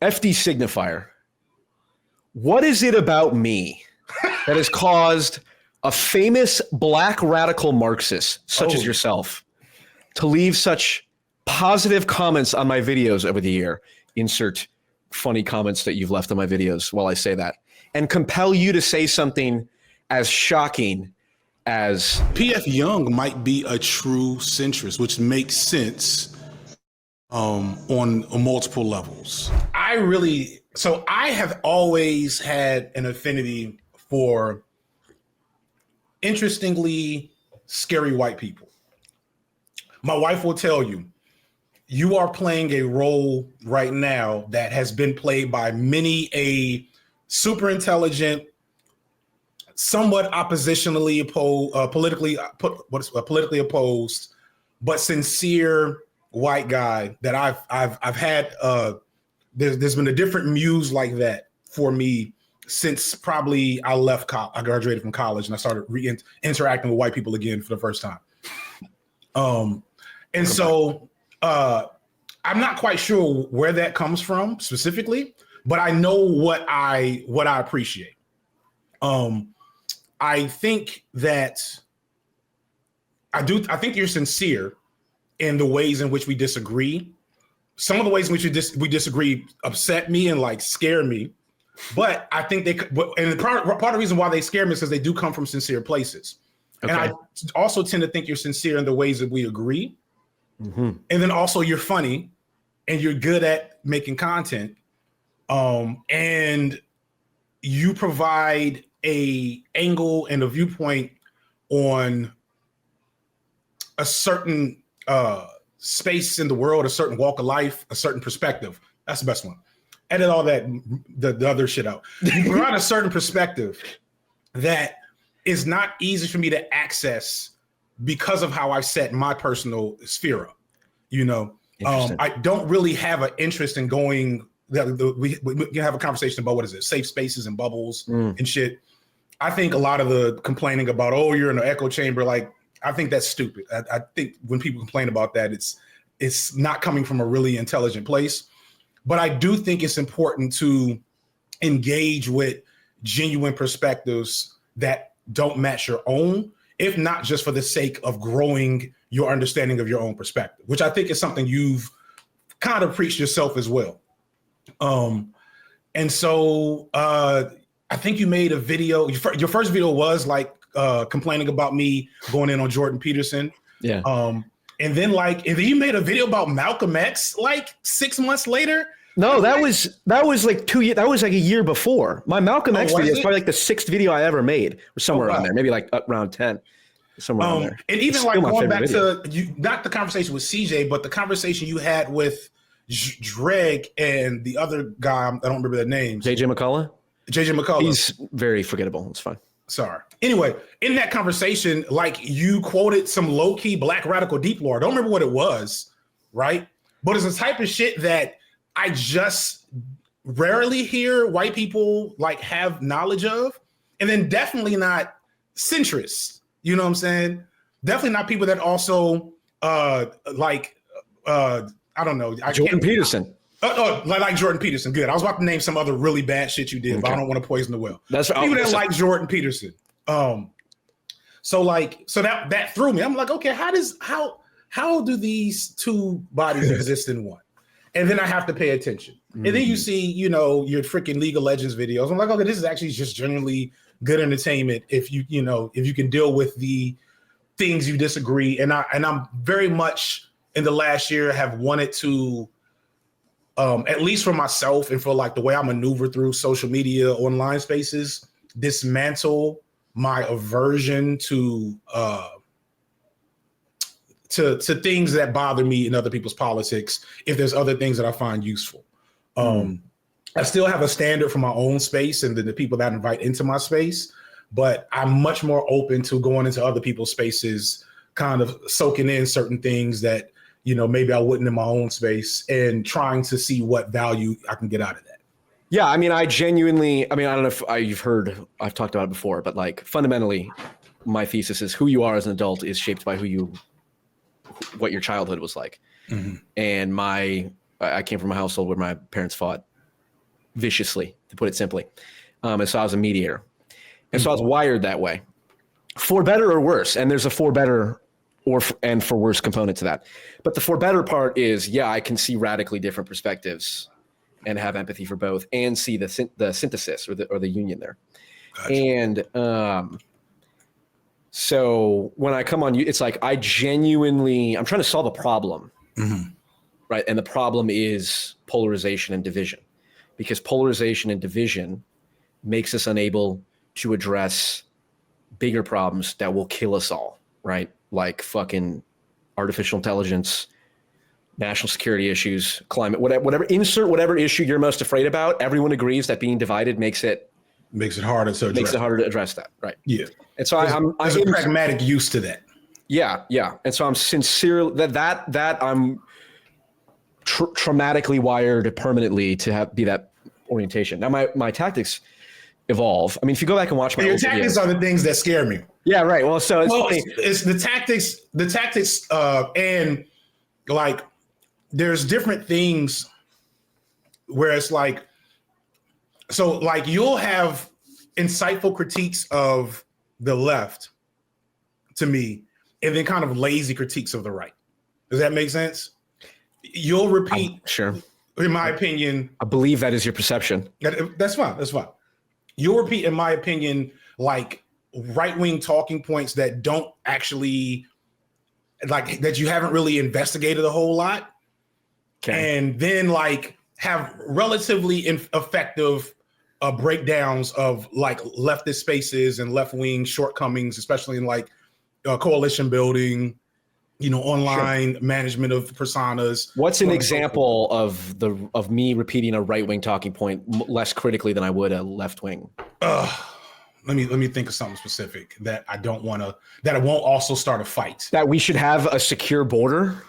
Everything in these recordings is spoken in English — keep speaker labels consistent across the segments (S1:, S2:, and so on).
S1: FD Signifier. What is it about me that has caused a famous black radical Marxist, such as yourself, to leave such positive comments on my videos over the year? Insert funny comments that you've left on my videos while I say that, and compel you to say something as shocking as
S2: P.F. Jung might be a true centrist, which makes sense on multiple levels. I have always had an affinity for interestingly scary white people. My wife will tell you, you are playing a role right now that has been played by many a super intelligent, somewhat oppositionally opposed, politically opposed, but sincere white guy that I've had. There's been a different muse like that for me since probably I graduated from college and I started interacting with white people again for the first time. I'm not quite sure where that comes from specifically, but I know what I appreciate. I think you're sincere in the ways in which we disagree. Some of the ways in which we disagree upset me and like scare me, but I think part of the reason why they scare me is because they do come from sincere places. Okay. And I also tend to think you're sincere in the ways that we agree. Mm-hmm. And then also you're funny and you're good at making content. And you provide a angle and a viewpoint on a certain space in the world, a certain walk of life, a certain perspective. That's the best one. Edit all that, the other shit out. You provide a certain perspective that is not easy for me to access because of how I set my personal sphere up. You know, I don't really have an interest in going. We can have a conversation about what is it, safe spaces and bubbles and shit. I think a lot of the complaining about, oh, you're in an echo chamber, like I think that's stupid. I think when people complain about that, it's not coming from a really intelligent place. But I do think it's important to engage with genuine perspectives that don't match your own, if not just for the sake of growing your understanding of your own perspective, which I think is something you've kind of preached yourself as well. And so I think you made a video. Your first video was like complaining about me going in on Jordan Peterson. Yeah. And then you made a video about Malcolm X like 6 months later.
S1: No, that was like 2 years. That was like a year before. My Malcolm X video is probably like the 6th video I ever made, or somewhere around there, maybe like around 10, somewhere around there.
S2: And even like going back to not the conversation with CJ, but the conversation you had with Dreg and the other guy, I don't remember their names.
S1: JJ McCullough?
S2: JJ McCullough.
S1: He's very forgettable. It's fine.
S2: Sorry. Anyway, in that conversation, like you quoted some low-key black radical deep lore. I don't remember what it was, right? But it's the type of shit that I just rarely hear white people like have knowledge of. And then definitely not centrists. You know what I'm saying? Definitely not people that also I don't know.
S1: Jordan Peterson.
S2: Like Jordan Peterson. Good. I was about to name some other really bad shit you did, but I don't want to poison the well.
S1: That's
S2: people that like Jordan Peterson. So that threw me. I'm like, okay, how do these two bodies exist in one? And then I have to pay attention. Mm-hmm. And then you see, your freaking League of Legends videos. I'm like, okay, this is actually just generally good entertainment if you can deal with the things you disagree. And I'm very much in the last year have wanted to, at least for myself and for like the way I maneuver through social media online spaces, dismantle my aversion to things that bother me in other people's politics if there's other things that I find useful. I still have a standard for my own space and the people that I invite into my space, but I'm much more open to going into other people's spaces, kind of soaking in certain things that, maybe I wouldn't in my own space and trying to see what value I can get out of that.
S1: Yeah. I mean, I don't know if I've talked about it before, but like fundamentally my thesis is who you are as an adult is shaped by what your childhood was like. Mm-hmm. And I came from a household where my parents fought viciously, to put it simply. And so I was a mediator. And so I was wired that way, for better or worse. And there's a for better and for worse component to that. But the for better part is, yeah, I can see radically different perspectives and have empathy for both, and see the synthesis or the union there. Gotcha. And so when I come on you, it's like I'm trying to solve a problem, right? And the problem is polarization and division, because polarization and division makes us unable to address bigger problems that will kill us all, right? Like fucking artificial intelligence, national security issues, climate, whatever, insert whatever issue you're most afraid about. Everyone agrees that being divided makes it harder to address that, right? Yeah. And so
S2: there's a pragmatic use to that.
S1: Yeah, yeah. And so I'm sincere that I'm traumatically wired permanently to be that orientation. Now my tactics evolve. I mean, if you go back and watch my
S2: your tactics are the things that scare me.
S1: Yeah, right. Well, so it's funny.
S2: It's the tactics, and like there's different things where it's like, so like you'll have insightful critiques of the left to me, and then kind of lazy critiques of the right. Does that make sense? You'll repeat,
S1: sure.
S2: In my opinion,
S1: I believe that is your perception.
S2: That's fine. That's fine. You'll repeat, in my opinion, like right-wing talking points that don't actually, like, that you haven't really investigated a whole lot. Okay. And then like have relatively effective breakdowns of like leftist spaces and left-wing shortcomings, especially in like coalition building, online management of personas.
S1: What's an example of me repeating a right-wing talking point less critically than I would a left-wing?
S2: Let me think of something specific that I won't also start a fight.
S1: That we should have a secure border?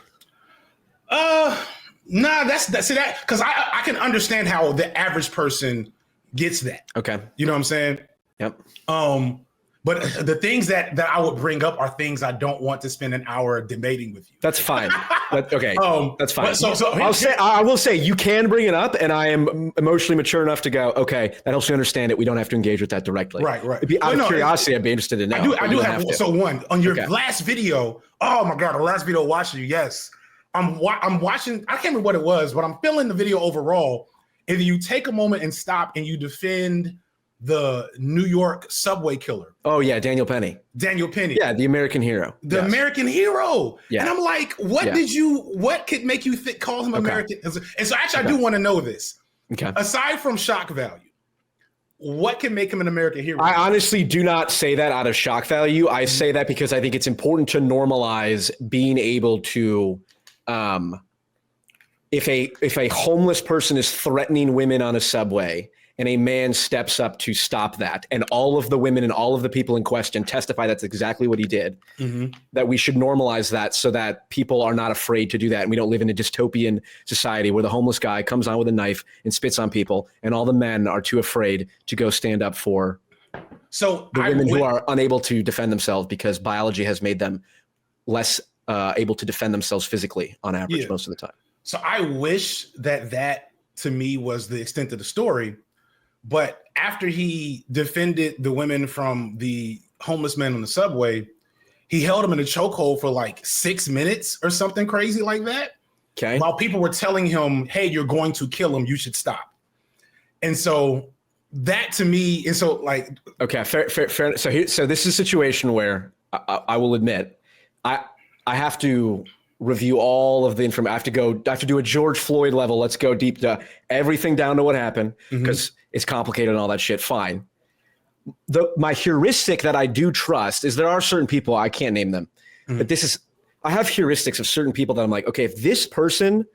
S2: Nah, that's that, because I can understand how the average person gets that. Okay. You know what I'm saying?
S1: Yep.
S2: But the things that I would bring up are things I don't want to spend an hour debating with you.
S1: That's fine. Okay. That's fine. I will say you can bring it up, and I am emotionally mature enough to go, okay, that helps me understand it. We don't have to engage with that directly.
S2: Right.
S1: Out of curiosity, I'd be interested to know.
S2: I do have so one on your last video. Oh my God, the last video watching you. Yes. I'm watching, I can't remember what it was, but I'm filming the video overall. And you take a moment and stop and you defend the New York subway killer.
S1: Oh yeah, Daniel Penny.
S2: Yeah,
S1: the American hero.
S2: American hero. Yeah. And I'm like, what could make you call him American? And so actually I do want to know this. Okay. Aside from shock value, what can make him an American hero?
S1: I honestly do not say that out of shock value. I say that because I think it's important to normalize being able to, if a homeless person is threatening women on a subway and a man steps up to stop that, and all of the women and all of the people in question testify that's exactly what he did, that we should normalize that so that people are not afraid to do that. And we don't live in a dystopian society where the homeless guy comes on with a knife and spits on people and all the men are too afraid to go stand up for the women who are unable to defend themselves because biology has made them less able to defend themselves physically on average most of the time.
S2: So I wish that to me was the extent of the story. But after he defended the women from the homeless men on the subway, he held them in a chokehold for like 6 minutes or something crazy like that. Okay. While people were telling him, hey, you're going to kill him, you should stop. And so that to me is so like.
S1: Okay, fair. So this is a situation where I will admit, I have to review all of the information. I have to do a George Floyd level. Let's go deep to everything down to what happened because it's complicated and all that shit. Fine. My heuristic that I do trust is there are certain people, I can't name them, but I have heuristics of certain people that I'm like, okay, if this person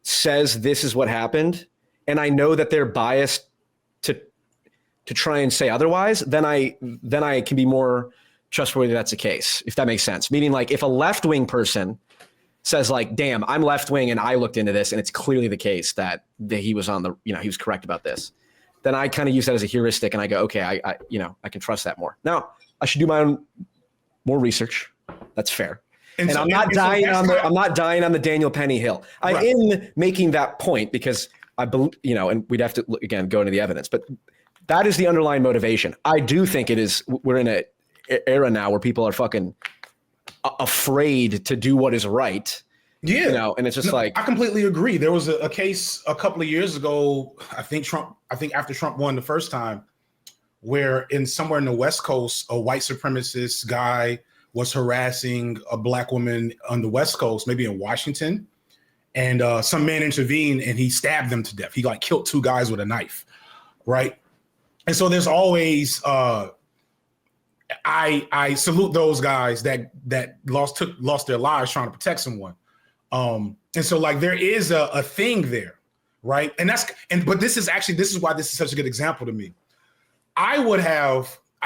S1: says this is what happened, and I know that they're biased to try and say otherwise, then I can be more trustworthy that's the case, if that makes sense. Meaning like if a left-wing person says like, damn, I'm left-wing and I looked into this and it's clearly the case that he was he was correct about this, then I kind of use that as a heuristic and I go, okay, I can trust that more. Now I should do my own more research. That's fair. And I'm not dying on the Daniel Penny hill. I am making that point because I believe, and we'd have to again go into the evidence, but that is the underlying motivation. I do think it is. We're in an era now where people are fucking afraid to do what is right.
S2: Yeah.
S1: And it's just
S2: I completely agree. There was a case a couple of years ago, I think after Trump won the first time, where somewhere in the West Coast, a white supremacist guy was harassing a black woman on the West Coast, maybe in Washington. And some man intervened and he stabbed them to death. He killed 2 guys with a knife. Right. And so there's always I salute those guys that lost their lives trying to protect someone. And so there is a thing there, right? But this is why this is such a good example to me. I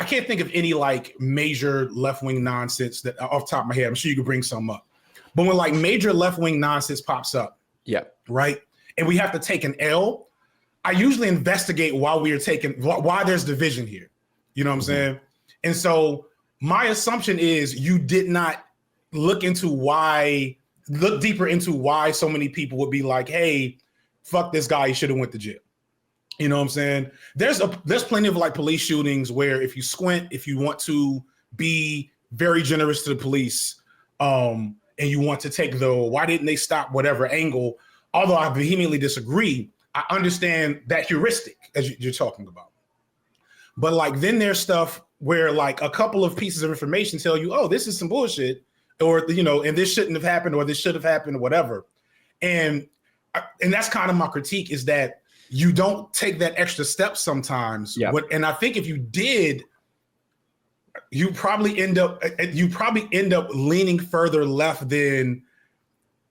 S2: can't think of any major left-wing nonsense that off the top of my head. I'm sure you could bring some up. But when major left-wing nonsense pops up,
S1: yeah,
S2: right, and we have to take an L, I usually investigate why there's division here. You know what I'm saying? And so my assumption is you did not look deeper into why so many people would be like, hey, fuck this guy, he should have went to jail. You know what I'm saying? There's plenty of police shootings where if you squint, if you want to be very generous to the police, and you want to take the why didn't they stop whatever angle, although I vehemently disagree, I understand that heuristic as you're talking about. But then there's stuff where a couple of pieces of information tell you, oh, this is some bullshit, or and this shouldn't have happened, or this should have happened, or whatever. And that's kind of my critique, is that you don't take that extra step sometimes.
S1: Yeah.
S2: And I think if you did, you probably end up leaning further left than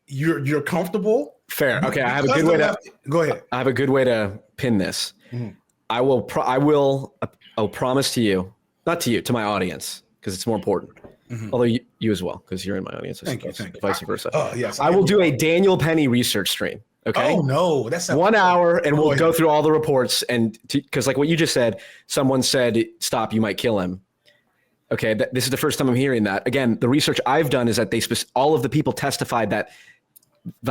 S2: you're comfortable.
S1: Fair. Okay, I have a good way to
S2: go ahead.
S1: I have a good way to pin this. Mm-hmm. I'll promise to you, not to you, to my audience, because it's more important. Mm-hmm. Although you as well, because you're in my audience.
S2: Thank you.
S1: Vice versa.
S2: Yes.
S1: I will do a Daniel Penny research stream. Okay.
S2: Oh no, that's
S1: 1 hour, and we'll go through all the reports, and because what you just said, someone said, "Stop, you might kill him." Okay, this is the first time I'm hearing that. Again, the research I've done is that all of the people testified that,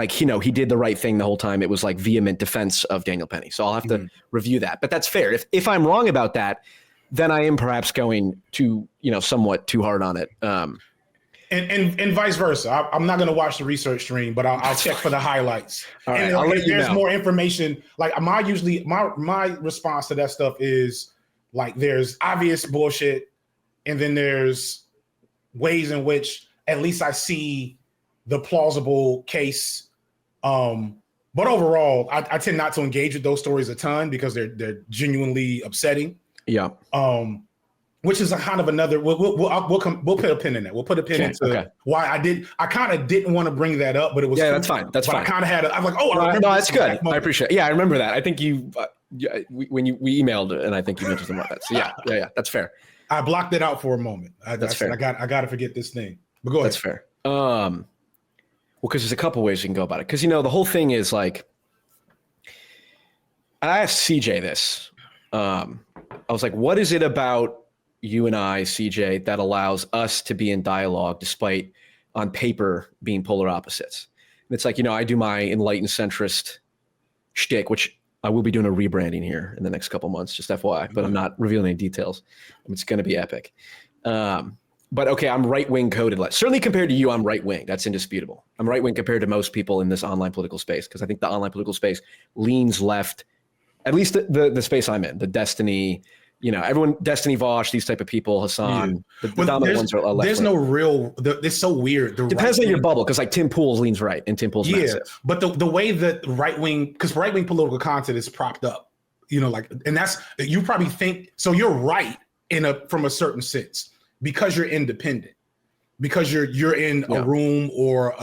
S1: he did the right thing the whole time. It was vehement defense of Daniel Penny. So I'll have to review that. But that's fair. If I'm wrong about that, then I am perhaps going to somewhat too hard on it.
S2: And vice versa. I'm not going to watch the research stream, but I'll check for the highlights.
S1: All right,
S2: and
S1: I'll let you
S2: there's
S1: know.
S2: More information. My response to that stuff is there's obvious bullshit, and then there's ways in which at least I see the plausible case. But overall, I tend not to engage with those stories a ton because they're genuinely upsetting.
S1: Yeah.
S2: Which is a kind of another. We'll put a pin in that. We'll put a pin into why I kind of didn't want to bring that up, but it was
S1: that's fine. That's fine.
S2: I kind of had. I'm like, oh, I remember.
S1: No, that's good. I appreciate it. Yeah, I remember that. I think you when we emailed, and I think you mentioned something about that. So yeah, that's fair.
S2: I blocked it out for a moment. That's fair. I got to forget this thing. But go ahead.
S1: That's fair. Well, because there's a couple ways you can go about it. Because the whole thing is I asked CJ this. I was like, what is it about you and I, CJ, that allows us to be in dialogue despite on paper being polar opposites? And it's I do my enlightened centrist shtick, which I will be doing a rebranding here in the next couple months, just FYI, but I'm not revealing any details. It's going to be epic. But okay, I'm right-wing coded. Certainly compared to you, I'm right-wing. That's indisputable. I'm right-wing compared to most people in this online political space, because I think the online political space leans left, at least the space I'm in, the Destiny, everyone, Destiny Vosh, these type of people, Hassan, the dominant ones are left.
S2: There's no real, it's so weird.
S1: Depends on your bubble, because Tim Pool's leans right, and Tim Pool's massive. But
S2: the way that right-wing, because right-wing political content is propped up, and that's, you probably think, so you're right from a certain sense, because you're independent, because you're in a room or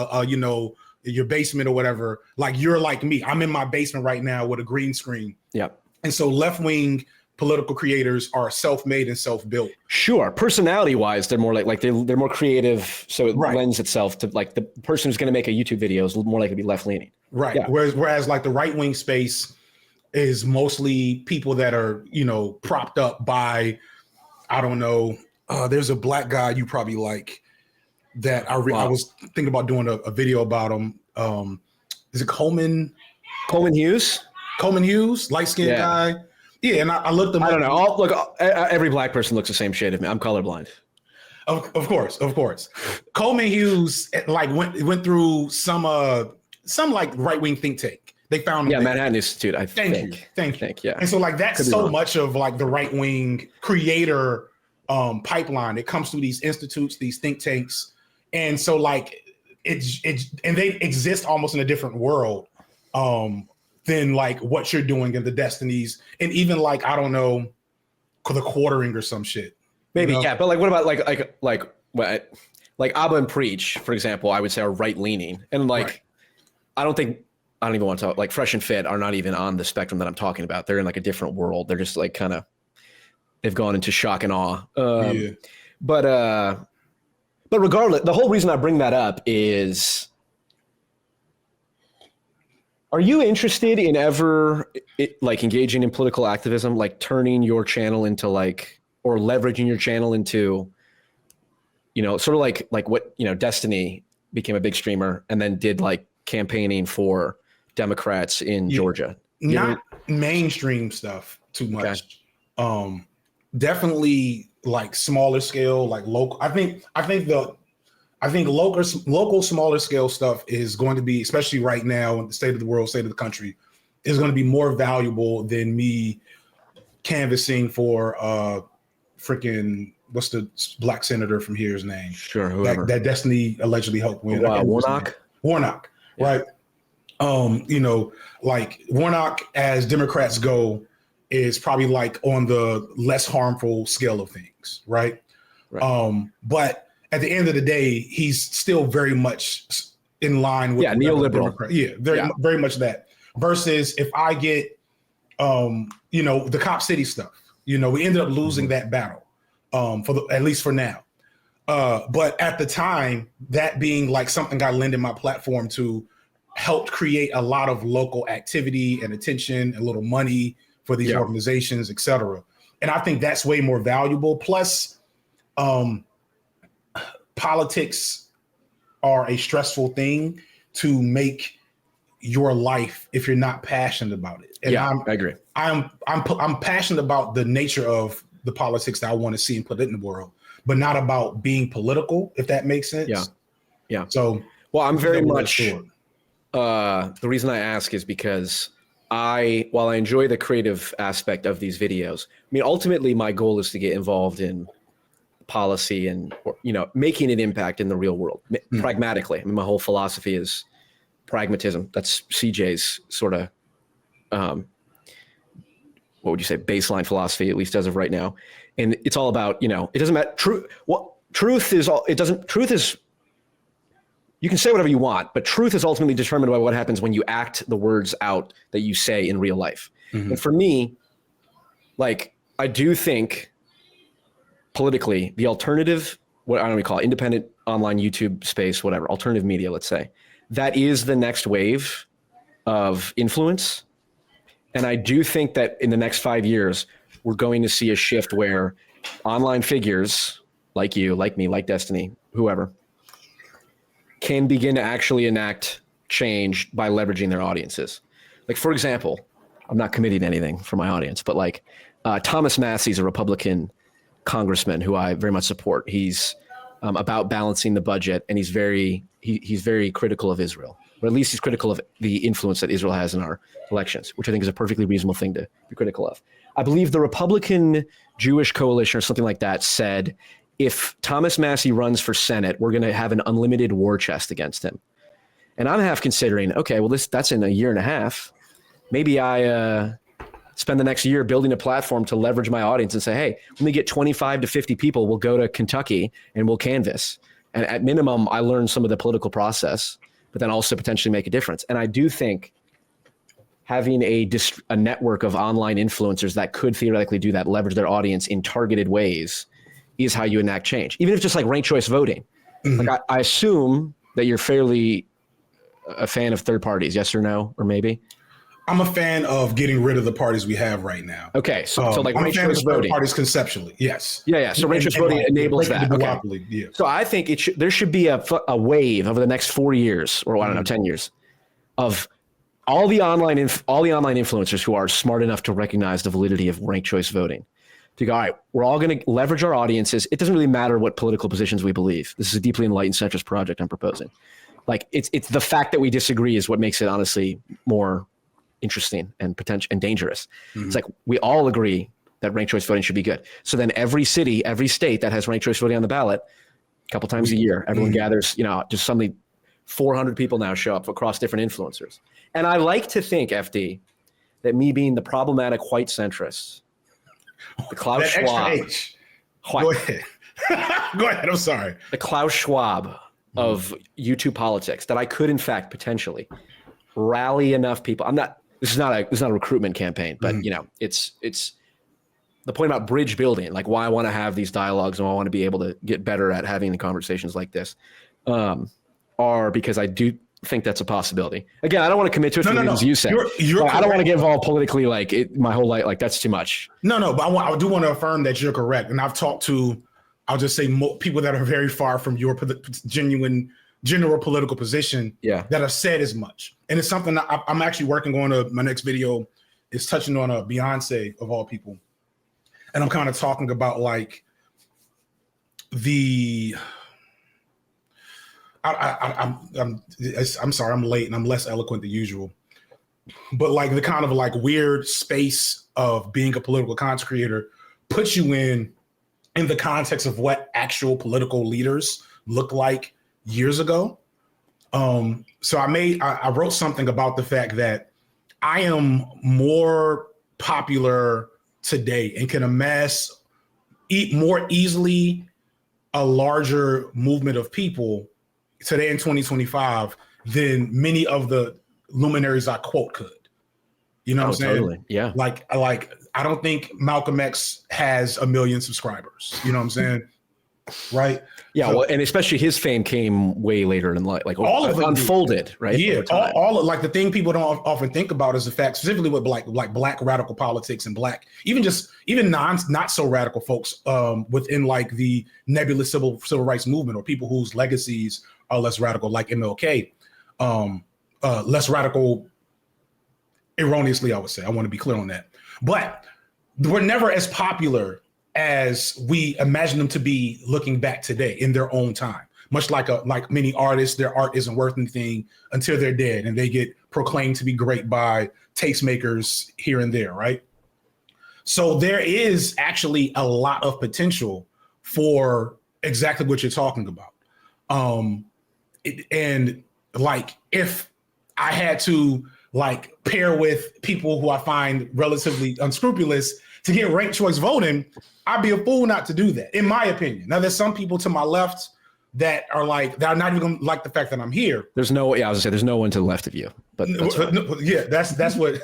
S2: your basement or whatever. You're like me. I'm in my basement right now with a green screen.
S1: Yeah. And
S2: so left-wing political creators are self-made and self-built.
S1: Sure. Personality-wise, they're more they're more creative, so it lends itself to the person who's going to make a YouTube video is more likely to be left-leaning.
S2: Right. Yeah. Whereas the right-wing space is mostly people that are propped up by, I don't know. There's a black guy you probably like that I was thinking about doing a video about him. Is it Coleman?
S1: Coleman Hughes?
S2: Coleman Hughes, light skinned guy. Yeah, and I looked him up.
S1: I don't know. Look, every black person looks the same shade of me. I'm colorblind.
S2: Of course. Coleman Hughes like went through some like right wing think tank. They found him.
S1: Manhattan Institute.
S2: Thank you.
S1: Yeah.
S2: And so like that's so much of like the right wing creator pipeline. It comes through these institutes, these think tanks, and so like it's and they exist almost in a different world than like what you're doing in the Destinies, and even like I don't know, the Quartering or some shit.
S1: Maybe, yeah, but like, what about like Abba and Preach, for example? I would say are right leaning, and like, I don't even want to talk, like Fresh and Fit are not even on the spectrum that I'm talking about. They're in like a different world. They're just like kind of, they've gone into shock and awe. But regardless, the whole reason I bring that up is, are you interested in ever like engaging in political activism, like turning your channel into like, or leveraging your channel into, sort of like what, Destiny became a big streamer and then did like campaigning for Democrats in Georgia?
S2: Not mainstream stuff too much. Okay. Definitely like smaller scale, like local. I think local smaller scale stuff is going to be, especially right now in the state of the world, state of the country, is going to be more valuable than me canvassing for freaking what's the black senator from here's name?
S1: Sure, whoever
S2: that Destiny allegedly helped win.
S1: Warnock.
S2: Right? Like Warnock, as Democrats go, is probably like on the less harmful scale of things, right? But at the end of the day, he's still very much in line with neoliberal. Very much that. Versus if I get, the Cop City stuff. We ended up losing that battle, at least for now. But at the time, that being like something I lended my platform to, helped create a lot of local activity and attention and a little money for these organizations, et cetera. And I think that's way more valuable. Plus, politics are a stressful thing to make your life if you're not passionate about it. And
S1: I agree.
S2: I'm passionate about the nature of the politics that I want to see and put in the world, but not about being political, if that makes sense.
S1: Yeah.
S2: So,
S1: well, I'm very much, the reason I ask is because while I enjoy the creative aspect of these videos, I mean, ultimately my goal is to get involved in policy and, making an impact in the real world, pragmatically. I mean, my whole philosophy is pragmatism. That's CJ's sort of, what would you say, baseline philosophy, at least as of right now. And it's all about, it doesn't matter. Truth is, you can say whatever you want, but truth is ultimately determined by what happens when you act the words out that you say in real life. And for me, like, I do think politically, the alternative, what I don't know, call it, independent online YouTube space, whatever, alternative media, let's say, that is the next wave of influence. And I do think that in the next 5 years, we're going to see a shift where online figures like you, like me, like Destiny, whoever, can begin to actually enact change by leveraging their audiences. Like, for example, I'm not committing to anything for my audience, but like Thomas Massey's a Republican congressman who I very much support. He's about balancing the budget, and he's very critical of Israel, or at least he's critical of the influence that Israel has in our elections, which I think is a perfectly reasonable thing to be critical of. I believe the Republican Jewish Coalition or something like that said, if Thomas Massey runs for Senate, we're going to have an unlimited war chest against him. And I'm half considering, okay, well, that's in a year and a half. Maybe I spend the next year building a platform to leverage my audience and say, hey, when we get 25 to 50 people, we'll go to Kentucky and we'll canvass. And at minimum, I learn some of the political process, but then also potentially make a difference. And I do think having a network of online influencers that could theoretically do that, leverage their audience in targeted ways, is how you enact change. Even if just like ranked choice voting. Like I assume that you're fairly a fan of third parties, yes or no, or maybe?
S2: I'm a fan of getting rid of the parties we have right now.
S1: Okay, so like
S2: I'm
S1: ranked
S2: a fan
S1: choice
S2: of
S1: voting.
S2: parties conceptually, yes.
S1: Yeah. So ranked choice voting enables that.
S2: Okay. Yeah.
S1: So I think there should be a wave over the next 4 years, or I don't know, 10 years, of all the online influencers who are smart enough to recognize the validity of ranked choice voting, to go, all right, we're all going to leverage our audiences. It doesn't really matter what political positions we believe. This is a deeply enlightened centrist project I'm proposing. Like it's the fact that we disagree is what makes it honestly more interesting and potential and dangerous. Mm-hmm. It's like we all agree that ranked choice voting should be good. So then every city, every state that has ranked choice voting on the ballot, a couple times a year, everyone gathers, just suddenly 400 people now show up across different influencers. And I like to think, FD, that me being the problematic white centrist, the Klaus Schwab.
S2: Go ahead. Go ahead. I'm sorry.
S1: The Klaus Schwab of YouTube politics, that I could, in fact, potentially rally enough people. This is not a recruitment campaign, but it's the point about bridge building, like why I want to have these dialogues and why I want to be able to get better at having the conversations like this, are because I do think that's a possibility. Again, I don't want to commit to it for the reasons you said. I don't want to get involved politically, my whole life. Like that's too much.
S2: No, but I do want to affirm that you're correct. And I've talked to, I'll just say people that are very far from your genuine general political position that have said as much. And it's something that I'm actually working on. My next video is touching on a Beyonce of all people. And I'm kind of talking about like I'm sorry, I'm late and I'm less eloquent than usual, but like the kind of like weird space of being a political content creator puts you in the context of what actual political leaders looked like years ago. So I wrote something about the fact that I am more popular today and can amass more easily a larger movement of people today in 2025 than many of the luminaries I quote could. You know what I'm saying?
S1: Totally. Yeah.
S2: Like I don't think Malcolm X has 1 million subscribers. You know what I'm saying? Right.
S1: Yeah. So, well, and especially his fame came way later in life, like
S2: all of it
S1: unfolded, right?
S2: Yeah. All of, like the thing people don't often think about is the fact, specifically with black radical politics and even not so radical folks within like the nebulous civil rights movement, or people whose legacies are less radical, like MLK, less radical erroneously, I would say. I want to be clear on that. But we're never as popular as we imagine them to be looking back today in their own time. Much like many artists, their art isn't worth anything until they're dead and they get proclaimed to be great by tastemakers here and there, right? So there is actually a lot of potential for exactly what you're talking about. And like, if I had to like pair with people who I find relatively unscrupulous to get ranked choice voting, I'd be a fool not to do that, in my opinion. Now, there's some people to my left that are not even gonna like the fact that I'm here.
S1: I was gonna say there's no one to the left of you, but
S2: that's what.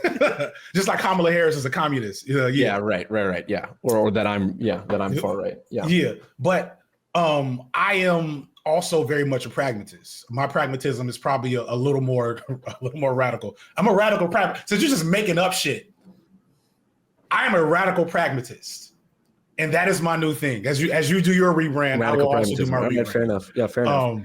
S2: Just like Kamala Harris is a communist.
S1: Yeah, right. Yeah, or that I'm far right.
S2: Yeah. But I am also very much a pragmatist. My pragmatism is probably a little more radical. I'm a radical pragmatist. So you're just making up shit. I am a radical pragmatist, and that is my new thing. As you do your rebrand, I will also do my rebrand.
S1: Fair enough. Yeah, fair enough.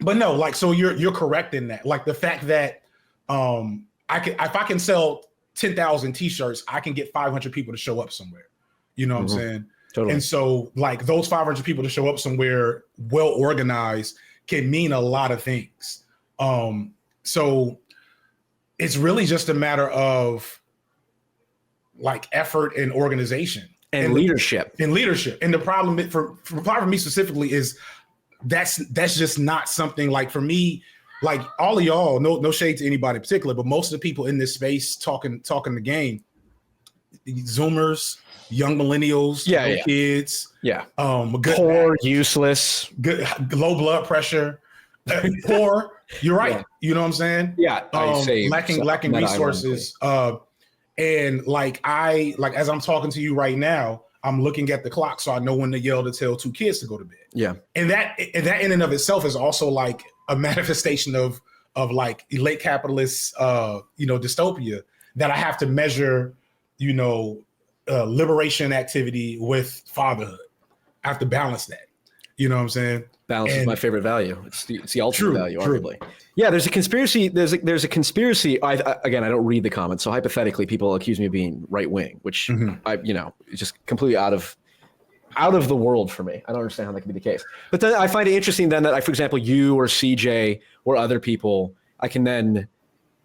S2: But no, like, so you're correct in that. Like the fact that if I can sell 10,000 t-shirts, I can get 500 people to show up somewhere. You know what I'm saying? Totally. And so like those 500 people to show up somewhere well organized can mean a lot of things. So it's really just a matter of like effort and organization
S1: and leadership.
S2: And the problem for me specifically is that's just not something, like, for me, like all of y'all, no shade to anybody in particular, but most of the people in this space talking the game, Zoomers, young millennials, kids,
S1: poor, useless,
S2: good, low blood pressure, poor. You're right. Yeah. You know what I'm saying?
S1: Yeah.
S2: Lacking resources. And like as I'm talking to you right now, I'm looking at the clock so I know when to yell to tell 2 kids to go to bed. Yeah. And that in and of itself is also like a manifestation of like late capitalist dystopia, that I have to measure, liberation activity with fatherhood. I have to balance that. You know what I'm saying?
S1: Balance is my favorite value. It's the ultimate value, arguably. Yeah, there's a conspiracy. There's a conspiracy. Again, I don't read the comments, so hypothetically, people accuse me of being right wing, which it's just completely out of the world for me. I don't understand how that can be the case. But then I find it interesting then that, for example, you or CJ or other people, I can then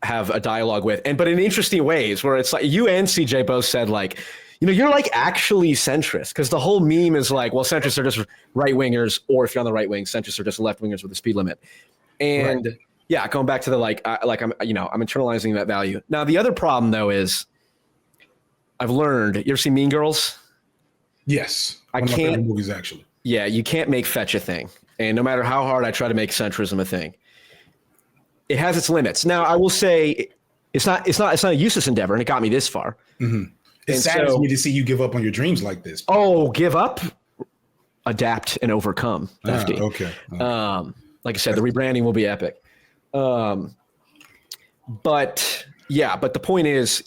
S1: have a dialogue with, but in interesting ways, where it's like you and CJ both said like, you're like actually centrist, because the whole meme is like, well, centrists are just right wingers, or if you're on the right wing, centrists are just left wingers with a speed limit. And yeah, going back to the I'm internalizing that value. Now the other problem though is I've learned. You ever seen Mean Girls?
S2: Yes,
S1: I can't. One of my favorite
S2: movies, actually.
S1: Yeah, you can't make fetch a thing, and no matter how hard I try to make centrism a thing, it has its limits. Now I will say it's not a useless endeavor, and it got me this far.
S2: Mm-hmm. It saddens me to see you give up on your dreams like this.
S1: Oh, give up, adapt, and overcome.
S2: Okay.
S1: Like I said, the rebranding will be epic. But the point is,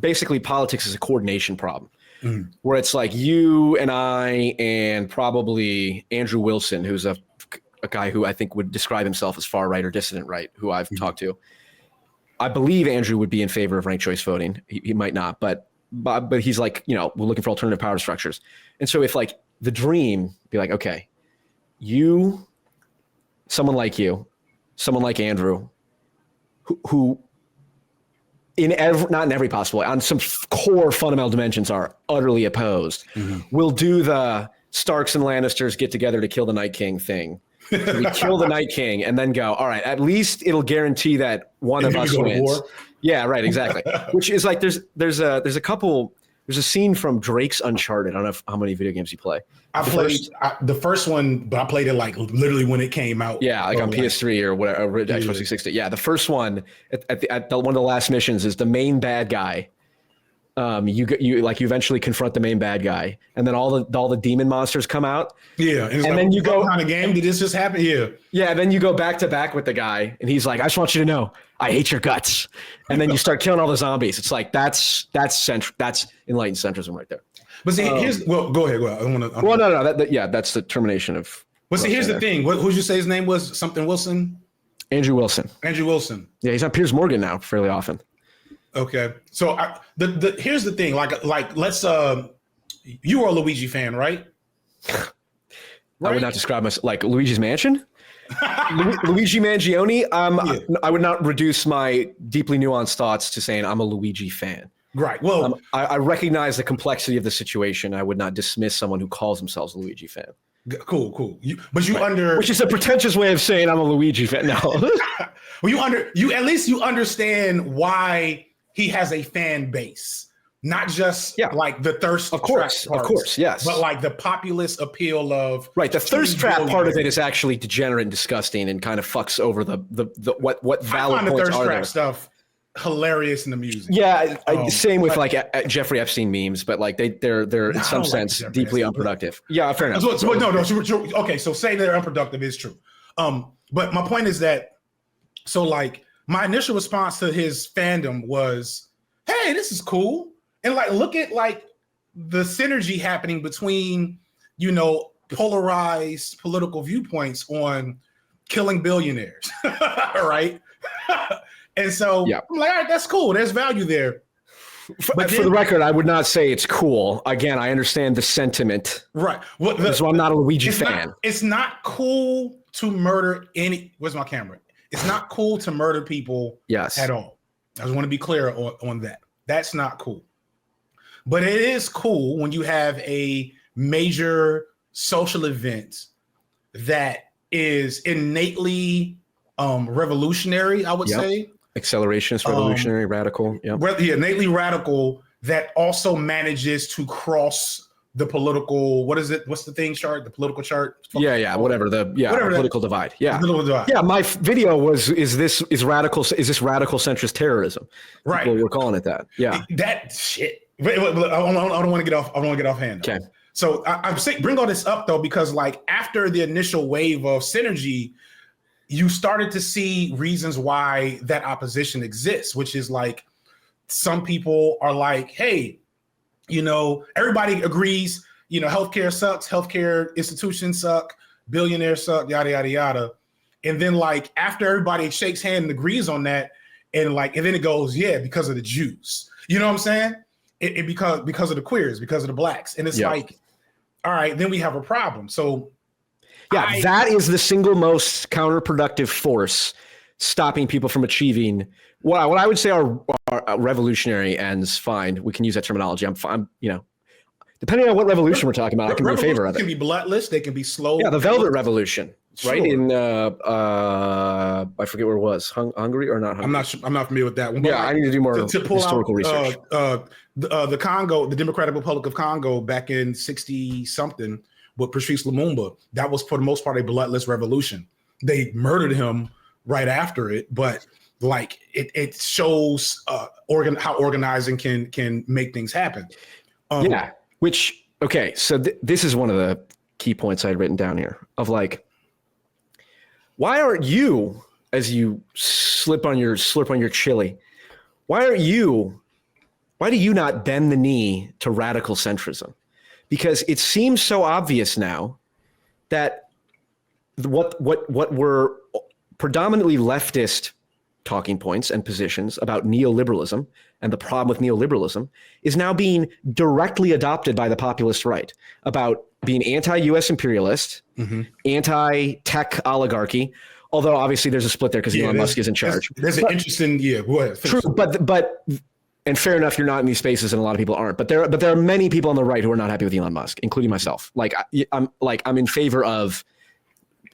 S1: basically politics is a coordination problem, where it's like you and I and probably Andrew Wilson, who's a guy who I think would describe himself as far right or dissident right, who I've talked to. I believe Andrew would be in favor of ranked choice voting. He might not, but he's like, we're looking for alternative power structures. And so if like the dream be like, okay, someone like Andrew, who not in every possible way, on some core fundamental dimensions are utterly opposed, will do the Starks and Lannisters get together to kill the Night King thing. So we kill the Night King and then go, all right, at least it'll guarantee that one of us wins. Yeah, right, exactly. Which is like there's a scene from Drake's Uncharted. I don't know how many video games you play.
S2: I played the first one, but I played it like literally when it came out.
S1: Yeah, like on PS3 or whatever, Xbox 360. Yeah, the first one at one of the last missions is the main bad guy. You eventually confront the main bad guy, and then all the demon monsters come out.
S2: Yeah, and
S1: then you go,
S2: what kind of game did this just happen?
S1: Yeah, and then you go back to back with the guy, and he's like, "I just want you to know, I hate your guts." And then you start killing all the zombies. It's like that's enlightened centrism right there.
S2: But see, go ahead.
S1: No. That's the termination of.
S2: But see, here's the thing. Who did you say his name was? Something Wilson.
S1: Andrew Wilson.
S2: Yeah,
S1: he's on Piers Morgan now fairly often.
S2: Okay, so here's the thing. Like let's you are a Luigi fan, right?
S1: I would not describe myself like Luigi's Mansion. Luigi Mangione. I would not reduce my deeply nuanced thoughts to saying I'm a Luigi fan.
S2: Right. Well,
S1: I recognize the complexity of the situation. I would not dismiss someone who calls themselves a Luigi fan.
S2: Cool.
S1: Which is a pretentious way of saying I'm a Luigi fan. No.
S2: Well, you understand why he has a fan base, not just like the thirst
S1: trap parts, of course, yes,
S2: but like the populist appeal of
S1: the thirst trap part of it is actually degenerate and disgusting and kind of fucks over the what valid points
S2: the thirst
S1: are
S2: trap
S1: there.
S2: Stuff hilarious in the music.
S1: Yeah, same with like Jeffrey Epstein memes, but like they're in some sense deeply unproductive. Yeah, fair enough.
S2: Okay, so saying they're unproductive is true. But my point is that my initial response to his fandom was, hey, this is cool. And look at the synergy happening between, polarized political viewpoints on killing billionaires. Right. And so I'm like, all right, that's cool. There's value there.
S1: But for the record, I would not say it's cool. Again, I understand the sentiment.
S2: Right.
S1: So I'm not a Luigi fan.
S2: It's not cool to murder where's my camera? It's not cool to murder people at all. I just want to be clear on that. That's not cool. But it is cool when you have a major social event that is innately revolutionary, I would say.
S1: Accelerationist, revolutionary, radical. Yeah.
S2: Innately radical that also manages to cross the political, what is it? What's the thing chart? The political chart?
S1: Whatever political divide. Yeah.
S2: Political divide.
S1: Yeah, my video was, is this radical centrist terrorism?
S2: Right.
S1: People were calling it that. Yeah.
S2: That shit. I don't want to get off hand.
S1: Okay.
S2: So I'm saying, bring all this up though, because after the initial wave of synergy, you started to see reasons why that opposition exists, which is some people are like, hey, everybody agrees, healthcare sucks, healthcare institutions suck, billionaires suck, yada yada yada. And then like after everybody shakes hand and agrees on that, and then it goes, yeah, because of the Jews. You know what I'm saying? It because of the queers, because of the blacks. And it's like, all right, then we have a problem. So
S1: yeah, that is the single most counterproductive force stopping people from achieving what I would say are revolutionary ends. Fine, we can use that terminology. I'm depending on what revolution we're talking about, I can be in favor of it.
S2: They can be bloodless, they can be slow.
S1: Yeah, the Velvet Revolution, right?
S2: Sure.
S1: In I forget where it was, Hungary or not Hungary?
S2: I'm not familiar with that one.
S1: Yeah, I need to do more historical research.
S2: The Congo, the Democratic Republic of Congo, back in 60 something with Patrice Lumumba, that was for the most part a bloodless revolution. They murdered him right after it, but like it shows how organizing can make things happen. So this is one of the key points I had written down here of like, why aren't you, as you slurp on your chili, why do you not bend the knee to radical centrism? Because it seems so obvious now that what were predominantly leftist talking points and positions about neoliberalism and the problem with neoliberalism is now being directly adopted by the populist right, about being anti-US imperialist, anti-tech oligarchy, although obviously there's a split there because Elon Musk is in charge. There's an interesting,
S1: true, but and fair enough, you're not in these spaces and a lot of people aren't, but there are many people on the right who are not happy with Elon Musk, including myself. I'm in favor of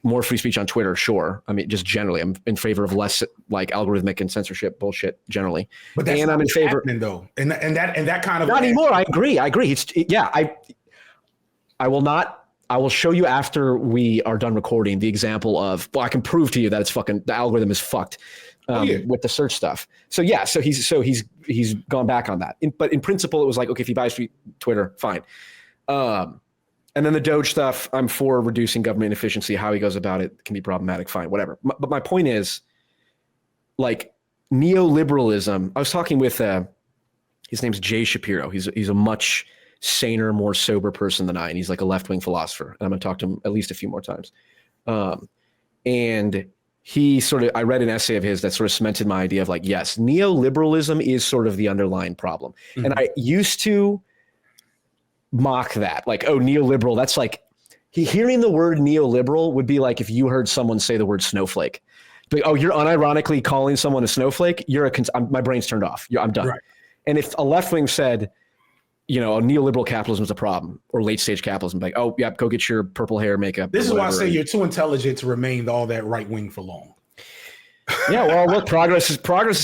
S1: more free speech on Twitter, sure. I mean, just generally, I'm in favor of less like algorithmic and censorship bullshit generally.
S2: But that's I'm in favor, though, and that kind of
S1: not anymore. I agree. I will not. I will show you after we are done recording the example of. Well, I can prove to you that it's fucking the algorithm is fucked with the search stuff. So yeah, so he's gone back on that. But in principle, it was like, okay, if he buys Twitter, fine. And then the Doge stuff, I'm for reducing government efficiency. How he goes about it can be problematic. Fine, whatever. But my point is, like neoliberalism. I was talking with his name's Jay Shapiro. He's a much saner, more sober person than I, and he's like a left-wing philosopher. And I'm going to talk to him at least a few more times. And I read an essay of his that sort of cemented my idea of like, yes, neoliberalism is sort of the underlying problem. Mm-hmm. And I used to mock that, like, oh, neoliberal, that's like, hearing the word neoliberal would be like if you heard someone say the word snowflake. Like, oh, you're unironically calling someone a snowflake? My brain's turned off. I'm done. Right. And if a left wing said, neoliberal capitalism is a problem, or late stage capitalism, like, oh, yeah, go get your purple hair makeup.
S2: This is why I say you're too intelligent to remain all that right wing for long.
S1: Yeah, well, look, progress is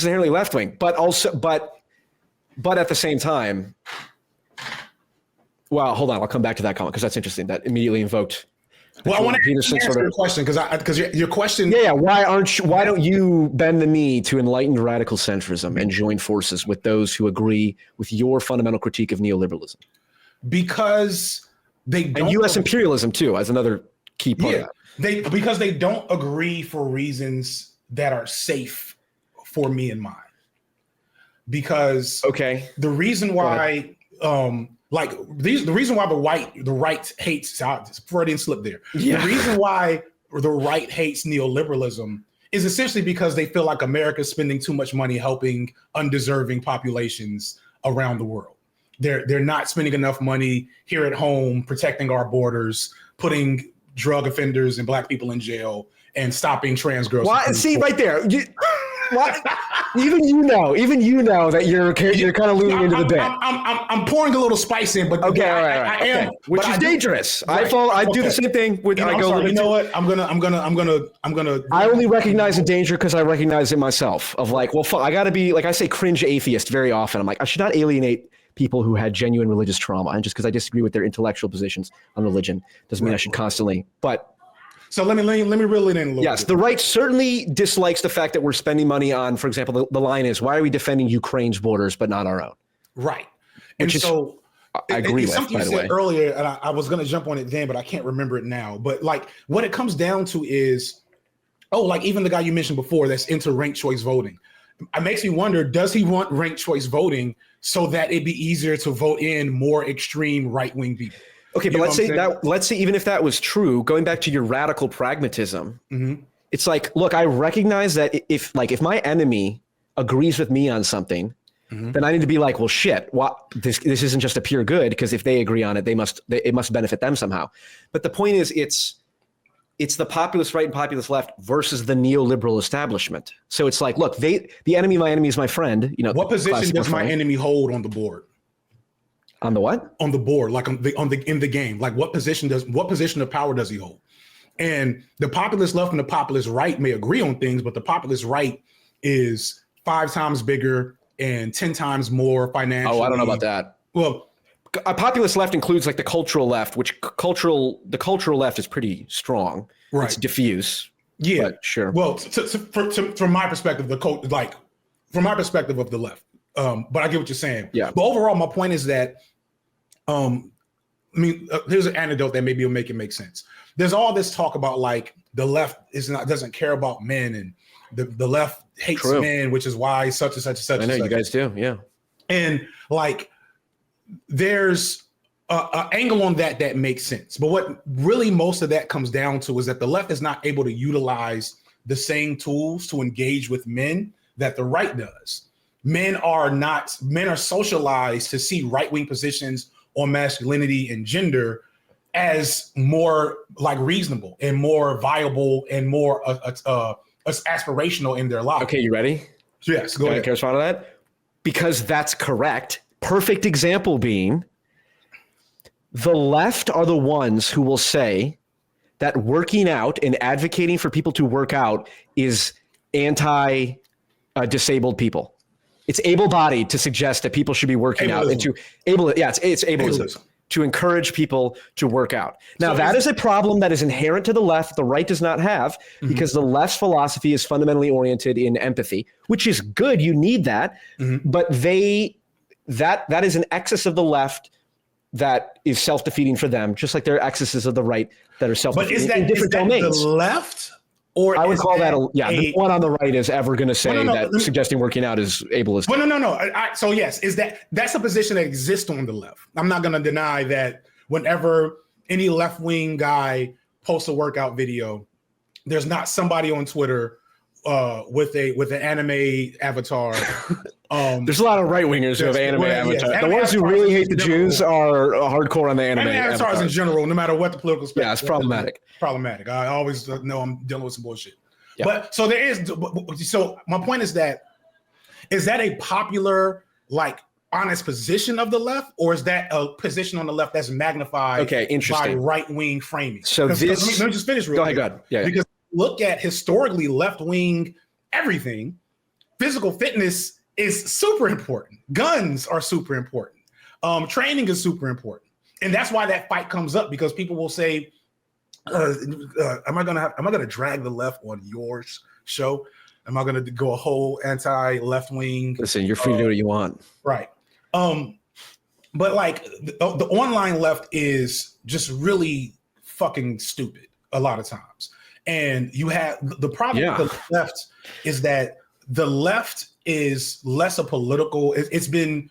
S1: inherently left wing, but at the same time. Well, hold on. I'll come back to that comment because that's interesting. That immediately invoked.
S2: Well, I want to answer your question because your question.
S1: Yeah. Why don't you bend the knee to enlightened radical centrism and join forces with those who agree with your fundamental critique of neoliberalism?
S2: Because they don't.
S1: And U.S. imperialism too, as another key part of that.
S2: Because they don't agree for reasons that are safe for me and mine. Because the reason why. The reason why the right hates Freudian slip there. Yeah. The reason why the right hates neoliberalism is essentially because they feel like America's spending too much money helping undeserving populations around the world. They're not spending enough money here at home, protecting our borders, putting drug offenders and black people in jail, and stopping trans girls.
S1: Well, see right there. Even you know that you're kind of leaning into the bit.
S2: I'm pouring a little spice in, but
S1: okay, all right. I am, which is dangerous. Right. I do the same thing.
S2: You know what? I'm gonna.
S1: I only recognize the danger because I recognize it myself. Of like, well, I got to be like I say, cringe atheist very often. I'm like, I should not alienate people who had genuine religious trauma, and just because I disagree with their intellectual positions on religion doesn't mean I should constantly. But.
S2: So let me reel it in a little
S1: bit. The right certainly dislikes the fact that we're spending money on, for example, the line is, why are we defending Ukraine's borders but not our own?
S2: Right.
S1: Which is, so I agree with,
S2: something
S1: by
S2: you
S1: the way.
S2: said earlier, and I was going to jump on it then, but I can't remember it now. But like what it comes down to is, like even the guy you mentioned before that's into ranked choice voting. It makes me wonder, does he want ranked choice voting so that it'd be easier to vote in more extreme right-wing people?
S1: Okay, but let's say even if that was true, going back to your radical pragmatism, it's like, look, I recognize that if my enemy agrees with me on something, then I need to be like, well, shit, this isn't just a pure good, because if they agree on it, it must benefit them somehow. But the point is, it's the populist right and populist left versus the neoliberal establishment. So it's like, look, the enemy of my enemy is my friend. You know,
S2: what position does my enemy hold on the board?
S1: On the what?
S2: On the board, like in the game. Like what position of power does he hold? And the populist left and the populist right may agree on things, but the populist right is 5 times bigger and 10 times more financially.
S1: Oh, I don't know about that.
S2: Well,
S1: a populist left includes like the cultural left, which the cultural left is pretty strong.
S2: Right.
S1: It's diffuse.
S2: Yeah,
S1: but sure.
S2: Well, from my perspective, from my perspective of the left, but I get what you're saying.
S1: Yeah.
S2: But overall, my point is that, here's an anecdote that maybe will make it make sense. There's all this talk about like the left doesn't care about men, and the left hates men, which is why such and such and such. I know you
S1: guys do, yeah.
S2: And like, there's an angle on that makes sense. But what really most of that comes down to is that the left is not able to utilize the same tools to engage with men that the right does. Men are socialized to see right-wing positions on masculinity and gender as more like reasonable and more viable and more aspirational in their lives.
S1: Okay, you ready?
S2: Yes, go ahead.
S1: Can I respond to that? Because that's correct. Perfect example being, the left are the ones who will say that working out and advocating for people to work out is anti-disabled people. It's able-bodied to suggest that people should be working out, and it's ableism to encourage people to work out. Now, that is a problem that is inherent to the left. The right does not have, because the left's philosophy is fundamentally oriented in empathy, which is good. You need that, but that is an excess of the left that is self-defeating for them, just like there are excesses of the right that are self-defeating in different domains.
S2: The left? Or
S1: I would call that the one on the right is ever going to say that suggesting working out is ableist.
S2: Well, no. So yes, that's a position that exists on the left. I'm not going to deny that whenever any left-wing guy posts a workout video, there's not somebody on Twitter with an anime avatar.
S1: There's a lot of right-wingers who have anime avatars. The ones who really hate the Jews are hardcore on the anime
S2: avatars in general, no matter what the political spectrum.
S1: Yeah, it's problematic.
S2: Problematic. I always know I'm dealing with some bullshit. Yeah. But so there is. So my point is that a popular, like, honest position of the left, or is that a position on the left that's magnified by right-wing framing?
S1: So let me
S2: just finish real quick.
S1: Go ahead. Yeah.
S2: Because look at historically left-wing everything. Physical fitness is super important. Guns are super important. Training is super important. And that's why that fight comes up, because people will say, am I gonna drag the left on your show? Am I gonna go a whole anti-left wing?
S1: Listen, you're free to do what you want.
S2: Right. But like the online left is just really fucking stupid a lot of times. And you have the problem with the left is that the left is less a political, it's been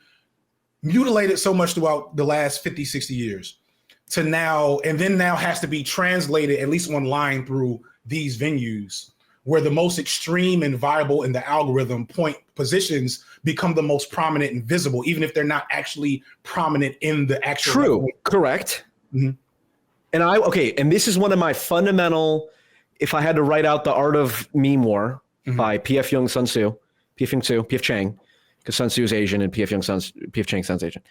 S2: mutilated so much throughout the last 50, 60 years to now, and then now has to be translated, at least online, through these venues where the most extreme and viable in the algorithm point positions become the most prominent and visible, even if they're not actually prominent in the actual.
S1: True, correct. And and this is one of my fundamental, if I had to write out The Art of Meme War by P.F. Chang, because Sun Tzu is Asian and P.F. Chang sounds Asian.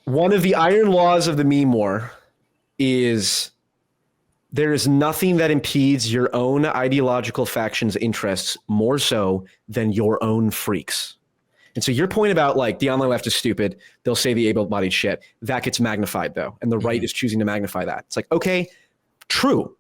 S1: One of the iron laws of the meme war is there is nothing that impedes your own ideological faction's interests more so than your own freaks. And so your point about like the online left is stupid, they'll say the able-bodied shit, that gets magnified though. And the right is choosing to magnify that. It's like, okay, true.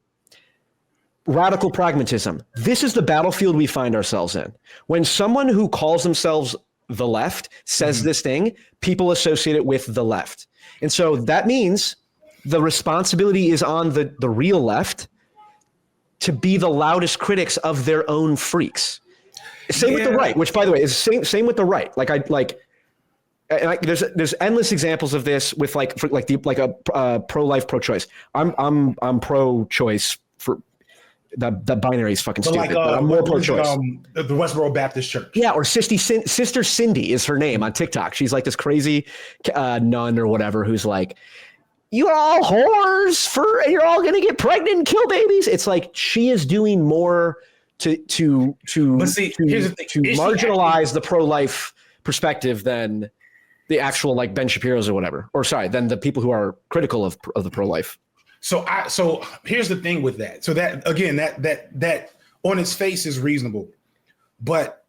S1: Radical pragmatism. This is the battlefield we find ourselves in. When someone who calls themselves the left says this thing, people associate it with the left. And so that means the responsibility is on the real left to be the loudest critics of their own freaks. Same with the right, which by the way is same with the right. and there's endless examples of this with like a pro-life, pro-choice. I'm pro-choice for the binary is fucking stupid. But I'm more pro-choice.
S2: The Westboro Baptist Church.
S1: Yeah, or Sister Cindy is her name on TikTok. She's like this crazy nun or whatever who's like, you're all whores and you're all gonna get pregnant and kill babies. It's like she is doing more to marginalize the pro-life perspective than the actual like Ben Shapiro's or whatever, or sorry, than the people who are critical of the pro-life.
S2: So here's the thing with that. So that again, that on its face is reasonable, but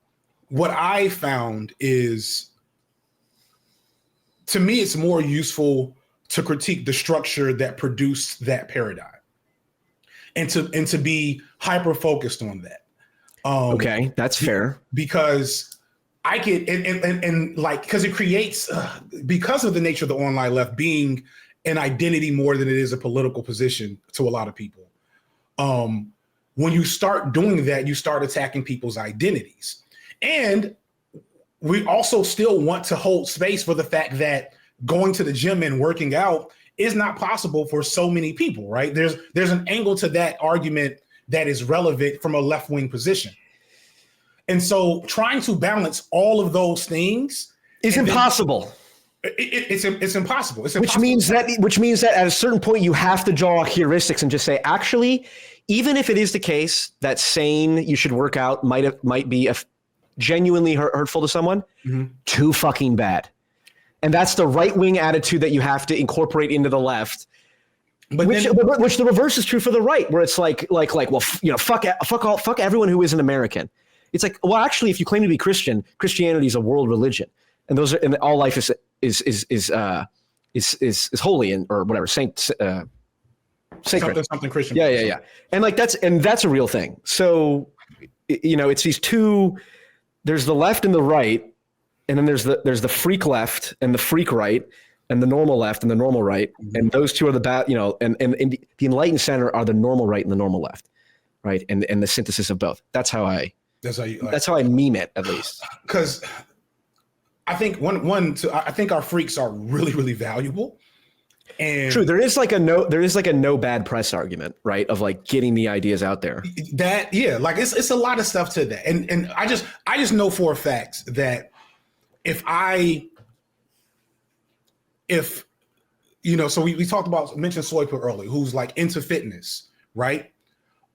S2: what I found is, to me, it's more useful to critique the structure that produced that paradigm, and to be hyper focused on that.
S1: Okay, that's fair.
S2: Because I get and like, because it creates because of the nature of the online left being an identity more than it is a political position to a lot of people. When you start doing that, you start attacking people's identities. And we also still want to hold space for the fact that going to the gym and working out is not possible for so many people, right? There's an angle to that argument that is relevant from a left-wing position. And so trying to balance all of those things
S1: is impossible.
S2: It's impossible.
S1: Which means that at a certain point you have to draw heuristics and just say, actually, even if it is the case that saying you should work out might be genuinely hurtful to someone, too fucking bad. And that's the right-wing attitude that you have to incorporate into the left. But which the reverse is true for the right, where it's like, well, fuck everyone who isn't American. It's like, well, actually, if you claim to be Christian, Christianity is a world religion, and all life is holy and or whatever, sacred.
S2: Something Christian.
S1: Yeah. And like that's a real thing. So, it's these two. There's the left and the right. And then there's the freak left and the freak right and the normal left and the normal right. And those two are the bad, and the Enlightened center are the normal right and the normal left, right? And the synthesis of both. That's how I meme it, at least.
S2: Because I think I think our freaks are really, really valuable. And
S1: true, there is like a no bad press argument, right? Of like getting the ideas out there.
S2: Like it's a lot of stuff to that. And I just know for a fact that so we talked about, mentioned Soypa earlier, who's like into fitness, right?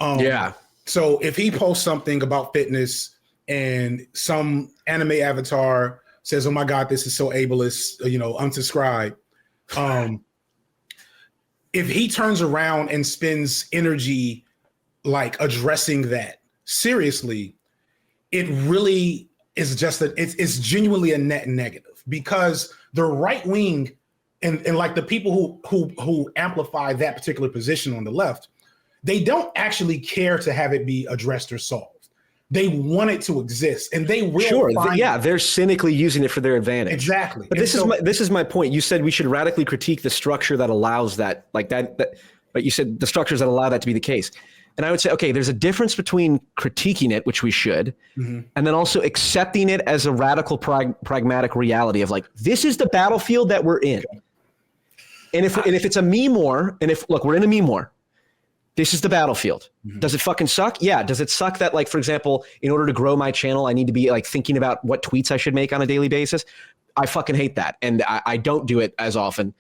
S1: Yeah.
S2: So if he posts something about fitness and some anime avatar says, "Oh my God, this is so ableist," unsubscribe. If he turns around and spends energy like addressing that seriously, it really is just it's genuinely a net negative, because the right wing and like the people who amplify that particular position on the left, they don't actually care to have it be addressed or solved. They want it to exist, and they will.
S1: They're cynically using it for their advantage.
S2: Exactly.
S1: But this is my point. You said we should radically critique the structure that allows that, but you said the structures that allow that to be the case. And I would say, okay, there's a difference between critiquing it, which we should, and then also accepting it as a radical pragmatic reality of like, this is the battlefield that we're in. And if it's a meme war, we're in a meme war, this is the battlefield. Does it fucking suck? Yeah. Does it suck that, like, for example, in order to grow my channel, I need to be like thinking about what tweets I should make on a daily basis? I fucking hate that. And I don't do it as often.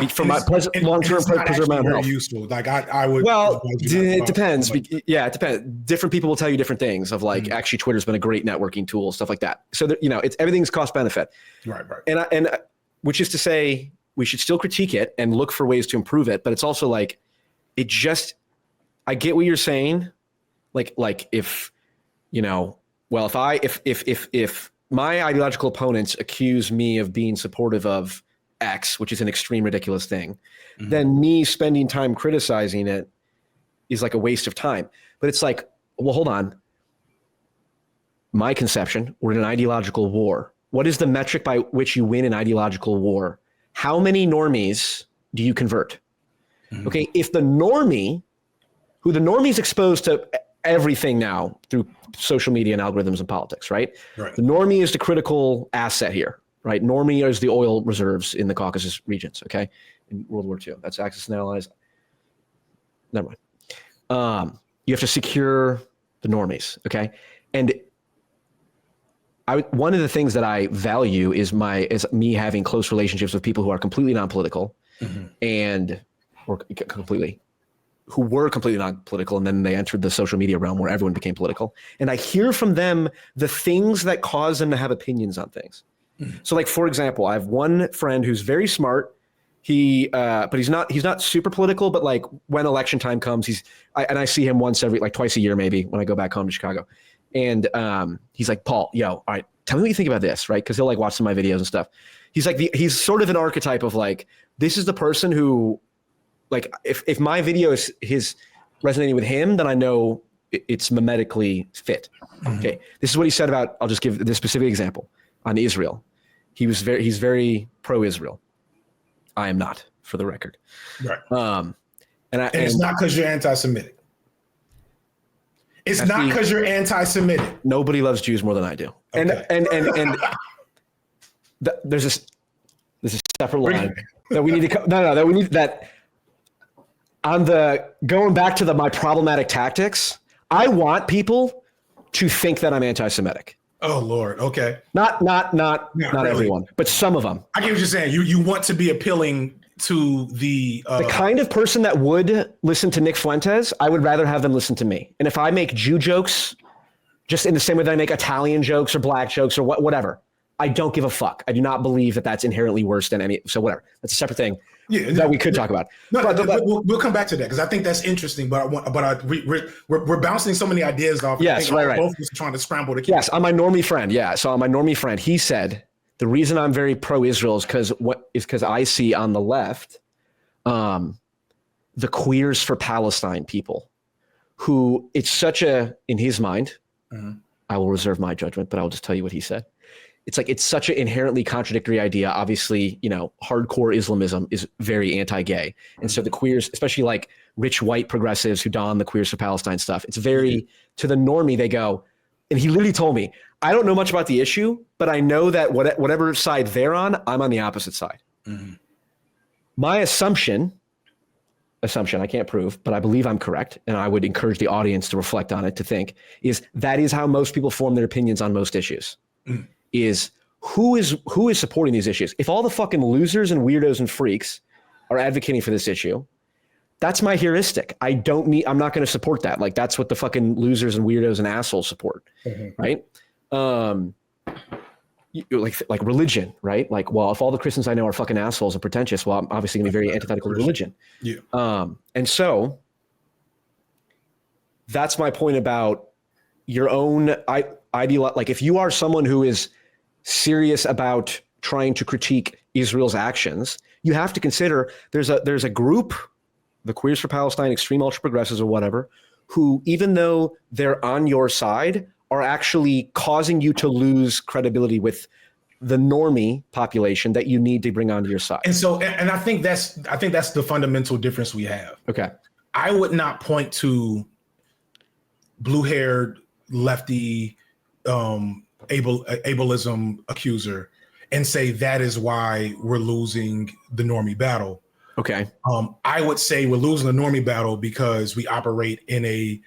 S1: For my long-term preserve my health.
S2: Useful. Like I would.
S1: Well, it depends. Yeah, it depends. Different people will tell you different things. Of like, actually, Twitter's been a great networking tool, stuff like that. So that, it's everything's cost benefit.
S2: Right.
S1: And which is to say, we should still critique it and look for ways to improve it. But it's also like, I get what you're saying. Like if if my ideological opponents accuse me of being supportive of X, which is an extreme ridiculous thing, then me spending time criticizing it is like a waste of time. But it's like, well, hold on. My conception, we're in an ideological war. What is the metric by which you win an ideological war? How many normies do you convert? Okay, if the normie, who the normie's exposed to everything now through social media and algorithms and politics, right? The normie is the critical asset here. right? Normie is the oil reserves in the Caucasus regions, okay, in World War II. That's Axis and Allies. Never mind. You have to secure the normies, okay? And one of the things that I value is me having close relationships with people who are completely non-political who were completely non-political, and then they entered the social media realm where everyone became political. And I hear from them the things that cause them to have opinions on things. So like, for example, I have one friend who's very smart. But he's not super political, but like when election time comes, I see him twice a year, maybe, when I go back home to Chicago. And he's like, Paul, all right, tell me what you think about this, right? Because he'll like watch some of my videos and stuff. He's like, he's sort of an archetype of like, this is the person who, like, if my video is resonating with him, then I know it's mimetically fit. Okay, this is what he said about, I'll just give this specific example on Israel. He's very pro-Israel. I am not, for the record.
S2: Right.
S1: And
S2: it's not because you're anti-Semitic. It's not because you're anti-Semitic.
S1: Nobody loves Jews more than I do. Okay. And there's a separate line that we need to that we need that on the going back to my problematic tactics. I want people to think that I'm anti-Semitic.
S2: Oh Lord. Okay.
S1: Not really. Everyone, but some of them.
S2: I get what you're saying. You want to be appealing to the
S1: kind of person that would listen to Nick Fuentes. I would rather have them listen to me. And if I make Jew jokes, just in the same way that I make Italian jokes or black jokes or whatever, I don't give a fuck. I do not believe that that's inherently worse than any. So whatever. That's a separate thing that we could talk about.
S2: We'll come back to that because I think that's interesting. But we're bouncing so many ideas off.
S1: Yes, right.
S2: Both of us are trying to scramble to keep.
S1: Yes, on my normie friend. Yeah, so on my normie friend, he said the reason I'm very pro-Israel is because I see on the left, the queers for Palestine people, who it's such in his mind. I will reserve my judgment, but I will just tell you what he said. It's like, it's such an inherently contradictory idea. Obviously, hardcore Islamism is very anti-gay. And so the queers, especially like rich white progressives who don the queers for Palestine stuff, it's very, to the normie, they go, and he literally told me, I don't know much about the issue, but I know that whatever side they're on, I'm on the opposite side. My assumption, I can't prove, but I believe I'm correct, and I would encourage the audience to reflect on it, to think, is that is how most people form their opinions on most issues. Is who is supporting these issues. If all the fucking losers and weirdos and freaks are advocating for this issue, that's my heuristic. I'm not going to support that. Like, that's what the fucking losers and weirdos and assholes support, right? Like religion, right? Like, well, if all the Christians I know are fucking assholes and pretentious, well, I'm obviously going to be very antithetical to religion. Yeah. And so that's my point about your own ideology. Like, if you are someone who is serious about trying to critique Israel's actions, you have to consider there's a group, the Queers for Palestine, extreme ultra progressives or whatever, who, even though they're on your side, are actually causing you to lose credibility with the normie population that you need to bring onto your side. And
S2: so, and I think that's the fundamental difference we have.
S1: Okay.
S2: I would not point to blue-haired lefty ableism accuser and say that is why we're losing the normie battle.
S1: Okay.
S2: I would say we're losing the normie battle because we operate in a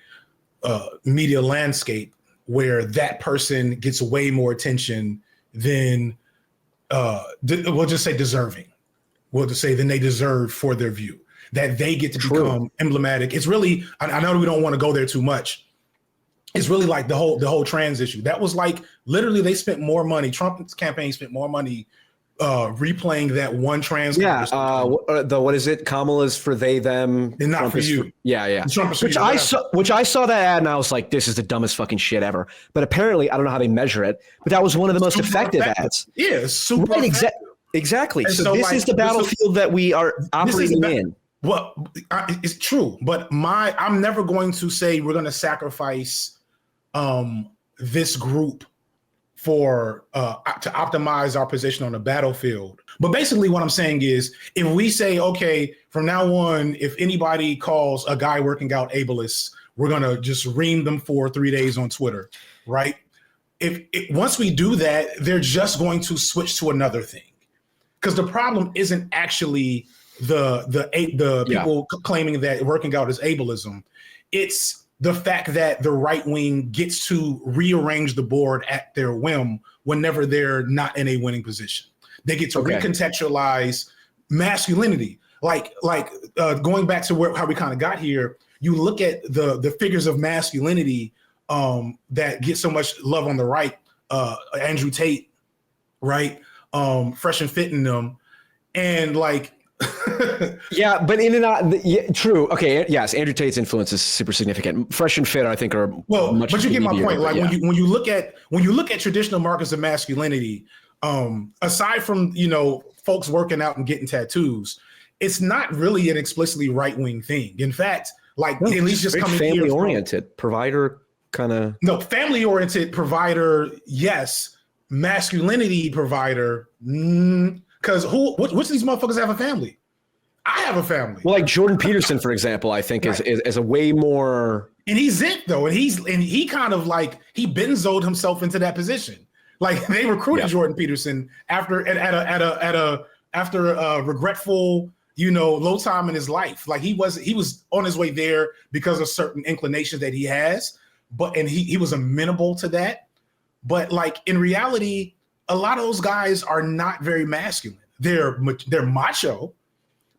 S2: media landscape where that person gets way more attention than we'll just say deserving. We'll just say than they deserve for their view, that they get to become emblematic. It's really, I know we don't want to go there too much. It's really like the whole trans issue. That was like, literally they spent more money. Trump's campaign spent more money replaying that one trans.
S1: Yeah. What is it? Kamala's for they, them.
S2: And not Trump for you.
S1: Yeah. Which I saw that ad and I was like, this is the dumbest fucking shit ever. But apparently, I don't know how they measure it, but that was one of the most effective ads.
S2: Yeah, it's super effective.
S1: Exactly. So this is the battlefield that we are operating in.
S2: Well, it's true, but I'm never going to say we're going to sacrifice this group for to optimize our position on the battlefield. But basically what I'm saying is, if we say, okay, from now on, if anybody calls a guy working out ableist, we're going to just ream them for 3 days on Twitter, right? once we do that, they're just going to switch to another thing. Because the problem isn't actually the people claiming that working out is ableism. It's the fact that the right wing gets to rearrange the board at their whim whenever they're not in a winning position. They get to recontextualize masculinity. Like going back to how we kind of got here, you look at the figures of masculinity that get so much love on the right, Andrew Tate, right? Fresh and Fit in them. And like,
S1: yeah, but in and out, true. Okay, yes, Andrew Tate's influence is super significant. Fresh and Fit, I think, are much.
S2: But you get my point. Like when you look at traditional markers of masculinity, aside from folks working out and getting tattoos, it's not really an explicitly right wing thing. In fact, at least just coming
S1: family oriented provider kind of.
S2: No, family oriented provider, yes. Masculinity provider, because which of these motherfuckers have a family? I have a family.
S1: Well, like Jordan Peterson, for example, I think is a way more. And
S2: he's it though, and he kind of like he benzoed himself into that position. Like they recruited Jordan Peterson after a regretful, low time in his life. Like he was on his way there because of certain inclinations that he has, and he was amenable to that. But like in reality, a lot of those guys are not very masculine. They're macho,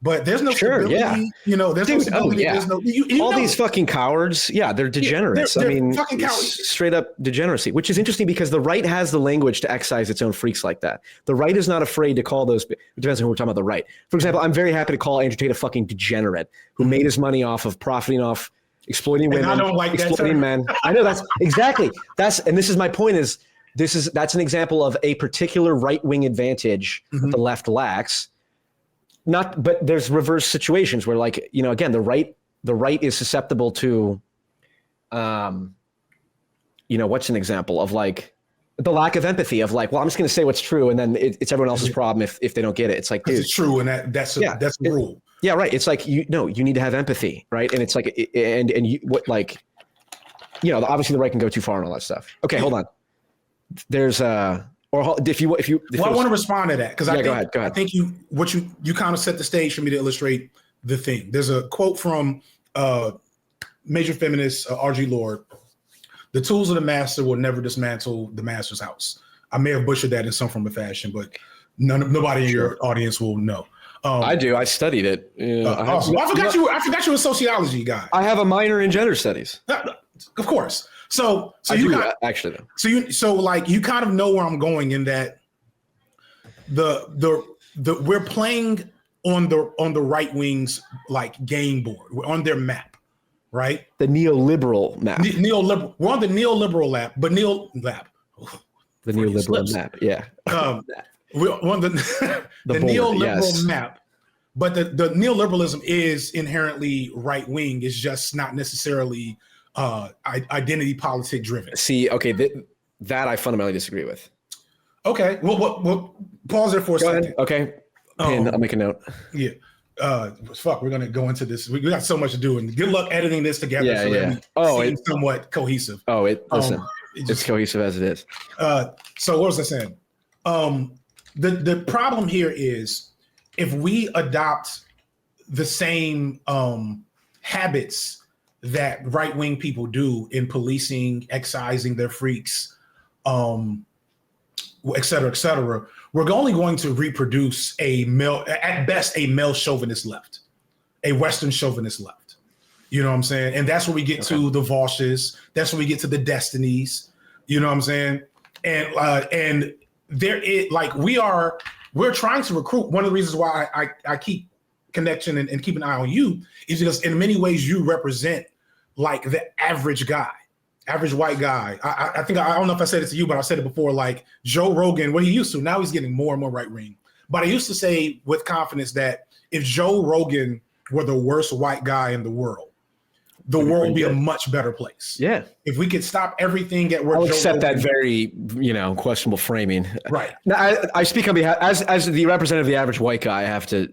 S2: but there's no stability. Yeah. There's no stability. There's no
S1: all these fucking cowards. Yeah, they're degenerates.
S2: They're fucking cowards.
S1: Straight up degeneracy, which is interesting because the right has the language to excise its own freaks like that. The right is not afraid to call those. It depends on who we're talking about. The right, for example, I'm very happy to call Andrew Tate a fucking degenerate who made his money off of profiting off exploiting women,
S2: I don't like
S1: exploiting men. I know that's exactly and this is my point is that's an example of a particular right-wing advantage that the left lacks. But there's reverse situations where again, the right is susceptible to, what's an example of like the lack of empathy of like, well, I'm just going to say what's true. And then it's everyone else's problem if they don't get it. It's like, dude,
S2: it's true. And that's the rule.
S1: Yeah, right. It's like, you need to have empathy, right? And it's like, obviously the right can go too far and all that stuff. Okay, hold on. There's I want
S2: to respond to that because
S1: go ahead.
S2: I think you kind of set the stage for me to illustrate the thing. There's a quote from major feminist R.G. Lord: "The tools of the master will never dismantle the master's house." I may have butchered that in some form of fashion, but nobody in your audience will know.
S1: I do. I studied it.
S2: Awesome. I forgot you were a sociology guy.
S1: I have a minor in gender studies.
S2: Of course. So
S1: actually.
S2: You kind of know where I'm going in that we're playing on the right wing's like game board. We're on their map, right?
S1: The neoliberal map.
S2: Neoliberal. We're on the neoliberal map, but
S1: the neoliberal map. Yeah.
S2: We're on the neoliberal map, but the neoliberalism is inherently right wing. It's just not necessarily identity politic driven.
S1: See, okay, that I fundamentally disagree with.
S2: Okay, well, pause there for a second.
S1: Okay, I'll make a note.
S2: Yeah, we're gonna go into this. We got so much to do, and good luck editing this together. That it's somewhat cohesive.
S1: It's cohesive as it is.
S2: So what was I saying? The problem here is if we adopt the same habits that right-wing people do in policing, excising their freaks, et cetera, we're only going to reproduce at best a male chauvinist left, a Western chauvinist left. You know what I'm saying? And that's where we get to the Volshes. That's where we get to the Destinies. You know what I'm saying? And we're trying to recruit. One of the reasons why I keep connection and keep an eye on you is because in many ways you represent like the average guy, average white guy. I think, I don't know if I said it to you, but I said it before, like Joe Rogan, what he used to, now he's getting more and more right wing. But I used to say with confidence that if Joe Rogan were the worst white guy in the world, the world would be a much better place.
S1: Yeah.
S2: If we could stop everything at
S1: work. I'll accept that very, questionable framing.
S2: Right.
S1: Now, I speak on behalf, as the representative of the average white guy, I have to,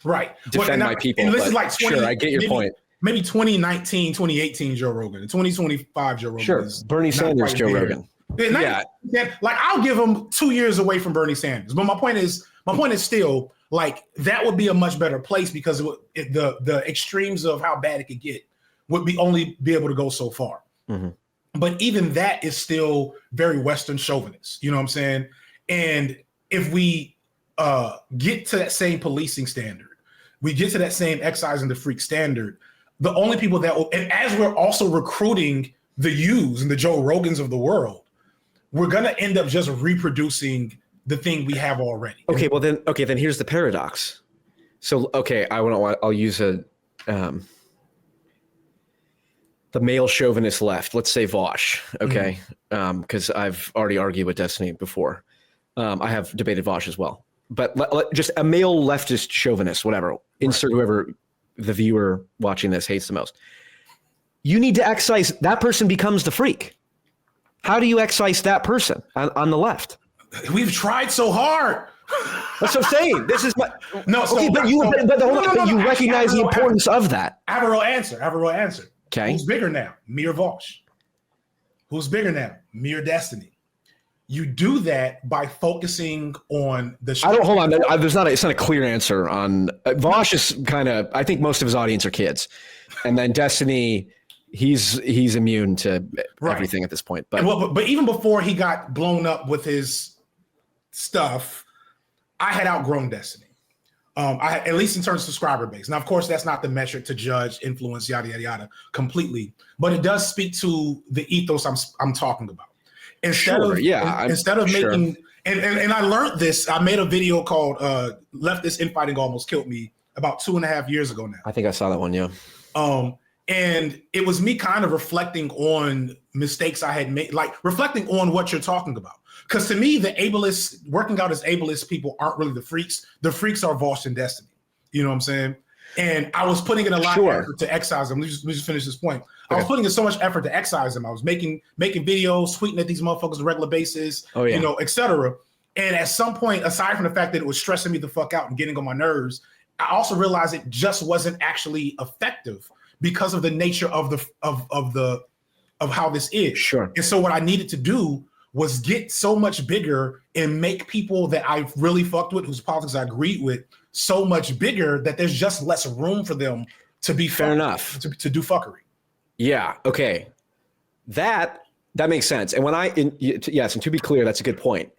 S2: right.
S1: defend my people.
S2: And this is like 20,
S1: sure, I get your point.
S2: Maybe 2019, 2018 Joe Rogan, 2025 Joe Rogan.
S1: Sure, Bernie Sanders Joe Rogan. Yeah.
S2: Like I'll give him 2 years away from Bernie Sanders, but my point is still like that would be a much better place because the extremes of how bad it could get would only be able to go so far. Mm-hmm. But even that is still very Western chauvinist. You know what I'm saying? And if we get to that same policing standard, we get to that same excising the freak standard, the only people that will, and as we're also recruiting the yous and the Joe Rogans of the world, we're going to end up just reproducing the thing we have already.
S1: Okay, then here's the paradox. So, okay, I'll use the male chauvinist left. Let's say Vosh, okay? Because I've already argued with Destiny before. I have debated Vosh as well. But just a male leftist chauvinist, whatever. Insert whoever the viewer watching this hates the most. You need to excise, that person becomes the freak. How do you excise that person on the left?
S2: We've tried so hard.
S1: That's what I'm saying. This is my
S2: no.
S1: Okay, but you recognize the importance of that.
S2: I have a real answer.
S1: Okay.
S2: Who's bigger now, me or Vosh? Who's bigger now, me or Destiny? You do that by focusing on the.
S1: I don't hold on. It's not a clear answer on Vosh. Is kind of. I think most of his audience are kids, and then Destiny. He's immune to everything at this point.
S2: But even before he got blown up with his stuff, I had outgrown Destiny. At least in terms of subscriber base. Now, of course, that's not the metric to judge influence, yada yada yada, completely. But it does speak to the ethos I'm talking about. Instead of making, and I learned this. I made a video called "Leftist Infighting Almost Killed Me" about 2.5 years ago now.
S1: I think I saw that one. Yeah.
S2: And it was me kind of reflecting on mistakes I had made, like reflecting on what you're talking about. Because to me, the ableist, working out as ableist people aren't really the freaks. The freaks are Vosh and Destiny. You know what I'm saying? And I was putting in a lot of effort to excise them. Let me just finish this point. Okay. I was putting in so much effort to excise them. I was making videos, tweeting at these motherfuckers on a regular basis, et cetera. And at some point, aside from the fact that it was stressing me the fuck out and getting on my nerves, I also realized it just wasn't actually effective because of the nature of how this is.
S1: Sure.
S2: And so what I needed to do was get so much bigger and make people that I really fucked with, whose politics I agreed with, so much bigger that there's just less room for them to be
S1: fair enough
S2: to do fuckery.
S1: Yeah. Okay. That makes sense. And yes, and to be clear, that's a good point.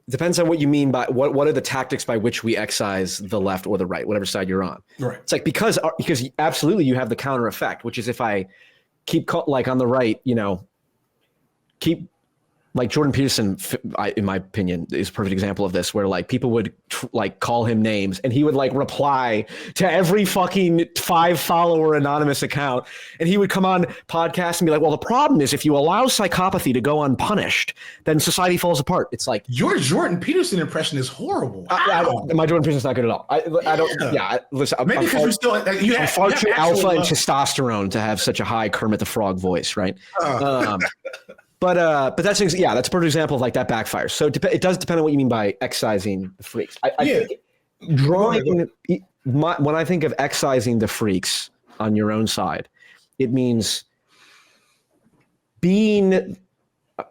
S1: It depends on what you mean by what are the tactics by which we excise the left or the right, whatever side you're on.
S2: Right.
S1: It's like because absolutely you have the counter effect, which is if I keep like on the right, keep like Jordan Peterson, in my opinion, is a perfect example of this, where like people would like call him names and he would like reply to every fucking 5-follower anonymous account. And he would come on podcasts and be like, well, the problem is if you allow psychopathy to go unpunished, then society falls apart. It's like
S2: your Jordan Peterson impression is horrible.
S1: My Jordan Peterson's not good at all. I don't. Yeah. Listen,
S2: maybe because I'm
S1: far too alpha and testosterone to have such a high Kermit the Frog voice, right? But that's that's a perfect example of like that backfires. So it does depend on what you mean by excising the freaks. I think when I think of excising the freaks on your own side, it means being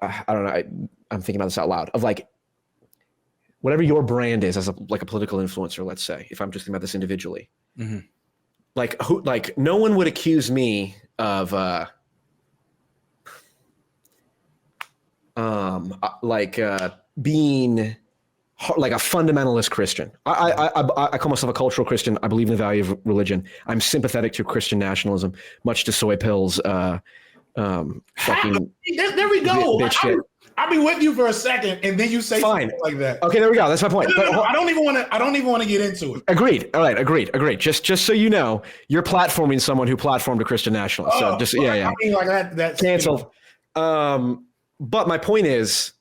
S1: I don't know. I'm thinking about this out loud of like whatever your brand is as a political influencer. Let's say if I'm just thinking about this individually, like no one would accuse me of. Being like a fundamentalist Christian. I call myself a cultural Christian. I believe in the value of religion. I'm sympathetic to Christian nationalism, much to Soy Pill's fucking
S2: there we go.
S1: Bitch shit.
S2: I'll be with you for a second, and then you say something like that.
S1: Okay, there we go. That's my point.
S2: No, I don't even want to get into it.
S1: Agreed. All right. Agreed. Just so you know, you're platforming someone who platformed a Christian nationalist. So just I mean, like that's canceled. But my point is,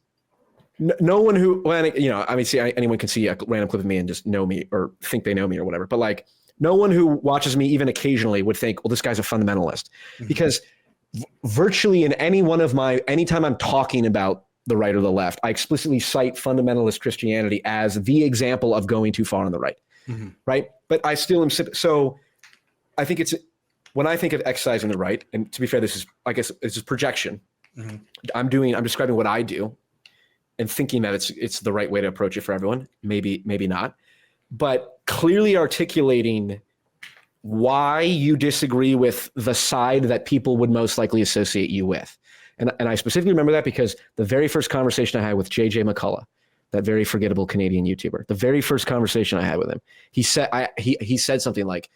S1: no one who, anyone can see a random clip of me and just know me or think they know me or whatever. But like, no one who watches me even occasionally would think, well, this guy's a fundamentalist. Because virtually in anytime I'm talking about the right or the left, I explicitly cite fundamentalist Christianity as the example of going too far on the right. Right. But I still am. So I think when I think of excising the right, and to be fair, this is projection. I'm describing what I do and thinking that it's the right way to approach it for everyone. Maybe not, but clearly articulating why you disagree with the side that people would most likely associate you with. And I specifically remember that because the very first conversation I had with JJ McCullough, that very forgettable Canadian YouTuber, the very first conversation I had with him, he said something like,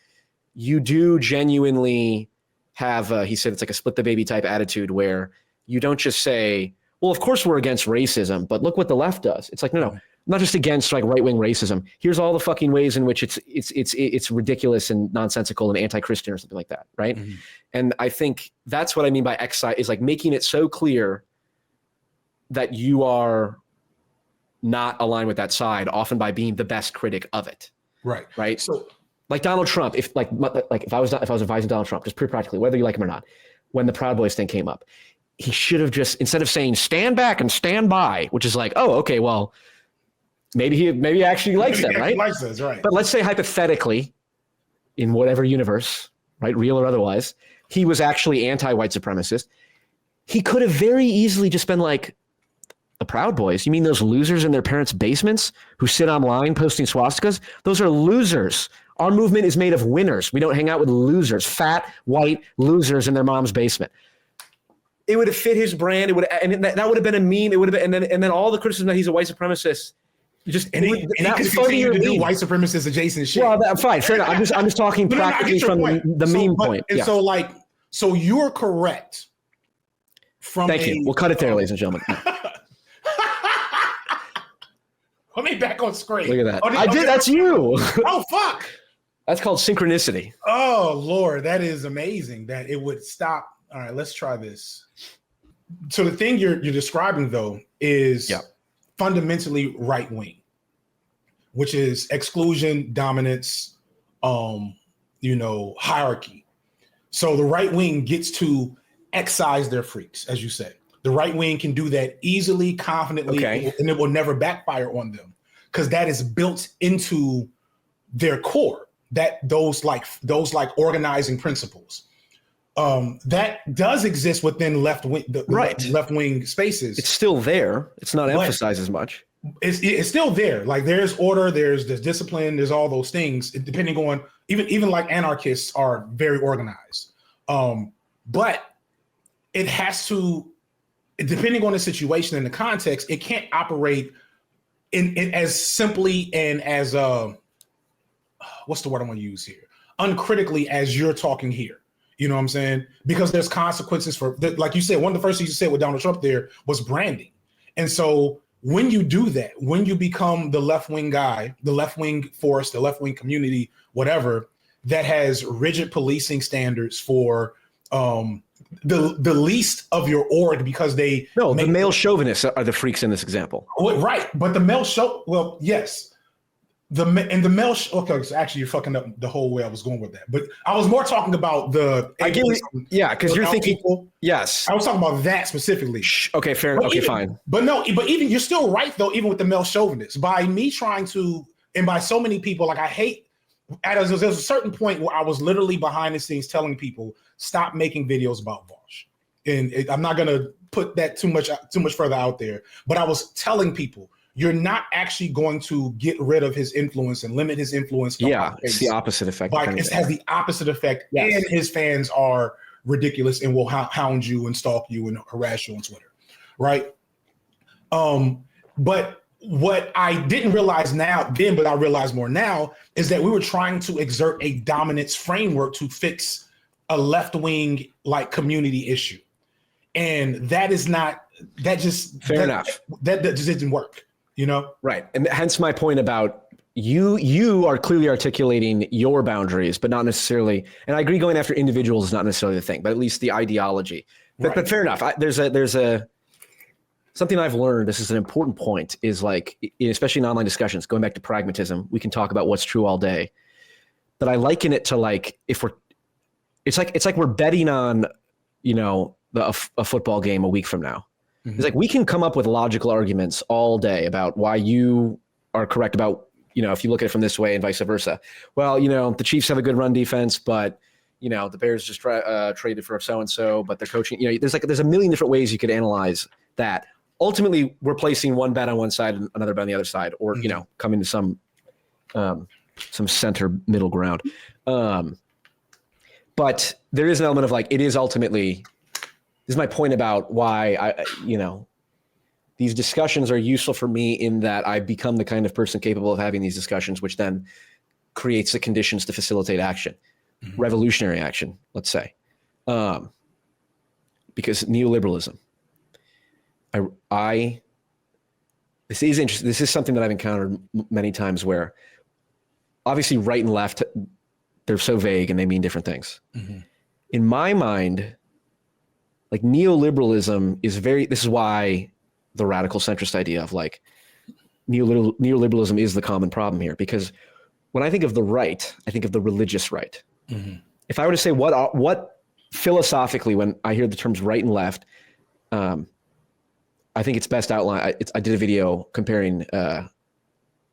S1: you do genuinely have, he said it's like a split the baby type attitude where you don't just say, well, of course we're against racism, but look what the left does. It's like, no, I'm not just against like right-wing racism. Here's all the fucking ways in which it's ridiculous and nonsensical and anti-Christian or something like that, right? Mm-hmm. And I think that's what I mean by excise, is like making it so clear that you are not aligned with that side, often by being the best critic of it.
S2: Right.
S1: Right. So like Donald Trump, if I was advising Donald Trump, just pretty practically, whether you like him or not, when the Proud Boys thing came up, he should have just, instead of saying stand back and stand by, which is like, oh, okay, well, maybe he actually likes them, right?
S2: Likes those, right?
S1: But let's say hypothetically, in whatever universe, right, real or otherwise, he was actually anti-white supremacist. He could have very easily just been like, the Proud Boys, you mean those losers in their parents' basements who sit online posting swastikas? Those are losers. Our movement is made of winners. We don't hang out with losers, fat, white losers in their mom's basement. It would have fit his brand. It would, and that would have been a meme. It would have been, and then all the criticism that he's a white supremacist. That
S2: was funnier to do white supremacist adjacent shit.
S1: Well, fine, fair enough. I'm just talking practically from the meme point.
S2: And so you're correct.
S1: Thank you. We'll cut it there, ladies and gentlemen.
S2: Let me back on screen.
S1: Look at that. I did. That's you.
S2: Oh, fuck.
S1: That's called synchronicity.
S2: Oh, Lord. That is amazing that it would stop. All right, let's try this. So the thing you're describing, though, is fundamentally right wing, which is exclusion, dominance, hierarchy. So the right wing gets to excise their freaks, as you said. The right wing can do that easily, confidently, and it will never backfire on them because that is built into their core. That those organizing principles that does exist within left wing spaces.
S1: It's still there. It's not emphasized as much.
S2: It's still there. Like there's order, there's discipline, there's all those things. Depending on even like anarchists are very organized, but it has to. Depending on the situation and the context, it can't operate in as simply and as what's the word I want to use here? Uncritically as you're talking here. You know what I'm saying? Because there's consequences for, like you said, one of the first things you said with Donald Trump there was branding. And so when you do that, when you become the left-wing guy, the left-wing force, the left-wing community, whatever, that has rigid policing standards for the least of your org because the
S1: male chauvinists are the freaks in this example.
S2: Right. But the male yes. Okay, so actually you're fucking up the whole way I was going with that. But I was more talking about
S1: because you're thinking people. Yes.
S2: I was talking about that specifically.
S1: Okay, fair enough. Okay, fine.
S2: But even you're still right though, even with the male chauvinists. By me trying to, and by so many people, like I hate, there's a certain point where I was literally behind the scenes telling people, stop making videos about Vosh. And I'm not gonna put that too much further out there, but I was telling people, you're not actually going to get rid of his influence and limit his influence.
S1: Yeah, it's the opposite effect.
S2: It has the opposite effect, yes. And his fans are ridiculous and will hound you and stalk you and harass you on Twitter, right? But what I didn't realize but I realize more now, is that we were trying to exert a dominance framework to fix a left-wing like community issue, and that just didn't work.
S1: Right. And hence my point about you are clearly articulating your boundaries, but not necessarily, and I agree going after individuals is not necessarily the thing, but at least the ideology. But fair enough. There's something I've learned, this is an important point, is like, especially in online discussions, going back to pragmatism, we can talk about what's true all day, but I liken it to like, it's like we're betting on, a football game a week from now. Mm-hmm. It's like we can come up with logical arguments all day about why you are correct about, if you look at it from this way and vice versa. Well, the Chiefs have a good run defense, but, you know, the Bears just traded for so-and-so, but they're coaching, you know, there's a million different ways you could analyze that. Ultimately, we're placing one bet on one side and another bet on the other side, or, you know, coming to some center middle ground. But there is an element of like, it is ultimately, this is my point about why you know, these discussions are useful for me in that I've become the kind of person capable of having these discussions, which then creates the conditions to facilitate action, revolutionary action, let's say. Because neoliberalism, this is interesting. This is something that I've encountered many times where obviously right and left, they're so vague and they mean different things. In my mind, like neoliberalism is this is why the radical centrist idea of like neoliberalism is the common problem here, because when I think of the right, I think of the religious right. If I were to say what philosophically, when I hear the terms right and left, I think it's best outlined. I did a video comparing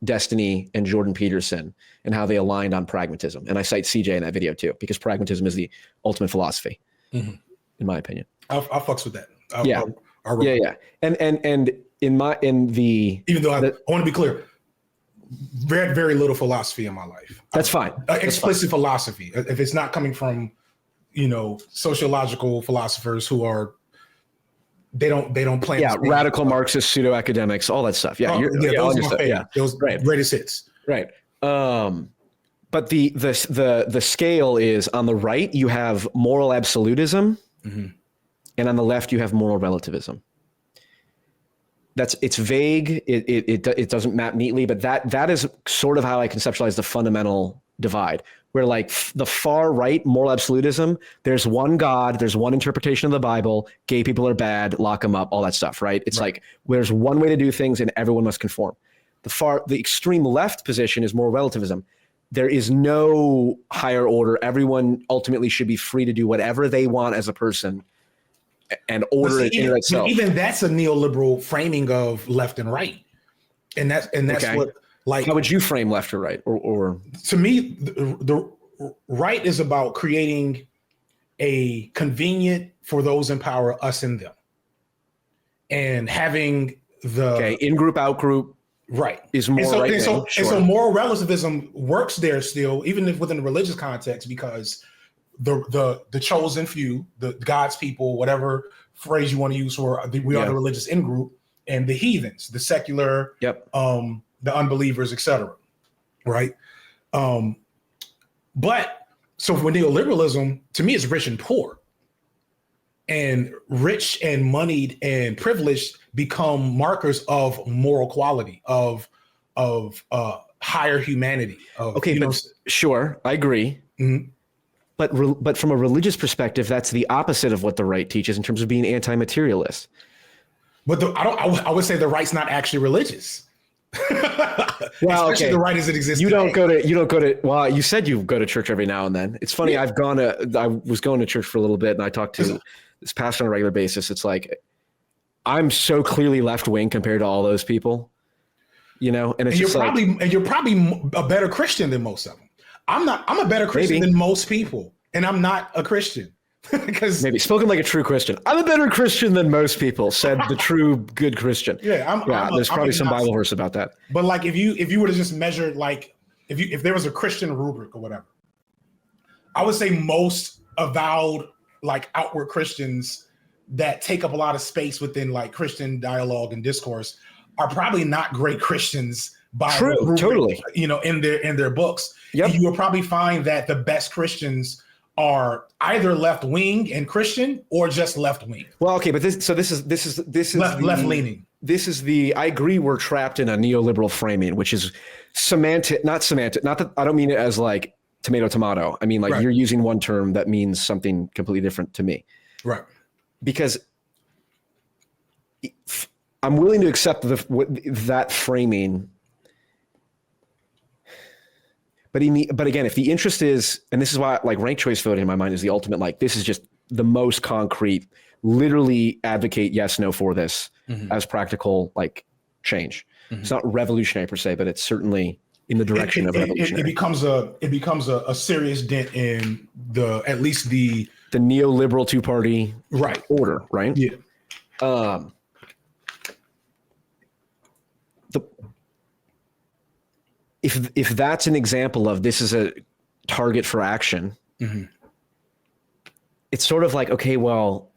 S1: Destiny and Jordan Peterson and how they aligned on pragmatism. And I cite CJ in that video too, because pragmatism is the ultimate philosophy, in my opinion.
S2: I'll fucks with that.
S1: Yeah. And even though
S2: I want to be clear, very, very little philosophy in my life.
S1: That's fine.
S2: Explicit philosophy. If it's not coming from, you know, sociological philosophers who are, they don't plan.
S1: Yeah, radical Marxist pseudo academics, all that stuff. Yeah,
S2: those are my favorite. Yeah, those greatest hits.
S1: Right. But the scale is on the right. You have moral absolutism, and on the left you have moral relativism. It's vague. It doesn't map neatly, but that is sort of how I conceptualize the fundamental divide. Where like the far right, moral absolutism, there's one God, there's one interpretation of the Bible, gay people are bad, lock them up, all that stuff, right? It's like there's one way to do things and everyone must conform. The extreme left position is moral relativism. There is no higher order. Everyone ultimately should be free to do whatever they want as a person and order it in itself.
S2: Even that's a neoliberal framing of left and right. And that's okay. What, like,
S1: how would you frame left or right? Or
S2: to me, the right is about creating a convenient for those in power, us and them, and having the
S1: in-group, out-group is more
S2: so moral relativism works there still, even if within the religious context, because the chosen few, the God's people, whatever phrase you want to use for we are the religious in-group, and the heathens, the secular, the unbelievers, etc. Right? But so for neoliberalism, to me, it's rich and poor. And rich and moneyed and privileged become markers of moral quality, of higher humanity.
S1: Sure, I agree. But from a religious perspective, that's the opposite of what the right teaches in terms of being anti-materialist.
S2: But I would say the right's not actually religious.
S1: Well,
S2: especially the right as it exists.
S1: You don't go to. Well, you said you go to church every now and then. It's funny. I was going to church for a little bit, and I talked to this pastor on a regular basis. It's like I'm so clearly left wing compared to all those people, you know. And you're
S2: probably a better Christian than most of them. I'm a better Christian than most people, and I'm not a Christian. Because
S1: maybe spoken like a true Christian. I'm a better Christian than most people, said the true good Christian. There's probably some Bible verse about that.
S2: But like if you were to just measure, like if there was a Christian rubric or whatever, I would say most avowed like outward Christians that take up a lot of space within like Christian dialogue and discourse are probably not great Christians by rubric,
S1: totally,
S2: you know, in their books.
S1: Yep.
S2: You will probably find that the best Christians are either left wing and Christian or just left wing.
S1: Well, okay, but this is
S2: left leaning.
S1: This is I agree we're trapped in a neoliberal framing, which is not semantic. Not that I don't mean it as like tomato. I mean like you're using one term that means something completely different to me.
S2: Right.
S1: Because I'm willing to accept that framing. But again, if the interest is, and this is why like ranked choice voting in my mind is the ultimate, like this is just the most concrete, literally advocate yes, no for this as practical like change. It's not revolutionary per se, but it's certainly in the direction of revolutionary.
S2: It becomes a serious dent in at least the
S1: neoliberal two-party order, right?
S2: Yeah.
S1: If that's an example of this is a target for action, it's sort of like, okay, well,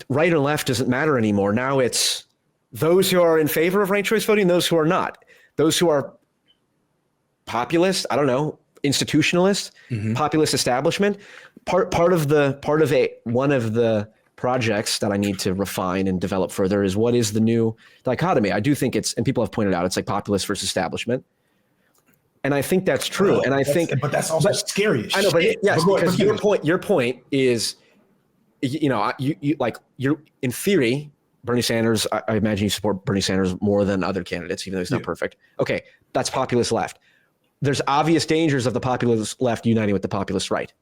S1: right or left doesn't matter anymore. Now it's those who are in favor of ranked choice voting, those who are not, those who are populist, I don't know, institutionalist, populist establishment. One of the projects that I need to refine and develop further is what is the new dichotomy. I do think and people have pointed out, it's like populist versus establishment. And I think that's true. And I think,
S2: but that's also scary.
S1: I know, but yes, because your point is, you're in theory, Bernie Sanders, I imagine you support Bernie Sanders more than other candidates, even though he's not perfect. Okay. That's populist left. There's obvious dangers of the populist left uniting with the populist right.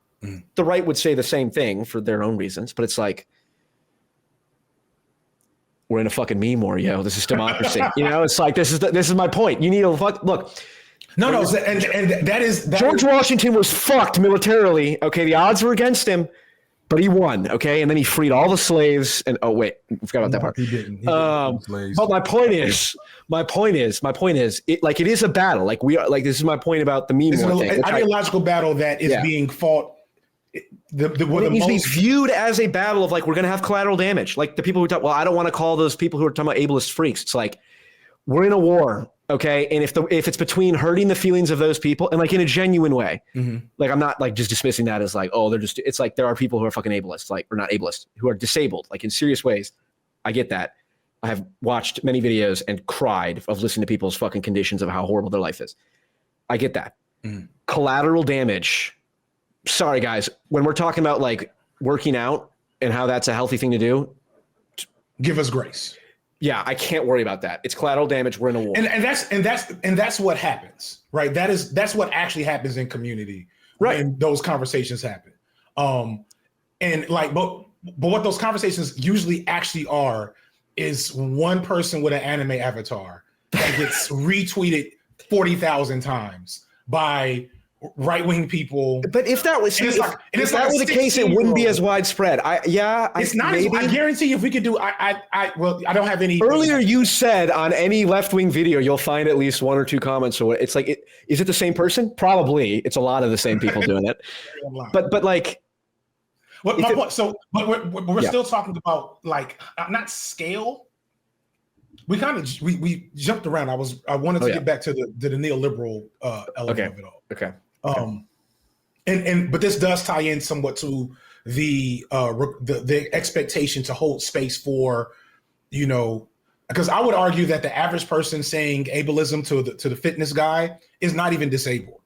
S1: The right would say the same thing for their own reasons, but it's like, we're in a fucking meme war, yo. This is democracy. It's like, this is my point. You need to look.
S2: No, and that is
S1: George Washington was fucked militarily. Okay, the odds were against him, but he won. Okay, and then he freed all the slaves. And oh wait, I forgot about that part.
S2: He didn't.
S1: But my point is, it is a battle. Like this is my point about the meme war thing.
S2: An ideological battle that is being fought.
S1: It needs to be viewed as a battle of like, we're going to have collateral damage. Like the people who talk, well, I don't want to call those people who are talking about ableist freaks. It's like, we're in a war. Okay. And if it's between hurting the feelings of those people and like in a genuine way, like I'm not like just dismissing that as like, oh, it's like, there are people who are fucking ableist, like, or not ableist, who are disabled, like in serious ways. I get that. I have watched many videos and cried of listening to people's fucking conditions of how horrible their life is. I get that. Collateral damage. Sorry, guys. When we're talking about like working out and how that's a healthy thing to do,
S2: give us grace.
S1: Yeah, I can't worry about that. It's collateral damage. We're in a war,
S2: and that's what happens, right? That's what actually happens in community,
S1: right?
S2: When those conversations happen, and like, but what those conversations usually actually are is one person with an anime avatar that gets retweeted 40,000 times by right-wing people.
S1: But if that was if that were the case, it wouldn't be as widespread. It's
S2: not.
S1: Maybe.
S2: I guarantee you, if we could do, I don't have any.
S1: Earlier, you said on any left-wing video, you'll find at least one or two comments. So it's like, is it the same person? Probably. It's a lot of the same people doing it. But like,
S2: but we're still talking about like not scale. We kind of we jumped around. I wanted to get back to the neoliberal element of it all.
S1: Okay.
S2: But this does tie in somewhat to the expectation to hold space for, because I would argue that the average person saying ableism to the fitness guy is not even disabled.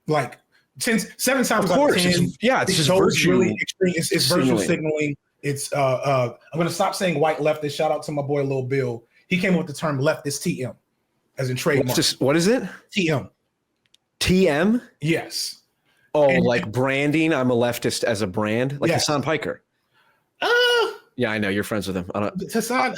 S2: Like 7 times out of 10,
S1: it's just virtue.
S2: Really extreme. It's virtue signaling. It's I'm gonna stop saying white leftist. Shout out to my boy Lil Bill. He came up with the term leftist TM, as in trademark.
S1: What is it?
S2: TM.
S1: TM?
S2: Yes.
S1: Oh, like branding. I'm a leftist as a brand, like Hassan Piker. Yeah, I know you're friends with him. To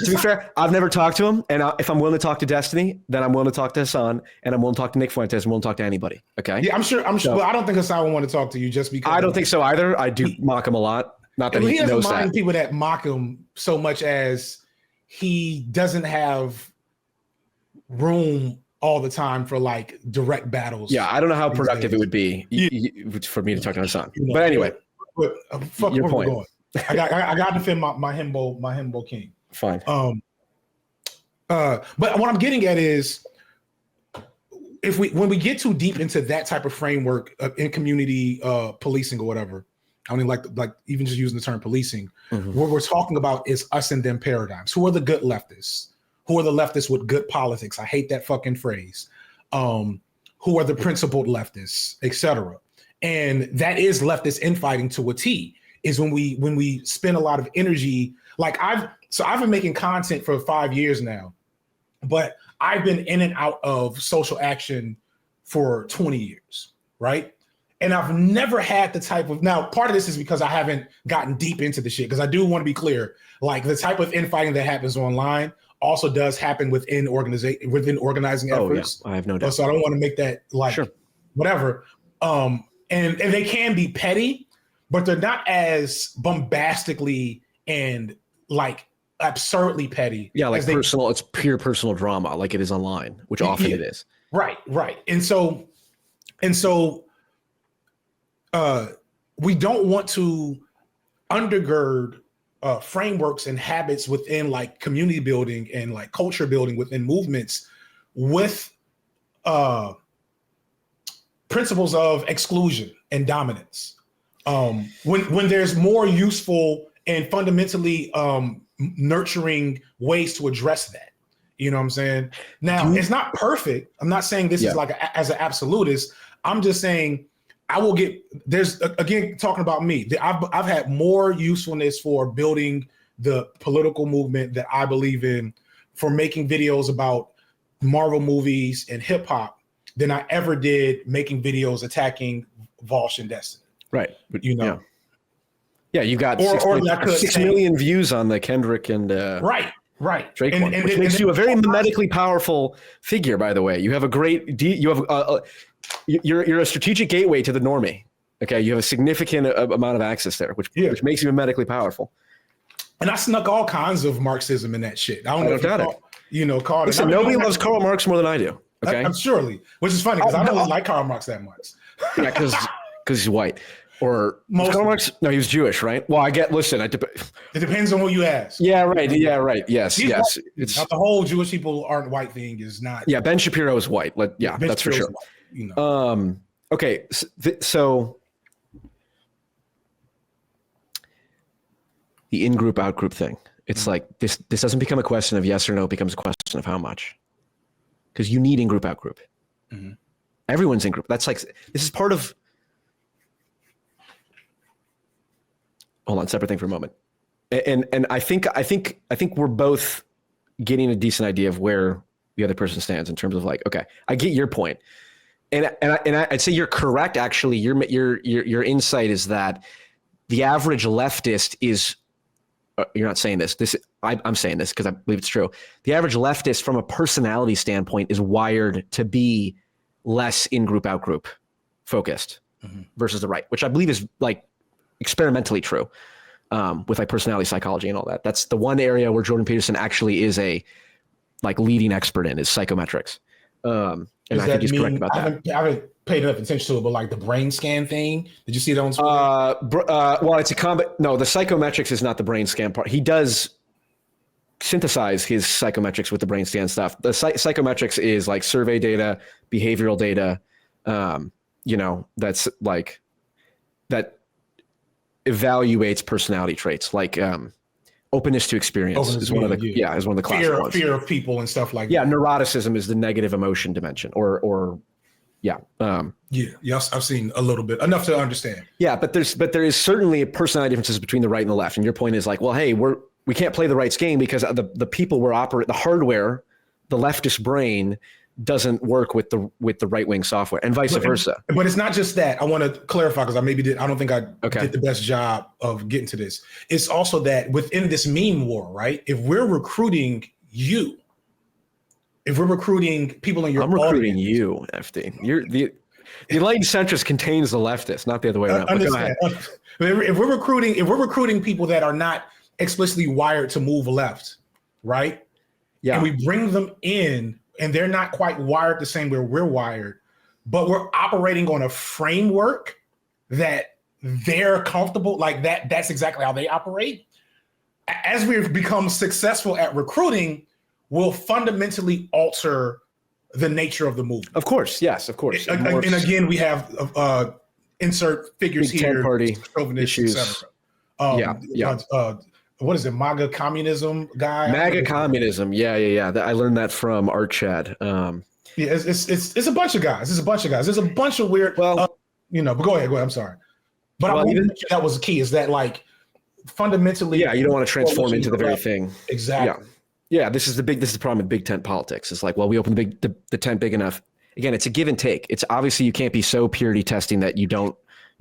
S1: be fair, I've never talked to him, and if I'm willing to talk to Destiny, then I'm willing to talk to Hassan, and I'm willing to talk to Nick Fuentes, and willing to talk to anybody. Okay.
S2: Yeah, I'm sure. But I don't think Hassan would want to talk to you just because.
S1: I don't think so either. I do mock him a lot. Not that he
S2: doesn't
S1: knows
S2: mind
S1: that.
S2: People that mock him so much as he doesn't have room all the time for like direct battles.
S1: Yeah, I don't know how productive it would be for me to talk to Hassan. But anyway,
S2: fuck your point. Going. I got to defend my himbo king.
S1: Fine.
S2: But what I'm getting at is, when we get too deep into that type of framework in community policing or whatever, I mean, like even just using the term policing, what we're talking about is us and them paradigms. Who are the good leftists? Who are the leftists with good politics? I hate that fucking phrase. Who are the principled leftists, etc. And that is leftist infighting to a T. Is when we spend a lot of energy. Like I've been making content for 5 years now, but I've been in and out of social action for 20 years, right? And I've never had the type of, now part of this is because I haven't gotten deep into the shit, because I do want to be clear, like the type of infighting that happens online also does happen within organizing efforts.
S1: I have no doubt.
S2: So I don't want to make that like whatever. And they can be petty, but they're not as bombastically and like absurdly petty.
S1: Yeah, like personal. It's pure personal drama, like it is online, which often it is.
S2: Right. And so we don't want to undergird frameworks and habits within like community building and like culture building within movements with principles of exclusion and dominance. When there's more useful and fundamentally nurturing ways to address that. You know what I'm saying? Now, it's not perfect. I'm not saying this is like as an absolutist. I'm just saying there's again, talking about me, I've had more usefulness for building the political movement that I believe in, for making videos about Marvel movies and hip hop than I ever did making videos attacking Vosh and Destiny.
S1: Right.
S2: You know?
S1: Yeah, you got 6 million views on the Kendrick and
S2: Right.
S1: Drake one, which makes you a very mimetically powerful figure, by the way. You have a great, you're a strategic gateway to the normie. Okay. You have a significant amount of access there, which makes you mimetically powerful. And
S2: I snuck all kinds of Marxism in that shit. I don't know if you called
S1: it. Listen, nobody loves Karl Marx more than I do. Okay.
S2: I'm surely, which is funny because I don't really like Karl Marx that much.
S1: Yeah, because he's white. Or Karl Marx? No, he was Jewish, right? Well, it
S2: depends on who you ask.
S1: Yeah, right. Yeah, right. Yes.
S2: It's not the whole Jewish people aren't white thing is not.
S1: Yeah, Ben Shapiro is white. That's for sure. White, you know. Okay, so the in-group, out-group thing. It's like this doesn't become a question of yes or no. It becomes a question of how much. Because you need in-group, out-group. Mm-hmm. Everyone's in-group. That's like, this is part of. Hold on, separate thing for a moment. And I think we're both getting a decent idea of where the other person stands in terms of like, okay, I get your point. And I'd say you're correct. Actually, your insight is that the average leftist is, you're not saying this. I'm saying this because I believe it's true. The average leftist from a personality standpoint is wired to be less in-group, out-group focused versus the right, which I believe is like experimentally true with like personality psychology and all that. That's the one area where Jordan Peterson actually is a like leading expert in is psychometrics. And I think he's correct about that.
S2: I haven't paid enough attention to it, but like the brain scan thing, did you see that on Twitter?
S1: Well, it's no, the psychometrics is not the brain scan part. He does synthesize his psychometrics with the brain scan stuff. The psychometrics is like survey data, behavioral data, that's like that evaluates personality traits, like openness to experience is one of the classic ones.
S2: Fear of people and stuff like that.
S1: Yeah, neuroticism is the negative emotion dimension,
S2: I've seen a little bit, enough to understand.
S1: Yeah, but there is certainly personality differences between the right and the left. And your point is like, well, hey, we can't play the right's game because the people the hardware, the leftist brain doesn't work with the right-wing software and vice versa.
S2: But it's not just that. I want to clarify because I don't think I did the best job of getting to this. It's also that within this meme war, right? If we're recruiting people in your
S1: I'm recruiting you, FD. You're the Enlightened Centrist contains the leftist, not the other way around.
S2: Understand. If we're recruiting people that are not explicitly wired to move left, right? Yeah. And we bring them in and they're not quite wired the same way we're wired, but we're operating on a framework that they're comfortable, like that's exactly how they operate. As we've become successful at recruiting, we'll fundamentally alter the nature of the movement.
S1: Of course, yes, of course.
S2: And again, we have insert figures
S1: big
S2: here,
S1: party
S2: issues, etc. What is it? MAGA communism guy?
S1: MAGA communism. Yeah. I learned that from Art Chad.
S2: It's a bunch of guys. There's a bunch of weird. Well, but go ahead. I'm sorry. But I think that was the key. Is that like fundamentally?
S1: Yeah, you don't want to transform into the very thing.
S2: Exactly.
S1: Yeah. This is the problem with big tent politics. It's like, well, we open the tent big enough. Again, it's a give and take. It's obviously you can't be so purity testing that you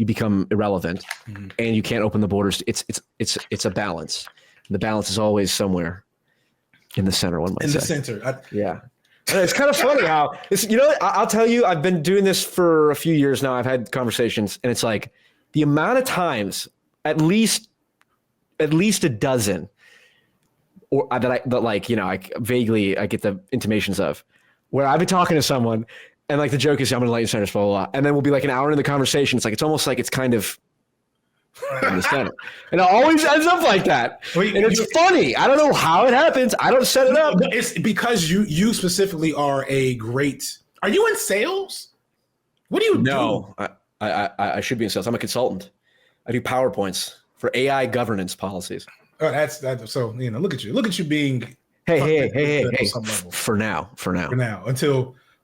S1: become irrelevant, and you can't open the borders. It's a balance. And the balance is always somewhere. In the center, one might
S2: in
S1: say.
S2: the center.
S1: Yeah. It's kind of funny how it's, I'll tell you, I've been doing this for a few years now. I've had conversations, and it's like the amount of times, at least a dozen, or I get the intimations of, where I've been talking to someone, and like the joke is, I'm an enlightened centrist, blah, blah, blah. And then we'll be like an hour in the conversation. It's almost like it's kind of in the center. And it always ends up like that. And it's funny. I don't know how it happens. I don't set it up.
S2: It's because you specifically are are you in sales? What do you do?
S1: No, I should be in sales. I'm a consultant. I do PowerPoints for AI governance policies.
S2: Oh, that's that. So, look at you being.
S1: Hey. For now.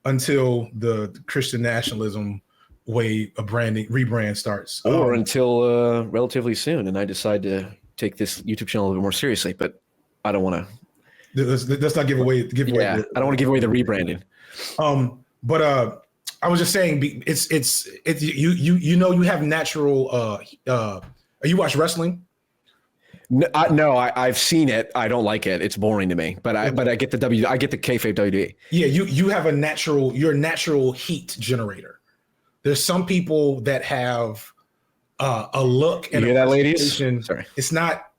S2: Until the Christian nationalism way of rebrand starts,
S1: or until relatively soon, and I decide to take this YouTube channel a little bit more seriously. But I don't want
S2: to. Let's not give away.
S1: I don't want to give away the rebranding.
S2: But I was just saying, it's you have natural. You watch wrestling?
S1: No, I've seen it. I don't like it. It's boring to me. But I get the kayfabe WWE.
S2: Yeah, you have you're a natural heat generator. There's some people that have a look and
S1: you hear that, ladies?
S2: Sorry, it's not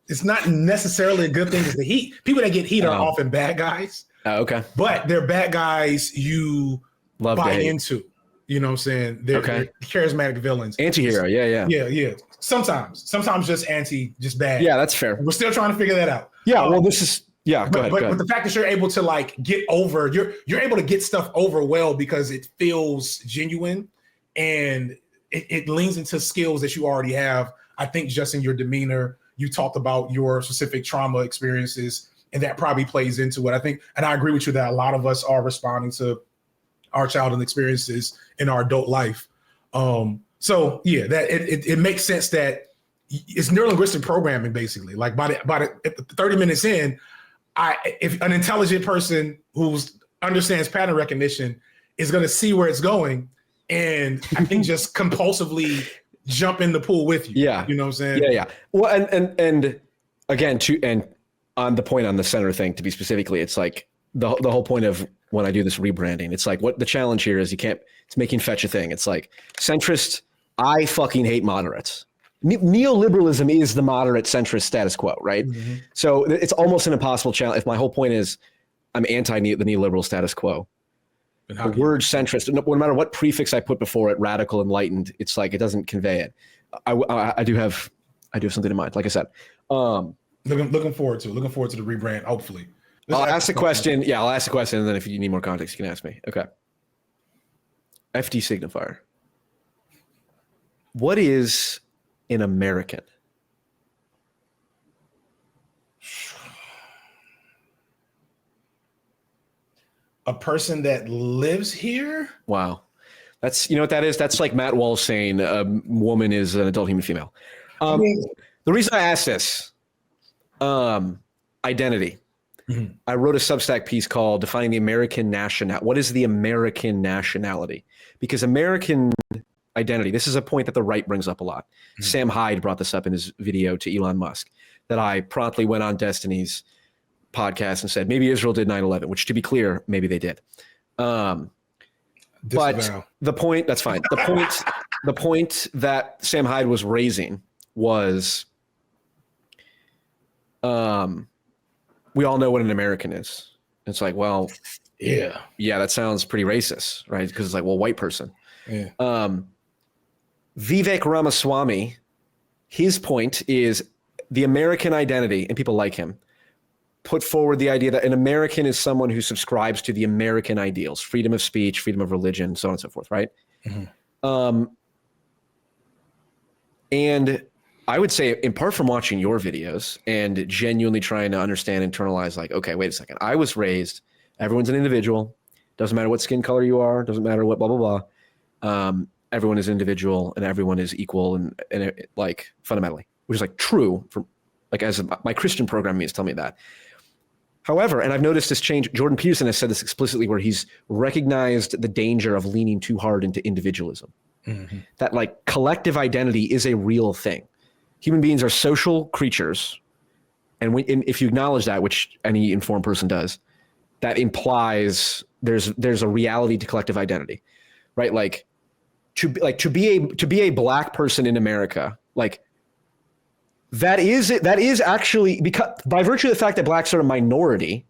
S2: necessarily a good thing. Because the heat, people that get heat are often bad guys.
S1: Okay,
S2: but they're bad guys you buy into. You know what I'm saying? They're charismatic villains.
S1: Anti-hero,
S2: yeah. Sometimes just bad.
S1: Yeah, that's fair.
S2: We're still trying to figure that out.
S1: Yeah, well, this is go ahead.
S2: But the fact that you're able to get over, you're able to get stuff over well because it feels genuine. And it leans into skills that you already have. I think just in your demeanor, you talked about your specific trauma experiences, and that probably plays into it. I think, and I agree with you that a lot of us are responding to our childhood experiences in our adult life. So yeah, that it makes sense that it's neurolinguistic programming basically. Like by the 30 minutes in, if an intelligent person who understands pattern recognition is going to see where it's going. And I think just compulsively jump in the pool with you.
S1: Yeah.
S2: You know what I'm saying?
S1: Yeah. Well, and again, and on the point on the center thing, to be specifically, it's like the whole point of when I do this rebranding, it's like what the challenge here is it's making fetch a thing. It's like centrist, I fucking hate moderates. Neoliberalism is the moderate centrist status quo, right? Mm-hmm. So it's almost an impossible challenge. If my whole point is I'm anti the neoliberal status quo. The word centrist, no matter what prefix I put before it, radical, enlightened, it's like it doesn't convey it. I do have something in mind. Like I said,
S2: looking forward to the rebrand. Hopefully,
S1: I'll ask the question. Yeah, I'll ask the question, and then if you need more context, you can ask me. Okay. FD signifier. What is an American?
S2: A person that lives here?
S1: Wow. That's, what that is? That's like Matt Walsh saying a woman is an adult human female. The reason I asked this, identity. Mm-hmm. I wrote a Substack piece called Defining the American Nationality. What is the American nationality? Because American identity, this is a point that the right brings up a lot. Mm-hmm. Sam Hyde brought this up in his video to Elon Musk, that I promptly went on Destiny's podcast and said, maybe Israel did 9/11, which to be clear, maybe they did. But the point, that's fine. The point that Sam Hyde was raising was, we all know what an American is. It's like, well, yeah, that sounds pretty racist, right? Because it's like, well, white person. Yeah. Vivek Ramaswamy, his point is the American identity, and people like him, put forward the idea that an American is someone who subscribes to the American ideals, freedom of speech, freedom of religion, so on and so forth, right? Mm-hmm. And I would say, in part from watching your videos and genuinely trying to understand, internalize, like, okay, wait a second. I was raised, everyone's an individual. Doesn't matter what skin color you are. Doesn't matter what blah, blah, blah. Everyone is individual and everyone is equal and like fundamentally, which is like true for like as my Christian programming is telling me that. However, and I've noticed this change, Jordan Peterson has said this explicitly, where he's recognized the danger of leaning too hard into individualism. Mm-hmm. That like collective identity is a real thing. Human beings are social creatures And if you acknowledge that, which any informed person does, that implies there's a reality to collective identity, right? Like to be a black person in America, like that is actually, because by virtue of the fact that blacks are a minority,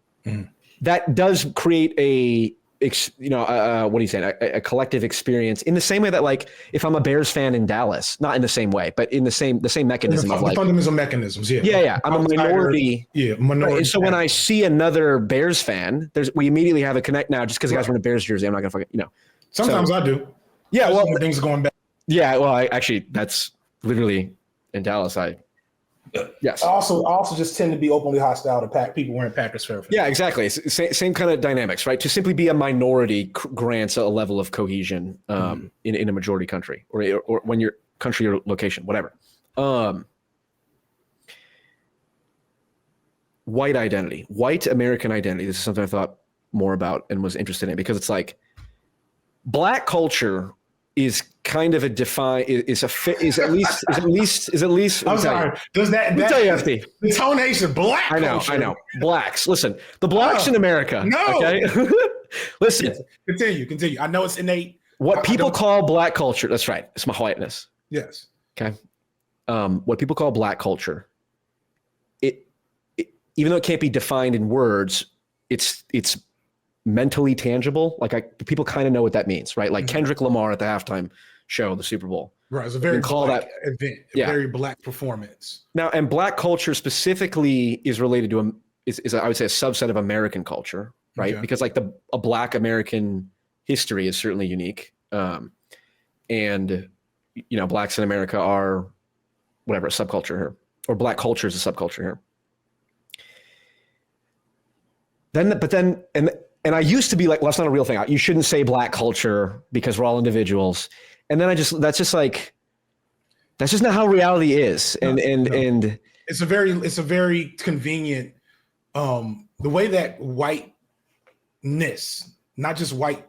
S1: that does create what do you say? A collective experience in the same way that, like, if I'm a Bears fan in Dallas, not in the same way, but in the same mechanism of, like,
S2: fundamental mechanisms.
S1: Yeah. I'm a minority.
S2: Yeah. Minority.
S1: Right? And so when I see another Bears fan, we immediately have a connect now, just because the guy's wearing a Bears jersey. I'm not going to
S2: Sometimes I do.
S1: Yeah. Well,
S2: things are going bad.
S1: Yeah. Well, actually, that's literally in Dallas. Yes.
S2: I also just tend to be openly hostile to people wearing Packers paraphernalia.
S1: Yeah, exactly. It's same kind of dynamics, right? To simply be a minority grants a level of cohesion in a majority country, or when your country or location, whatever. White identity, white American identity. This is something I thought more about and was interested in, because it's like black culture is kind of a is at least.
S2: I'm sorry. Does that
S1: tell you, FD,
S2: the tonation black?
S1: I know. Blacks. Listen, the blacks in America.
S2: No.
S1: Okay. Listen.
S2: Continue. I know it's innate.
S1: What people call black culture. That's right. It's my whiteness.
S2: Yes.
S1: Okay. What people call black culture. It even though it can't be defined in words, it's mentally tangible. Like people kind of know what that means, right? Like Kendrick Lamar at the halftime show, the Super Bowl.
S2: Right. It's a very black event, very black performance.
S1: Now, and black culture specifically is related to I would say a subset of American culture, right? Okay. Because like a black American history is certainly unique. And blacks in America are whatever, a subculture here, or black culture is a subculture here. And I used to be like, well, that's not a real thing. You shouldn't say black culture because we're all individuals. And then that's just not how reality is. And
S2: it's a very convenient, the way that whiteness, not just white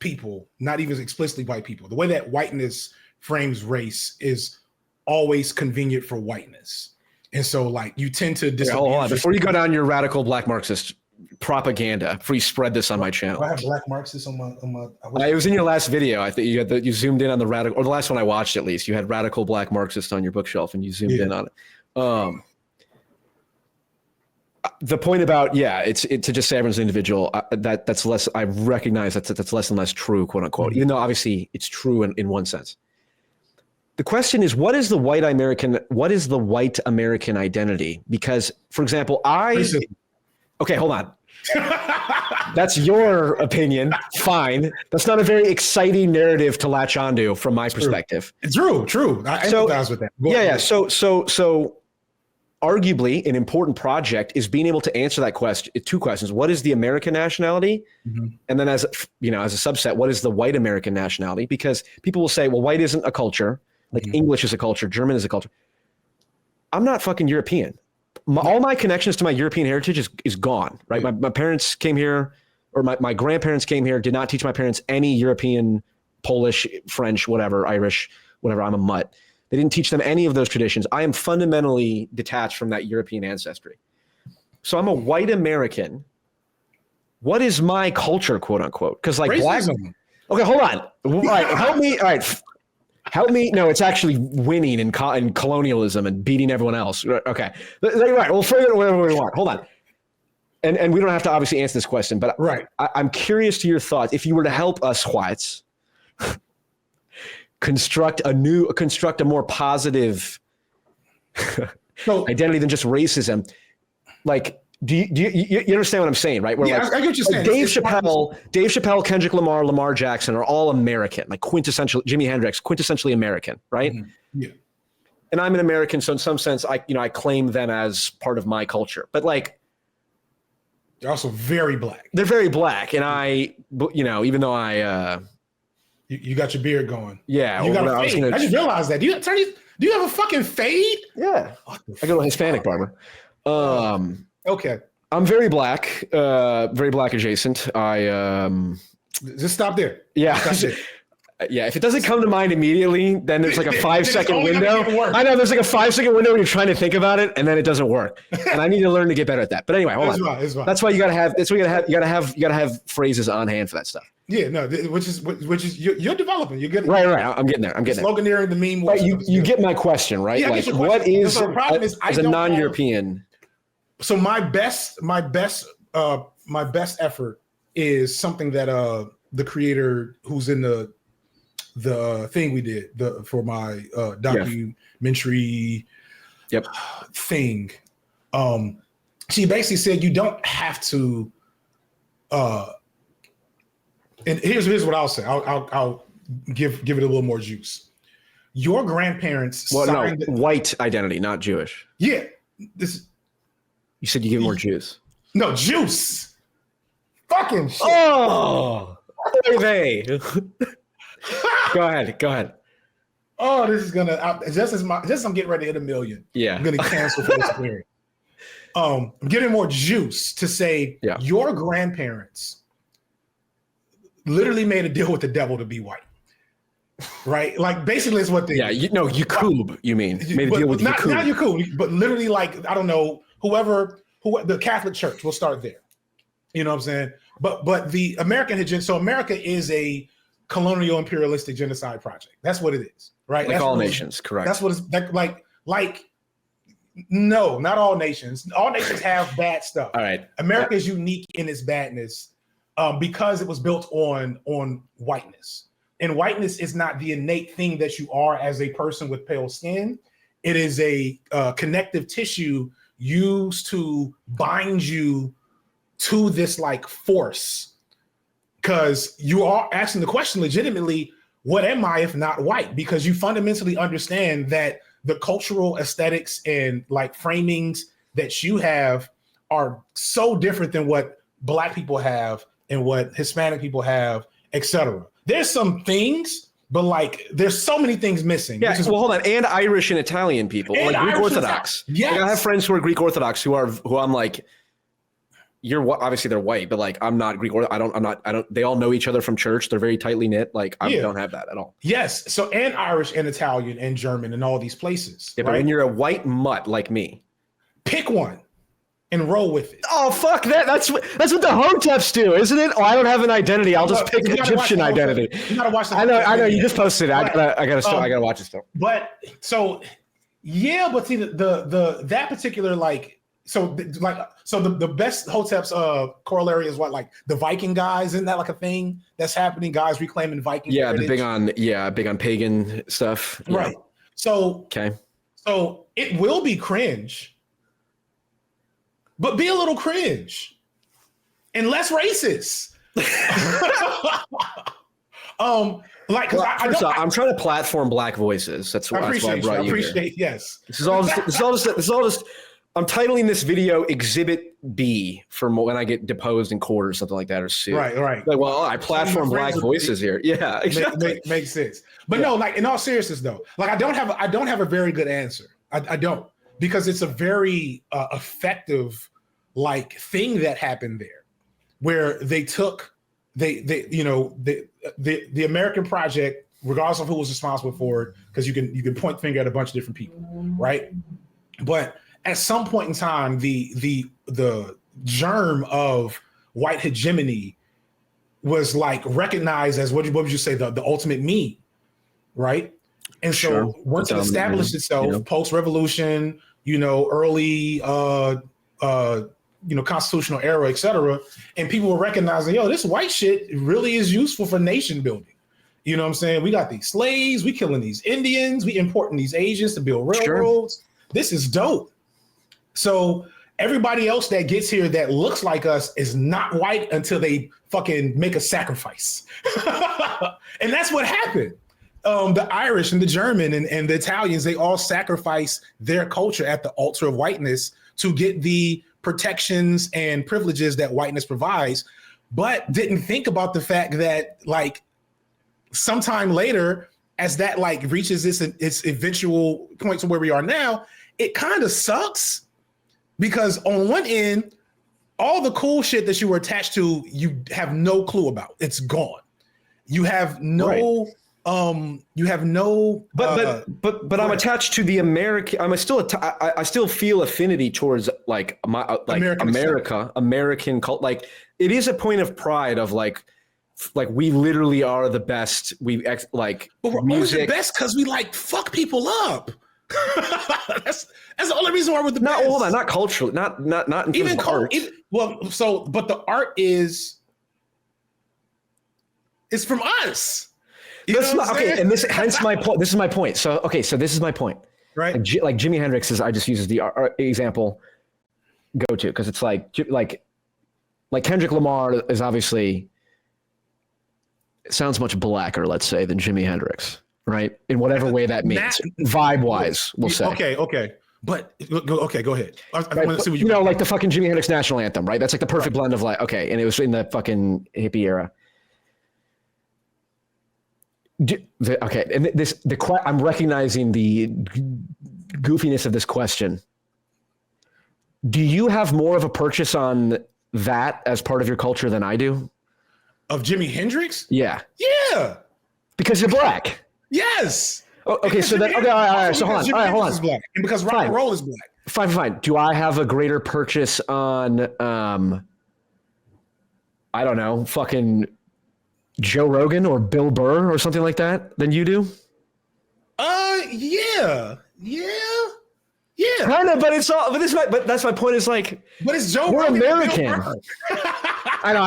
S2: people, not even explicitly white people, the way that whiteness frames race is always convenient for whiteness. And so like you tend to
S1: hold on. Before you go down your radical black Marxist propaganda, before you spread this on my channel.
S2: I have black Marxists on my
S1: it was in your last video. I think you zoomed in on the radical, or the last one I watched at least. You had radical black Marxist on your bookshelf and you zoomed in on it. The point about it's to just say everyone's an individual, that's less. I recognize that's less and less true, quote unquote. Even though obviously it's true in one sense. The question is, what is the white American identity? Because, for example, okay, hold on. That's your opinion. Fine. That's not a very exciting narrative to latch onto from my perspective.
S2: It's true. I empathize with that.
S1: Yeah. So arguably an important project is being able to answer that question. Two questions. What is the American nationality? Mm-hmm. And then as a subset, what is the white American nationality? Because people will say, well, white isn't a culture. Like English is a culture. German is a culture. I'm not fucking European. All my connections to my European heritage is gone, right? My parents came here, or my grandparents came here, did not teach my parents any European, Polish, French, whatever, Irish, whatever. I'm a mutt. They didn't teach them any of those traditions. I am fundamentally detached from that European ancestry. So I'm a white American. What is my culture, quote unquote? Because like
S2: racism.
S1: Black. Okay, hold on. All right, help me. All right. Help me. No, it's actually winning in colonialism and beating everyone else. Okay. Right. We'll frame it whatever we want. Hold on. And we don't have to obviously answer this question, but
S2: right. I'm
S1: curious to your thoughts. If you were to help us whites construct a more positive identity than just racism, like, do you understand what I'm saying, right? Where
S2: I get what you're saying.
S1: Dave Chappelle, Kendrick Lamar, Lamar Jackson are all American, like quintessential. Jimi Hendrix, quintessentially American, right?
S2: Mm-hmm. Yeah.
S1: And I'm an American, so in some sense, I claim them as part of my culture. But like,
S2: they're also very black.
S1: They're very black, and even though
S2: you got your beard going.
S1: Yeah,
S2: you got a fade. I just realized that. Do you have a fucking fade?
S1: Yeah, I go to a Hispanic barber.
S2: Okay.
S1: I'm very black adjacent.
S2: Just stop there.
S1: Yeah.
S2: Stop there.
S1: Yeah, if it doesn't come to mind immediately, then there's like a 5-second window. I know there's like a 5-second window where you're trying to think about it, and then it doesn't work. And I need to learn to get better at that. But anyway, hold on.
S2: It's fine.
S1: That's why you gotta have. That's why you gotta have phrases on hand for that stuff.
S2: Yeah, no, which is you're developing. You're getting
S1: right. I'm getting there.
S2: Sloganeering the meme.
S1: Right, you get my question, right?
S2: Yeah,
S1: like, what is
S2: the problem is
S1: as a non-European?
S2: So my best effort is something that the creator who's in the thing we did for my documentary thing. She basically said you don't have to. And here's what I'll say. I'll give it a little more juice. Your grandparents signed
S1: white identity, not Jewish.
S2: Yeah,
S1: you said you give it more juice.
S2: No, juice. Fucking shit.
S1: Oh, they. Go ahead.
S2: Oh, this is gonna just as I'm getting ready to hit 1 million.
S1: Yeah,
S2: I'm gonna cancel for this period. I'm getting more juice to say your grandparents literally made a deal with the devil to be white. Right? Like basically it's what they
S1: Yakub, you mean made a deal with
S2: not
S1: Yakub.
S2: Not Yakub, but literally like, I don't know, whoever the Catholic Church, we'll start there. You know what I'm saying? But the American so America is a colonial imperialistic genocide project. That's what it is, right?
S1: Like all nations, correct.
S2: That's what it's like. No, not all nations. All nations have bad stuff.
S1: All right.
S2: America is unique in its badness because it was built on whiteness. And whiteness is not the innate thing that you are as a person with pale skin. It is a connective tissue used to bind you to this like force. Because you are asking the question legitimately, what am I if not white? Because you fundamentally understand that the cultural aesthetics and like framings that you have are so different than what Black people have and what Hispanic people have, etc. There's some things, but like there's so many things missing.
S1: Yeah, well, hold on. And Irish and Italian people, like Greek Orthodox.
S2: Yes.
S1: Like, I have friends who are Greek Orthodox who I'm like, obviously they're white, but like I'm not Greek Orthodox. They all know each other from church. They're very tightly knit. Like I don't have that at all.
S2: Yes. So and Irish and Italian and German and all these places.
S1: Yeah, but when you're a white mutt like me,
S2: pick one and roll with it.
S1: Oh fuck that! That's what the Hoteps do, isn't it? Oh, I don't have an identity. I'll just pick Egyptian identity.
S2: You gotta watch.
S1: I know. You just posted it. I gotta watch it still.
S2: But so yeah, but see the that particular like. So the best Hoteps corollary is what, like the Viking guys, isn't that like a thing that's happening? Guys reclaiming Viking heritage?
S1: big on pagan stuff. Yeah.
S2: Right. So
S1: okay.
S2: So it will be cringe, but be a little cringe and less racist.
S1: I'm trying to platform Black voices. That's why I brought you here.
S2: Yes.
S1: This is all just. I'm titling this video Exhibit B for when I get deposed in court or something like that, or sued.
S2: Right.
S1: Like, well, I platform Black voices here. Yeah, exactly.
S2: Makes sense. But no, like in all seriousness though, like I don't have a very good answer. I don't, because it's a very effective like thing that happened there, where they took the American project, regardless of who was responsible for it, because you can point the finger at a bunch of different people, right? But at some point in time, the germ of white hegemony was like recognized as what would you say the ultimate mean, right? And so once it established itself, post-revolution, early constitutional era, et cetera, and people were recognizing, this white shit really is useful for nation building. You know what I'm saying? We got these slaves, we killing these Indians, we importing these Asians to build railroads. Sure. This is dope. So everybody else that gets here that looks like us is not white until they fucking make a sacrifice. And that's what happened. The Irish and the German and the Italians, they all sacrifice their culture at the altar of whiteness to get the protections and privileges that whiteness provides, but didn't think about the fact that like sometime later, as that like reaches its eventual point to where we are now, it kind of sucks. Because on one end, all the cool shit that you were attached to, you have no clue about. It's gone. You have no You have no.
S1: But I'm attached to the American. I still feel affinity towards like American cult. Like it is a point of pride of like we literally are the best. But
S2: we're music the best because we like fuck people up. that's the only reason why we're the best.
S1: Not all that. Not culturally. Not in even art.
S2: But the art is from us.
S1: Okay, and hence my point. This is my point. So this is my point.
S2: Right.
S1: Like Jimi Hendrix I just use as the example go to because it's like Kendrick Lamar is obviously sounds much blacker, let's say, than Jimi Hendrix, right? In whatever way that means, vibe-wise, we'll say.
S2: Okay. But go ahead. I want to see what
S1: you know, like the fucking Jimi Hendrix national anthem, right? That's like the perfect blend of like, okay, and it was in the fucking hippie era. I'm recognizing the goofiness of this question. Do you have more of a purchase on that as part of your culture than I do?
S2: Of Jimi Hendrix?
S1: Yeah.
S2: Yeah.
S1: Because you're black.
S2: Yes.
S1: Oh, okay, so then all right. So hold on. All right, hold on.
S2: Black. And because rock and roll is black.
S1: Fine. Do I have a greater purchase on I don't know, fucking Joe Rogan or Bill Burr or something like that than you do? Yeah. Kind of, but it's all. But that's my point. Is like,
S2: but it's Joe.
S1: We're
S2: Rogan
S1: American. I know.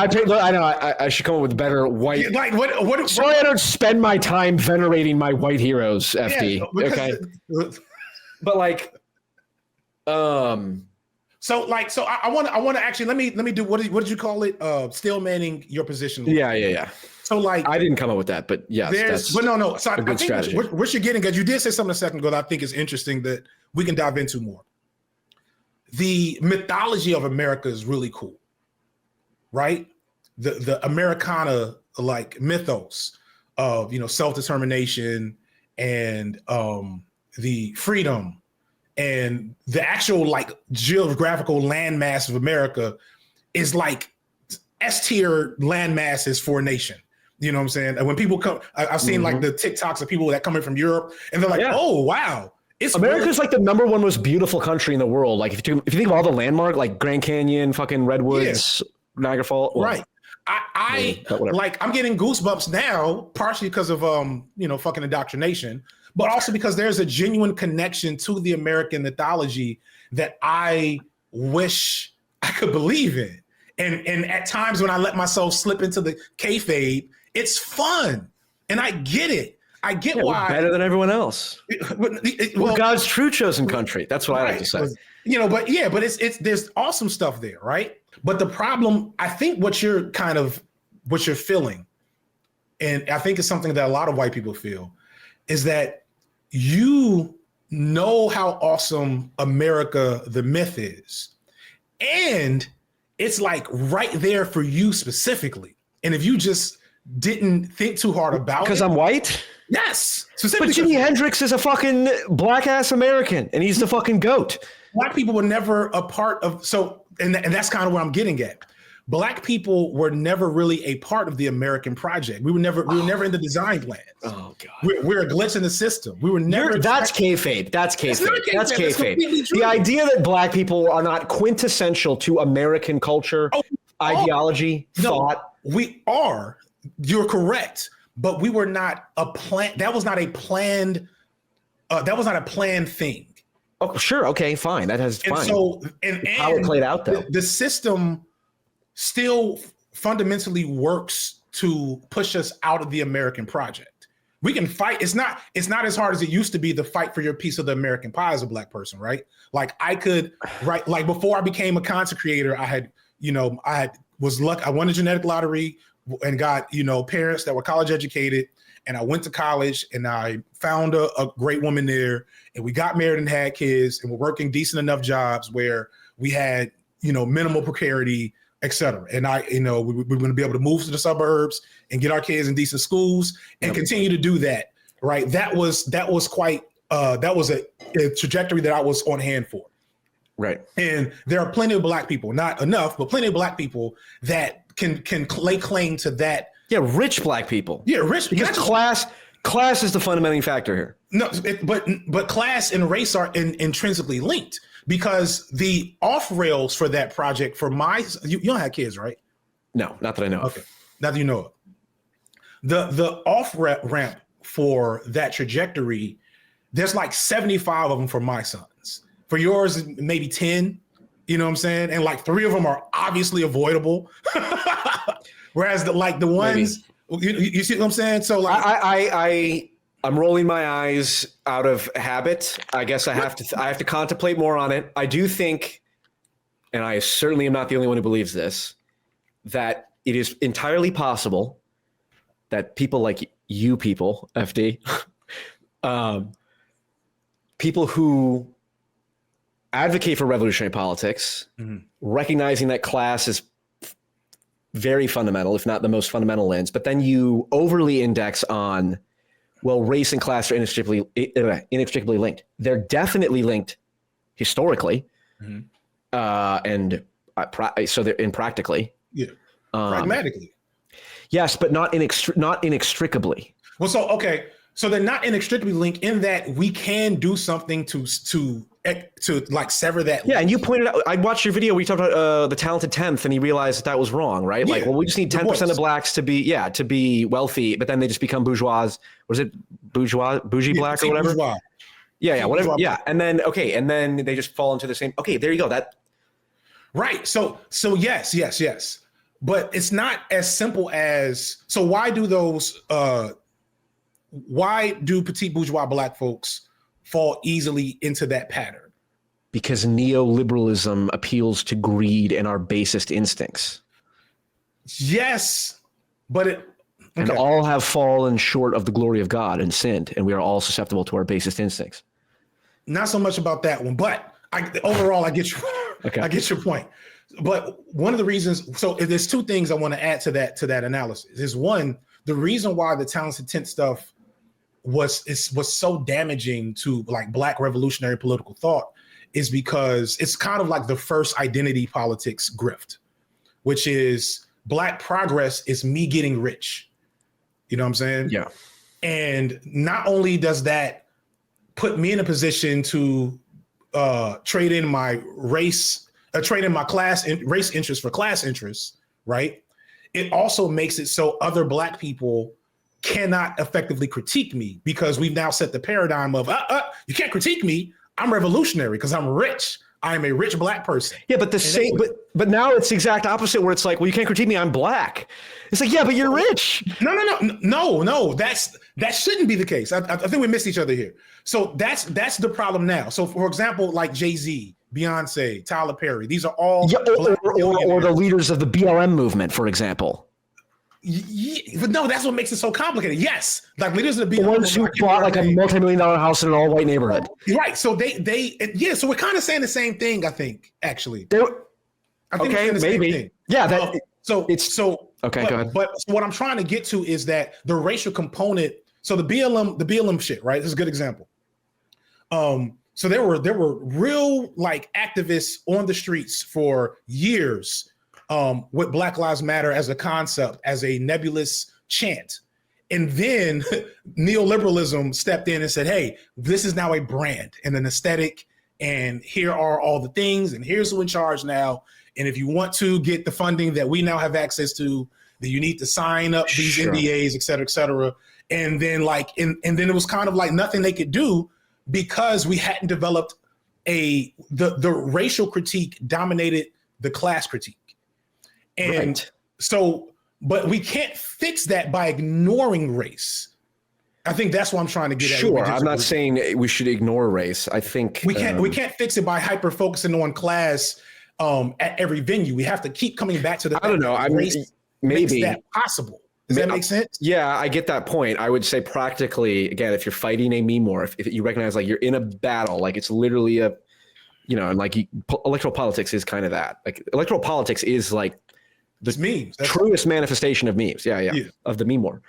S1: I should come up with better white.
S2: Yeah, like what?
S1: So I don't spend my time venerating my white heroes. FD. Yeah, okay. But like,
S2: So I want to actually let me do what did you call it? Still manning your position.
S1: Yeah. So like, I didn't come up with that, but yes,
S2: no. So
S1: a good strategy.
S2: What you're getting, because you did say something a second ago that I think is interesting that we can dive into more. The mythology of America is really cool, right? The Americana like mythos of self-determination and the freedom and the actual like geographical landmass of America is like S-tier landmasses for a nation. You know what I'm saying? And when people come, I've seen like the TikToks of people that come in from Europe, and they're like, "Oh wow,
S1: America's like the number one most beautiful country in the world." Like if you think of all the landmark, like Grand Canyon, fucking Redwoods, Niagara Falls,
S2: right? I'm getting goosebumps now, partially because of fucking indoctrination, but also because there's a genuine connection to the American mythology that I wish I could believe in. And at times when I let myself slip into the kayfabe, it's fun, and I get it. I get why
S1: we're better than everyone else. We're God's true chosen country. That's what I like to say.
S2: But it's there's awesome stuff there, right? But the problem, I think, what you're feeling, and I think it's something that a lot of white people feel, is that you know how awesome America, the myth is, and it's like right there for you specifically. And if you just didn't think too hard about it.
S1: Because I'm white?
S2: Yes.
S1: But Jimi Hendrix is a fucking black ass American, and he's the fucking GOAT.
S2: Black people were never a part of, and that's kind of where I'm getting at. Black people were never really a part of the American project. We were never in the design plans.
S1: Oh God.
S2: We're a glitch in the system. We were never.
S1: That's kayfabe. That's kayfabe. The idea that black people are not quintessential to American culture, ideology, thought.
S2: We are. You're correct, but we were not a plan. That was not a planned. That was not a planned thing.
S1: Oh, sure. Okay, fine. That has fine.
S2: So
S1: how it played out though.
S2: The system still fundamentally works to push us out of the American project. We can fight. It's not as hard as it used to be to fight for your piece of the American pie as a black person, right? Like I could, right? Like before I became a content creator, I was lucky. I won a genetic lottery and got, parents that were college educated. And I went to college and I found a great woman there, and we got married and had kids, and we're working decent enough jobs where we had, minimal precarity, et cetera. And we're going to be able to move to the suburbs and get our kids in decent schools and continue to do that. Right. That was quite, that was a trajectory that I was on hand for.
S1: Right.
S2: And there are plenty of black people, not enough, but plenty of black people that can lay claim to that.
S1: Yeah. Rich black people.
S2: Yeah. Rich.
S1: Because Class is the fundamental factor here.
S2: No, but class and race are intrinsically linked, because the off rails for that project for you don't have kids, right?
S1: No, not that I know
S2: Okay,
S1: of.
S2: not that you know of. The off ramp for that trajectory, there's like 75 of them for my sons. For yours, maybe 10. You know what I'm saying? And like 3 of them are obviously avoidable. Whereas the ones, you see what I'm saying? So like
S1: I'm rolling my eyes out of habit. I guess I have to contemplate more on it. I do think, and I certainly am not the only one who believes this, that it is entirely possible that people like you people, FD, people who advocate for revolutionary politics, recognizing that class is very fundamental, if not the most fundamental lens, but then you overly index on, well, race and class are inextricably linked. They're definitely linked historically, and so they're practically.
S2: Yeah, pragmatically.
S1: Yes, but not inextricably.
S2: Well, so they're not inextricably linked in that we can do something to like sever that.
S1: Yeah, and you pointed out, I watched your video where you talked about the talented 10th, and he realized that was wrong, right? Yeah. Like, well, we just need 10% of blacks to be wealthy, but then they just become bourgeois. Was it bougie black or whatever?
S2: Bourgeois.
S1: Yeah, whatever. Yeah, and then they just fall into the same. Okay, there you go. That.
S2: Right. So yes. But it's not as simple as, so why do petite bourgeois black folks fall easily into that pattern?
S1: Because neoliberalism appeals to greed and our basest instincts.
S2: Yes, but
S1: and all have fallen short of the glory of God and sinned, and we are all susceptible to our basest instincts.
S2: Not so much about that one, but overall, I get you. Okay. I get your point. But one of the reasons, so there's 2 things I want to add to that analysis. Is one, the reason why the talented 10th stuff was so damaging to like black revolutionary political thought is because it's kind of like the first identity politics grift, which is black progress is me getting rich. You know what I'm saying?
S1: Yeah.
S2: And not only does that put me in a position to trade in my class and race interests for class interests, right? It also makes it so other black people cannot effectively critique me, because we've now set the paradigm of you can't critique me. I'm revolutionary because I'm rich. I am a rich black person.
S1: Yeah, but but now it's the exact opposite, where it's like, well, you can't critique me, I'm black. It's like, yeah, but you're rich.
S2: No. That shouldn't be the case. I think we missed each other here. So that's the problem now. So for example, like Jay-Z, Beyonce, Tyler Perry, these are all
S1: or the leaders of the BLM movement, for example.
S2: But no, that's what makes it so complicated. Yes, like leaders of the BLM,
S1: the ones who bought like a multi-million-dollar house in an all-white neighborhood.
S2: Right. So so we're kind of saying the same thing, I think, actually. I think
S1: okay, maybe. Yeah. Okay, go ahead.
S2: But what I'm trying to get to is that the racial component. So the BLM shit, right? This is a good example. So there were real like activists on the streets for years with Black Lives Matter as a concept, as a nebulous chant. And then neoliberalism stepped in and said, hey, this is now a brand and an aesthetic, and here are all the things, and here's who in charge now. And if you want to get the funding that we now have access to, then you need to sign up these NDAs, et cetera, et cetera. And then and then it was kind of like nothing they could do, because we hadn't developed the racial critique dominated the class critique. And so, but we can't fix that by ignoring race. I think that's what I'm trying to get at.
S1: Sure, I'm not saying we should ignore race. I think
S2: we can't fix it by hyper focusing on class at every venue. We have to keep coming back to the.
S1: I don't know. I mean, maybe
S2: that possible. Does that make sense?
S1: Yeah, I get that point. I would say practically, again, if you're fighting a meme war, if you recognize like you're in a battle, like it's literally and like electoral politics is kind of that. Like electoral politics is like the
S2: memes. That's
S1: truest manifestation of memes. Yeah, of the meme war.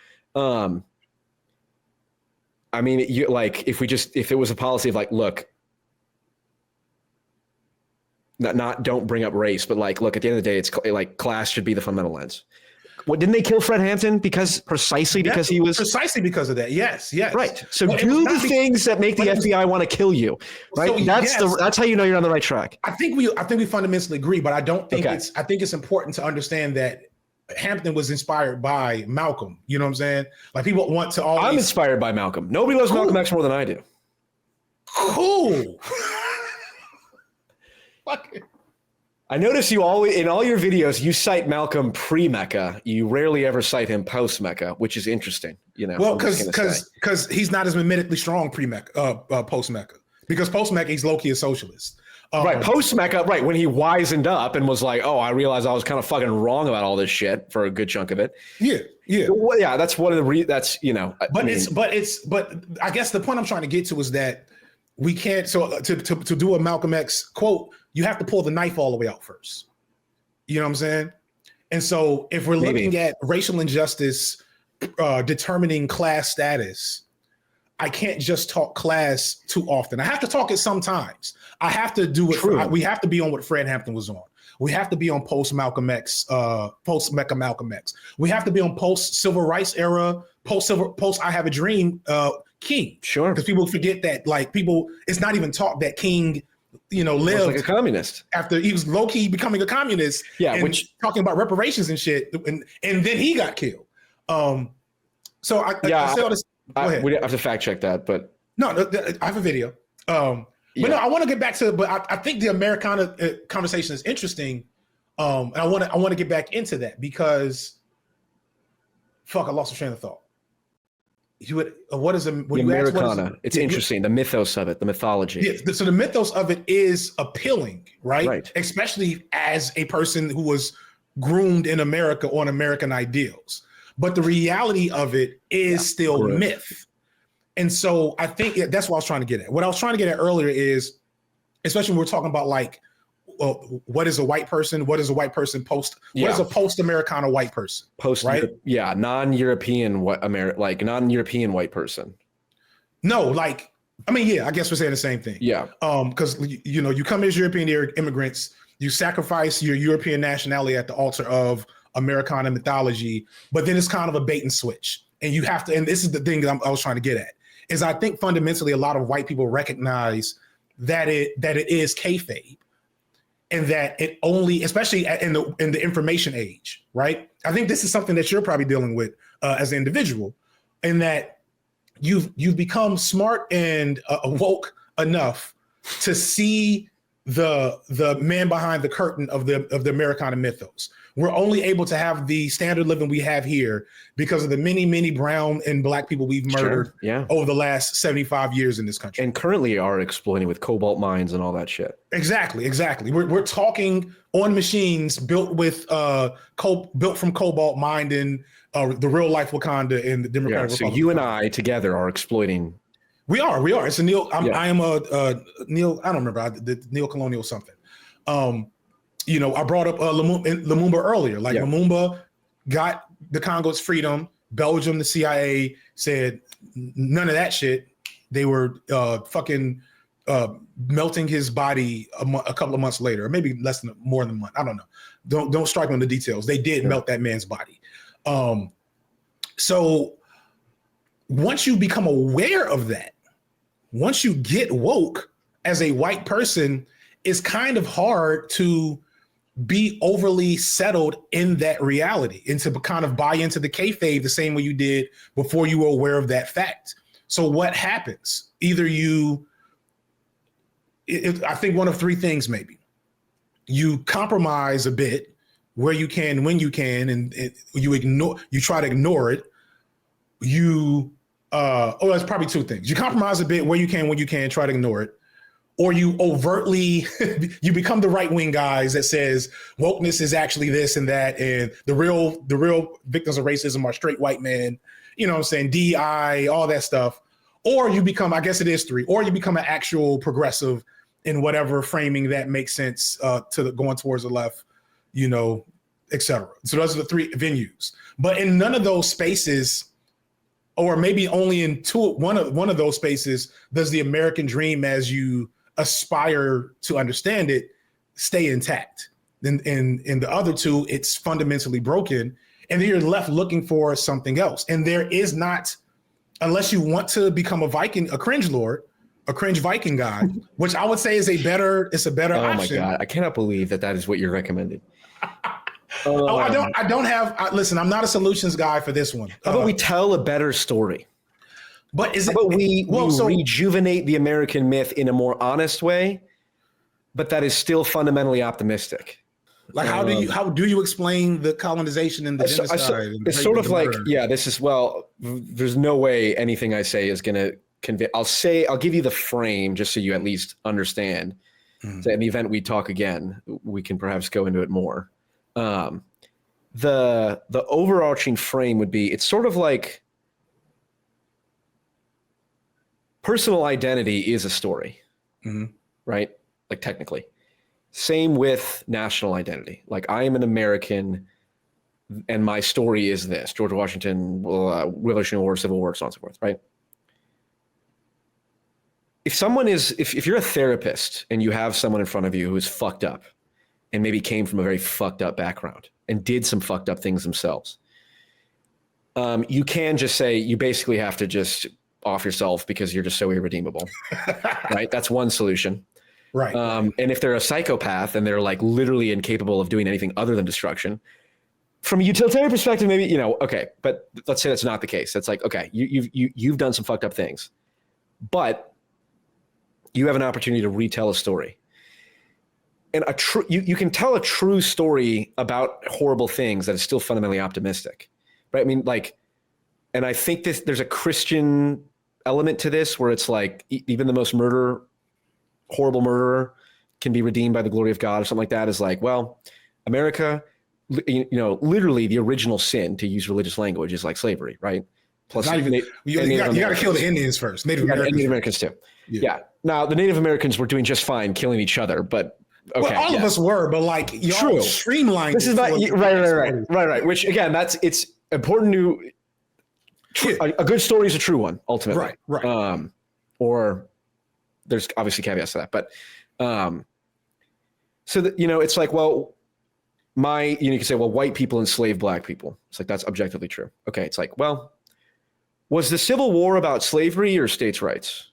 S1: I mean, if it was a policy of like, look, don't bring up race, but like, look, at the end of the day, it's like class should be the fundamental lens. What, didn't they kill Fred Hampton precisely because he was
S2: precisely because of that? Yes, yes.
S1: right. So do the things that make the FBI want to kill you. Right. So that's how you know you're on the right track.
S2: I think we fundamentally agree, but I don't think I think it's important to understand that Hampton was inspired by Malcolm. You know what I'm saying? Like people want to always.
S1: I'm inspired by Malcolm. Nobody loves Malcolm X more than I do.
S2: Cool. Fuck it.
S1: I notice you always, in all your videos, you cite Malcolm pre-Mecca. You rarely ever cite him post-Mecca, which is interesting. You know,
S2: well, because he's not as mimetically strong pre-Mecca, post-Mecca. Because post-Mecca, he's low-key a socialist.
S1: Right, post-Mecca, right, when he wisened up and was like, oh, I realized I was kind of fucking wrong about all this shit for a good chunk of it.
S2: Yeah, yeah.
S1: Well, yeah, that's one of the, that's, you know.
S2: But I guess the point I'm trying to get to is that we can't, so to do a Malcolm X quote, you have to pull the knife all the way out first. You know what I'm saying? And so if we're looking at racial injustice determining class status, I can't just talk class too often. I have to talk it sometimes. I have to do it. We have to be on what Fred Hampton was on. We have to be on post-Malcolm X, post-Mecca Malcolm X. We have to be on post-Civil Rights era, post-I Have a Dream King. Sure. Because people forget that, like, it's not even taught that King, you know, lived
S1: like a communist
S2: after he was low-key becoming a communist. Yeah, and talking about reparations and shit, and then he got killed. So I say all this.
S1: We have to fact check that, but
S2: no, I have a video. But no, I want to get back to. But I think the Americana conversation is interesting, and I want to get back into that because, I lost a train of thought. What is the
S1: Americana? It's interesting. The mythos of it, the mythology.
S2: Yeah, so the mythos of it is appealing, right? Especially as a person who was groomed in America on American ideals. But the reality of it is still myth. And so I think that's what I was trying to get at. What I was trying to get at earlier is, especially when we're talking about like, what is a white person? What is a white person what is a post-Americana white person?
S1: Non-European non-European white person.
S2: No, like, I mean, I guess we're saying the same thing. Yeah. Because you know, you come as European immigrants, you sacrifice your European nationality at the altar of Americana mythology, but then it's kind of a bait and switch. And you have to, and this is the thing that I was trying to get at, is I think fundamentally a lot of white people recognize that it is kayfabe, and that it only, especially in the information age, right? I think this is something that you're probably dealing with as an individual, in that you've become smart and woke enough to see the man behind the curtain of the Americana mythos. We're only able to have the standard living we have here because of the many, many brown and black people we've murdered over the last 75 years in this country.
S1: And currently are exploiting with cobalt mines and all that shit.
S2: Exactly. We're talking on machines built with built from cobalt mined in the real life Wakanda and the Democratic Republic.
S1: So you and I together are exploiting.
S2: We are. It's a I am a neo. I don't remember the neo-colonial something. You know, I brought up Lumumba earlier. Like Lumumba got the Congo's freedom. Belgium, the CIA said none of that shit. They were fucking melting his body a couple of months later, or maybe more than a month. I don't know. Don't strike me on the details. They did melt that man's body. So once you become aware of that, once you get woke as a white person, it's kind of hard to be overly settled in that reality and to kind of buy into the kayfabe the same way you did before you were aware of that fact. So what happens? Either I think one of three things maybe. You compromise a bit where you can, when you can, and you try to ignore it. That's probably two things. You compromise a bit where you can, when you can, try to ignore it. Or you overtly, you become the right-wing guys that says wokeness is actually this and that, and the real victims of racism are straight white men, you know what I'm saying, DI, all that stuff. Or you become, I guess it is three, or you become an actual progressive in whatever framing that makes sense going towards the left, you know, et cetera. So those are the three venues. But in none of those spaces, or maybe only in one of those spaces, does the American dream, as you aspire to understand it, stay intact. In the other two, it's fundamentally broken. and then you're left looking for something else. And there is not, unless you want to become a cringe lord, a cringe Viking god, which I would say is a better option.
S1: Oh my God, I cannot believe that is what you're recommending.
S2: I don't have. Listen, I'm not a solutions guy for this one.
S1: How about we tell a better story?
S2: But
S1: how about we rejuvenate the American myth in a more honest way, but that is still fundamentally optimistic?
S2: Like, how do you explain the colonization and the genocide?
S1: It's sort of like, there's no way anything I say is going to convey. I'll give you the frame just so you at least understand. So in the event we talk again, we can perhaps go into it more. The overarching frame would be, it's sort of like personal identity is a story, right? Like technically. Same with national identity. Like, I am an American and my story is this: George Washington, Revolutionary War, Civil War, so on and so forth, right? If you're a therapist and you have someone in front of you who is fucked up and maybe came from a very fucked up background and did some fucked up things themselves, you can just say, you basically have to just off yourself because you're just so irredeemable, right? That's one solution.
S2: Right.
S1: And if they're a psychopath and they're like literally incapable of doing anything other than destruction, from a utilitarian perspective, maybe, okay, but let's say that's not the case. That's like, okay, you've done some fucked up things, but you have an opportunity to retell a story. And you can tell a true story about horrible things that is still fundamentally optimistic, right? I mean, like, and I think there's a Christian element to this where it's like, even the most horrible murderer can be redeemed by the glory of God or something like that. Is like, well, America, literally the original sin, to use religious language, is like slavery, right? Plus,
S2: you got to kill the Indians first. Native
S1: Americans too. Yeah. Now, the Native Americans were doing just fine killing each other, but okay.
S2: Well, all of us were, but like, y'all streamlined.
S1: This is not right. Which again, it's important to. A good story is a true one, ultimately.
S2: Right.
S1: Or there's obviously caveats to that, but so that, it's like, well, you can say, well, white people enslaved black people. It's like, that's objectively true. Okay. It's like, well, was the Civil War about slavery or states' rights?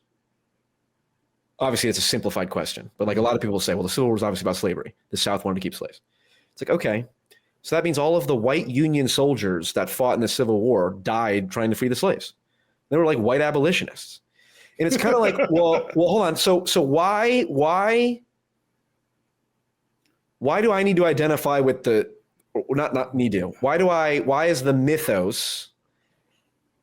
S1: Obviously, it's a simplified question, but like, a lot of people will say, well, the Civil War was obviously about slavery. The South wanted to keep slaves. It's like, okay, so that means all of the white Union soldiers that fought in the Civil War died trying to free the slaves. They were like white abolitionists. And it's kind of like, well, hold on. So why do I need to identify with why is the mythos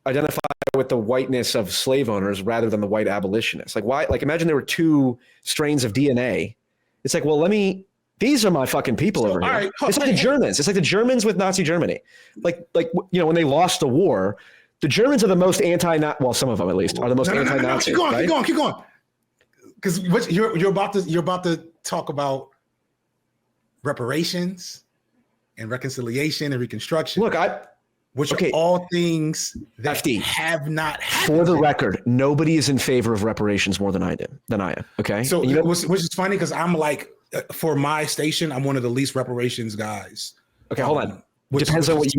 S1: identify with the whiteness of slave owners rather than the white abolitionists? Like, why? Like, imagine there were two strains of DNA. It's like, well, these are my fucking people over here. Right, it's like the Germans. It's like the Germans with Nazi Germany. Like, when they lost the war, the Germans are the most well, some of them at least are the most anti-Nazi.
S2: Keep going. Because you're about to talk about reparations and reconciliation and reconstruction.
S1: Look,
S2: which are all things that have not happened.
S1: For the record, nobody is in favor of reparations more than I am. Okay.
S2: So, which is funny because I'm like, for my station, I'm one of the least reparations guys.
S1: Okay, hold on. Depends on what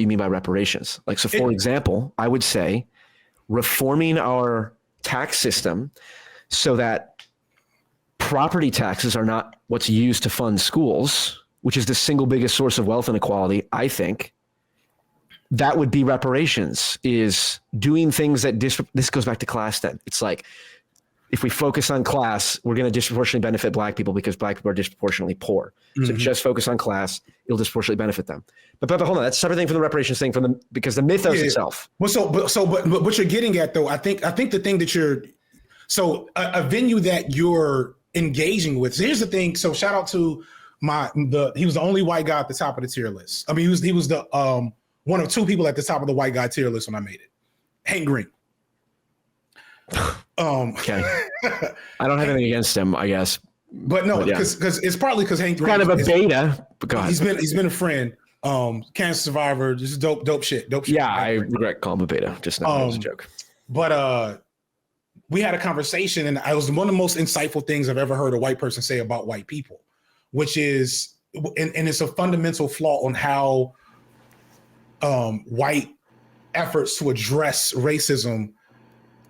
S1: you mean by reparations. Like, so for example, I would say reforming our tax system so that property taxes are not what's used to fund schools, which is the single biggest source of wealth inequality. I think that would be reparations, is doing things that this goes back to class then. It's like, if we focus on class, we're going to disproportionately benefit black people because black people are disproportionately poor. So just focus on class, it'll disproportionately benefit them. But hold on, that's a separate thing from the reparations thing, because the mythos itself.
S2: But what you're getting at, though, I think the thing that a venue that you're engaging with. So here's the thing. So shout out to he was the only white guy at the top of the tier list. I mean, he was the one of two people at the top of the white guy tier list when I made it. Hank Green.
S1: Okay. I don't have anything against him, I guess.
S2: But no, because it's partly because Hank Green
S1: kind of a beta. But go ahead.
S2: He's been a friend. Cancer survivor. Just dope shit.
S1: Yeah, I regret calling him a beta. Just now, it was a joke.
S2: But we had a conversation, and it was one of the most insightful things I've ever heard a white person say about white people, which is, and it's a fundamental flaw on how white efforts to address racism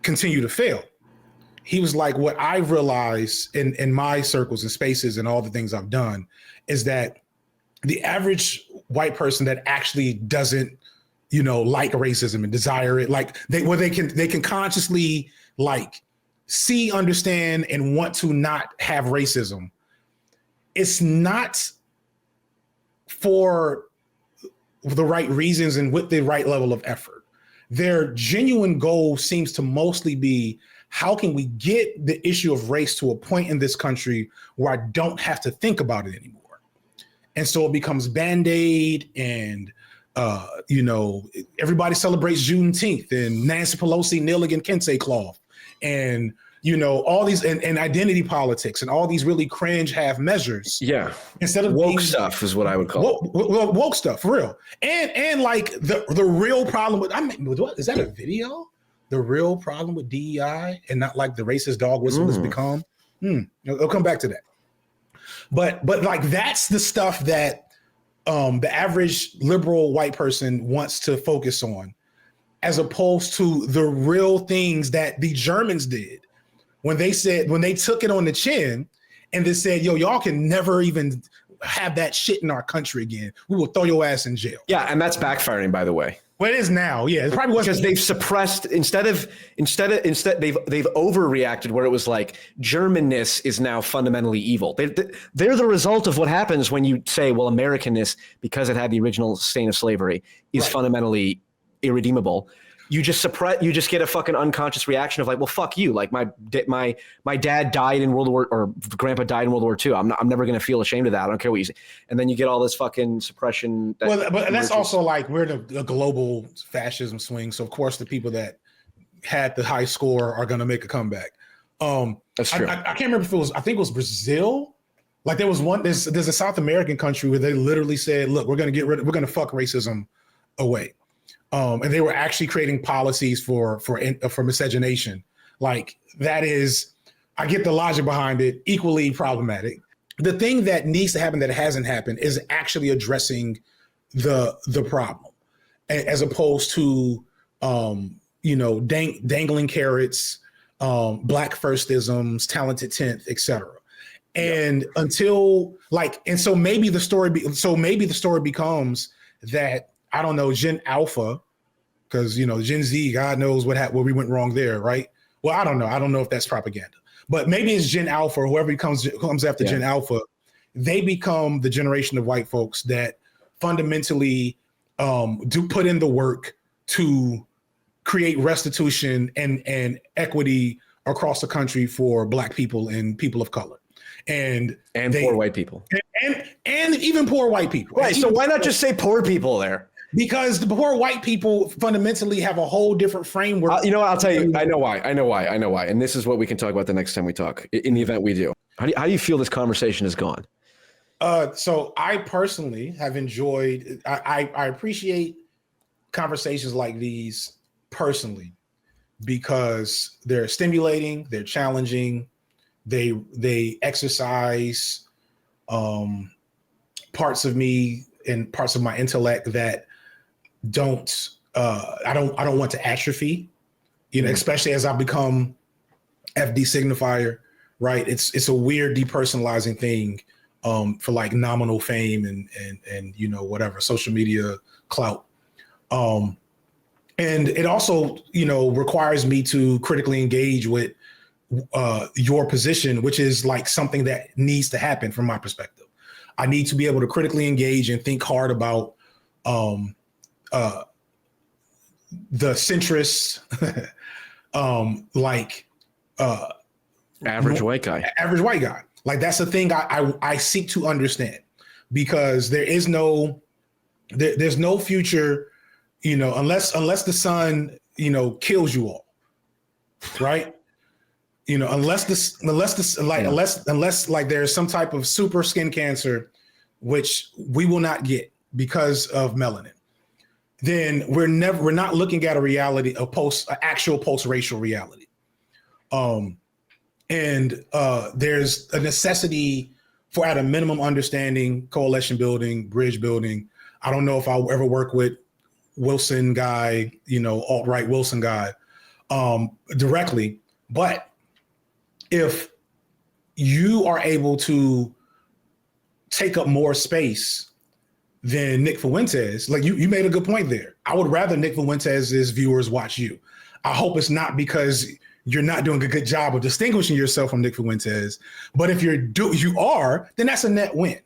S2: continue to fail. He was like, what I realized in my circles and spaces and all the things I've done is that the average white person that actually doesn't, like racism and desire it, like they can consciously like see, understand, and want to not have racism. It's not for the right reasons and with the right level of effort. Their genuine goal seems to mostly be, how can we get the issue of race to a point in this country where I don't have to think about it anymore? And so it becomes Band-Aid and, everybody celebrates Juneteenth and Nancy Pelosi kneeling in kente cloth and, all these and identity politics and all these really cringe half measures.
S1: Yeah.
S2: Instead of
S1: woke stuff is what I would call it.
S2: Woke stuff, for real. And like the real problem with, what is that a video? The real problem with DEI and not like the racist dog whistle has become. I'll come back to that. But like that's the stuff that the average liberal white person wants to focus on, as opposed to the real things that the Germans did when they took it on the chin and they said, yo, y'all can never even have that shit in our country again. We will throw your ass in jail.
S1: Yeah, and that's backfiring, by the way.
S2: Well, it is now. Yeah, it probably was
S1: because they've suppressed instead they've overreacted where it was like Germanness is now fundamentally evil. They're the result of what happens when you say, well, Americanness, because it had the original stain of slavery, is fundamentally irredeemable. You just get a fucking unconscious reaction of like, well, fuck you. Like my dad died in World War, or grandpa died in World War II. I'm never going to feel ashamed of that. I don't care what you say. And then you get all this fucking suppression.
S2: But that's also like we're in a global fascism swing. So of course the people that had the high score are going to make a comeback.
S1: That's true.
S2: I can't remember if I think it was Brazil. Like there's a South American country where they literally said, look, we're going to fuck racism away. And they were actually creating policies for miscegenation. Like that is, I get the logic behind it, equally problematic. The thing that needs to happen that hasn't happened is actually addressing the problem, as opposed to dangling carrots, black firstisms, talented 10th, etc. And until so maybe the story becomes that, I don't know, Gen Alpha, because Gen Z, God knows where we went wrong there, right? Well, I don't know. I don't know if that's propaganda, but maybe it's Gen Alpha or whoever comes after Gen Alpha. They become the generation of white folks that fundamentally do put in the work to create restitution and equity across the country for Black people and people of color, and
S1: poor white people,
S2: and even poor white people.
S1: Right. So why not just say poor people there?
S2: Because the poor white people fundamentally have a whole different framework.
S1: I'll tell you. I know why. And this is what we can talk about the next time we talk, in the event we do. How do you feel this conversation has gone?
S2: So I personally have enjoyed, I appreciate conversations like these personally, because they're stimulating, they're challenging, they exercise parts of me and parts of my intellect that I don't want to atrophy, especially as I become FD Signifier, right? It's a weird depersonalizing thing for like nominal fame and whatever, social media clout. And it also, requires me to critically engage with your position, which is like something that needs to happen from my perspective. I need to be able to critically engage and think hard about the centrist,
S1: average white guy. Like that's the thing I seek to understand, because there's no future, unless the sun, kills you all, right? Unless there's some type of super skin cancer, which we will not get because of melanin, then we're not looking at a reality, actual post-racial reality. And there's a necessity for, at a minimum, understanding, coalition building, bridge building. I don't know if I'll ever work with
S2: Wilson guy, alt-right Wilson guy directly. But if you are able to take up more space than Nick Fuentes, like you made a good point there. I would rather Nick Fuentes' viewers watch you. I hope it's not because you're not doing a good job of distinguishing yourself from Nick Fuentes, but if you are, then that's a net win.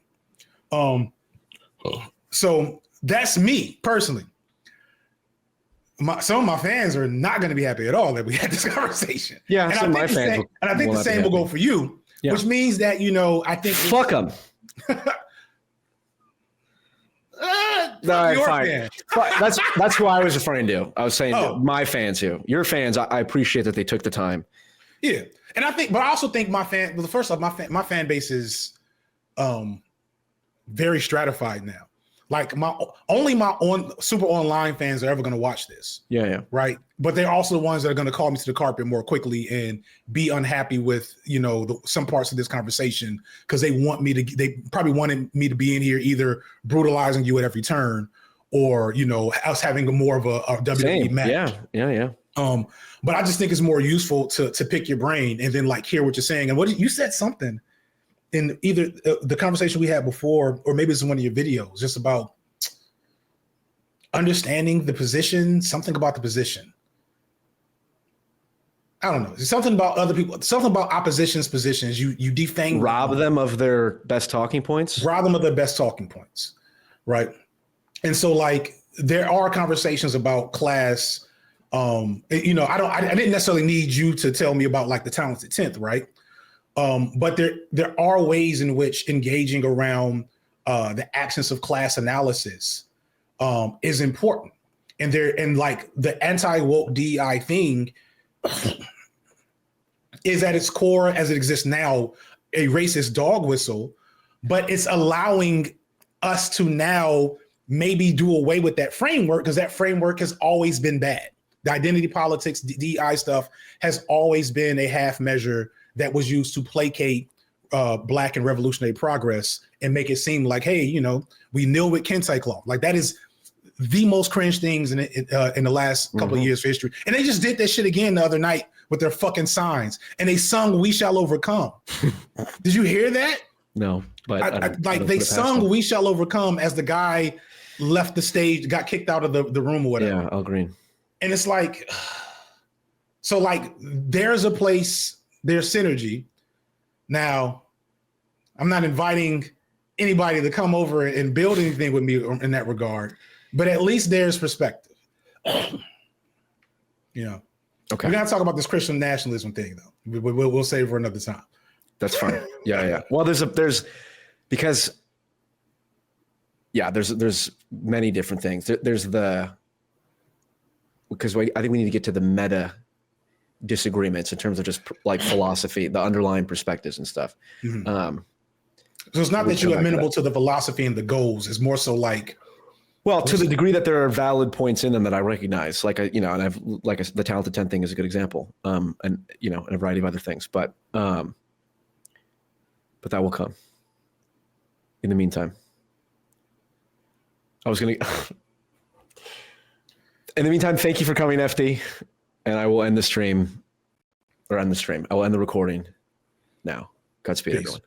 S2: So that's me personally. Some of my fans are not going to be happy at all that we had this conversation.
S1: Yeah,
S2: and I think the same will go for you, which means that I think
S1: fuck them. No, fine. That's who I was referring to. I was saying my fans too. Your fans, I appreciate that they took the time.
S2: Yeah, and I also think my fan. Well, first off, my fan base is very stratified now. Like only my super online fans are ever going to watch this. Yeah. Right. But they're also the ones that are going to call me to the carpet more quickly and be unhappy with, some parts of this conversation because they probably wanted me to be in here either brutalizing you at every turn or, us having more of a WWE match.
S1: Yeah.
S2: But I just think it's more useful to pick your brain and then hear what you're saying. And you said something in either the conversation we had before, or maybe it's in one of your videos, just about understanding the position, something about the position. I don't know. It's something about other people, something about opposition's positions. You defang
S1: rob them of their best talking points.
S2: Rob them of their best talking points. Right. And so there are conversations about class. I didn't necessarily need you to tell me about the talented 10th, right? But there are ways in which engaging around the absence of class analysis is important. And the anti-woke DEI thing is at its core, as it exists now, a racist dog whistle, but it's allowing us to now maybe do away with that framework because that framework has always been bad. The identity politics, DEI stuff has always been a half measure that was used to placate Black and revolutionary progress and make it seem like, hey, we kneel with Kensei cloth. That is the most cringe things in the last couple of years of history. And they just did that shit again the other night with their fucking signs. And they sung "We Shall Overcome." Did you hear that?
S1: No, but
S2: they sung "We Shall Overcome" as the guy left the stage, got kicked out of the room or whatever.
S1: Yeah, I'll agree.
S2: And it's there's a place. There's synergy. Now, I'm not inviting anybody to come over and build anything with me in that regard, but at least there's perspective. Okay. We're gonna talk about this Christian nationalism thing, though. We'll save for another time.
S1: That's fine. Yeah. Well, there's many different things. There's because I think we need to get to the meta disagreements in terms of just philosophy, the underlying perspectives and stuff.
S2: Mm-hmm. So it's not that you're amenable to the philosophy and the goals. It's more so to the degree that
S1: there are valid points in them that I recognize, and I've the talented 10 thing is a good example, and a variety of other things, but that will come. In the meantime, thank you for coming, FD. And I will end the stream, I will end the recording now. Godspeed, everyone.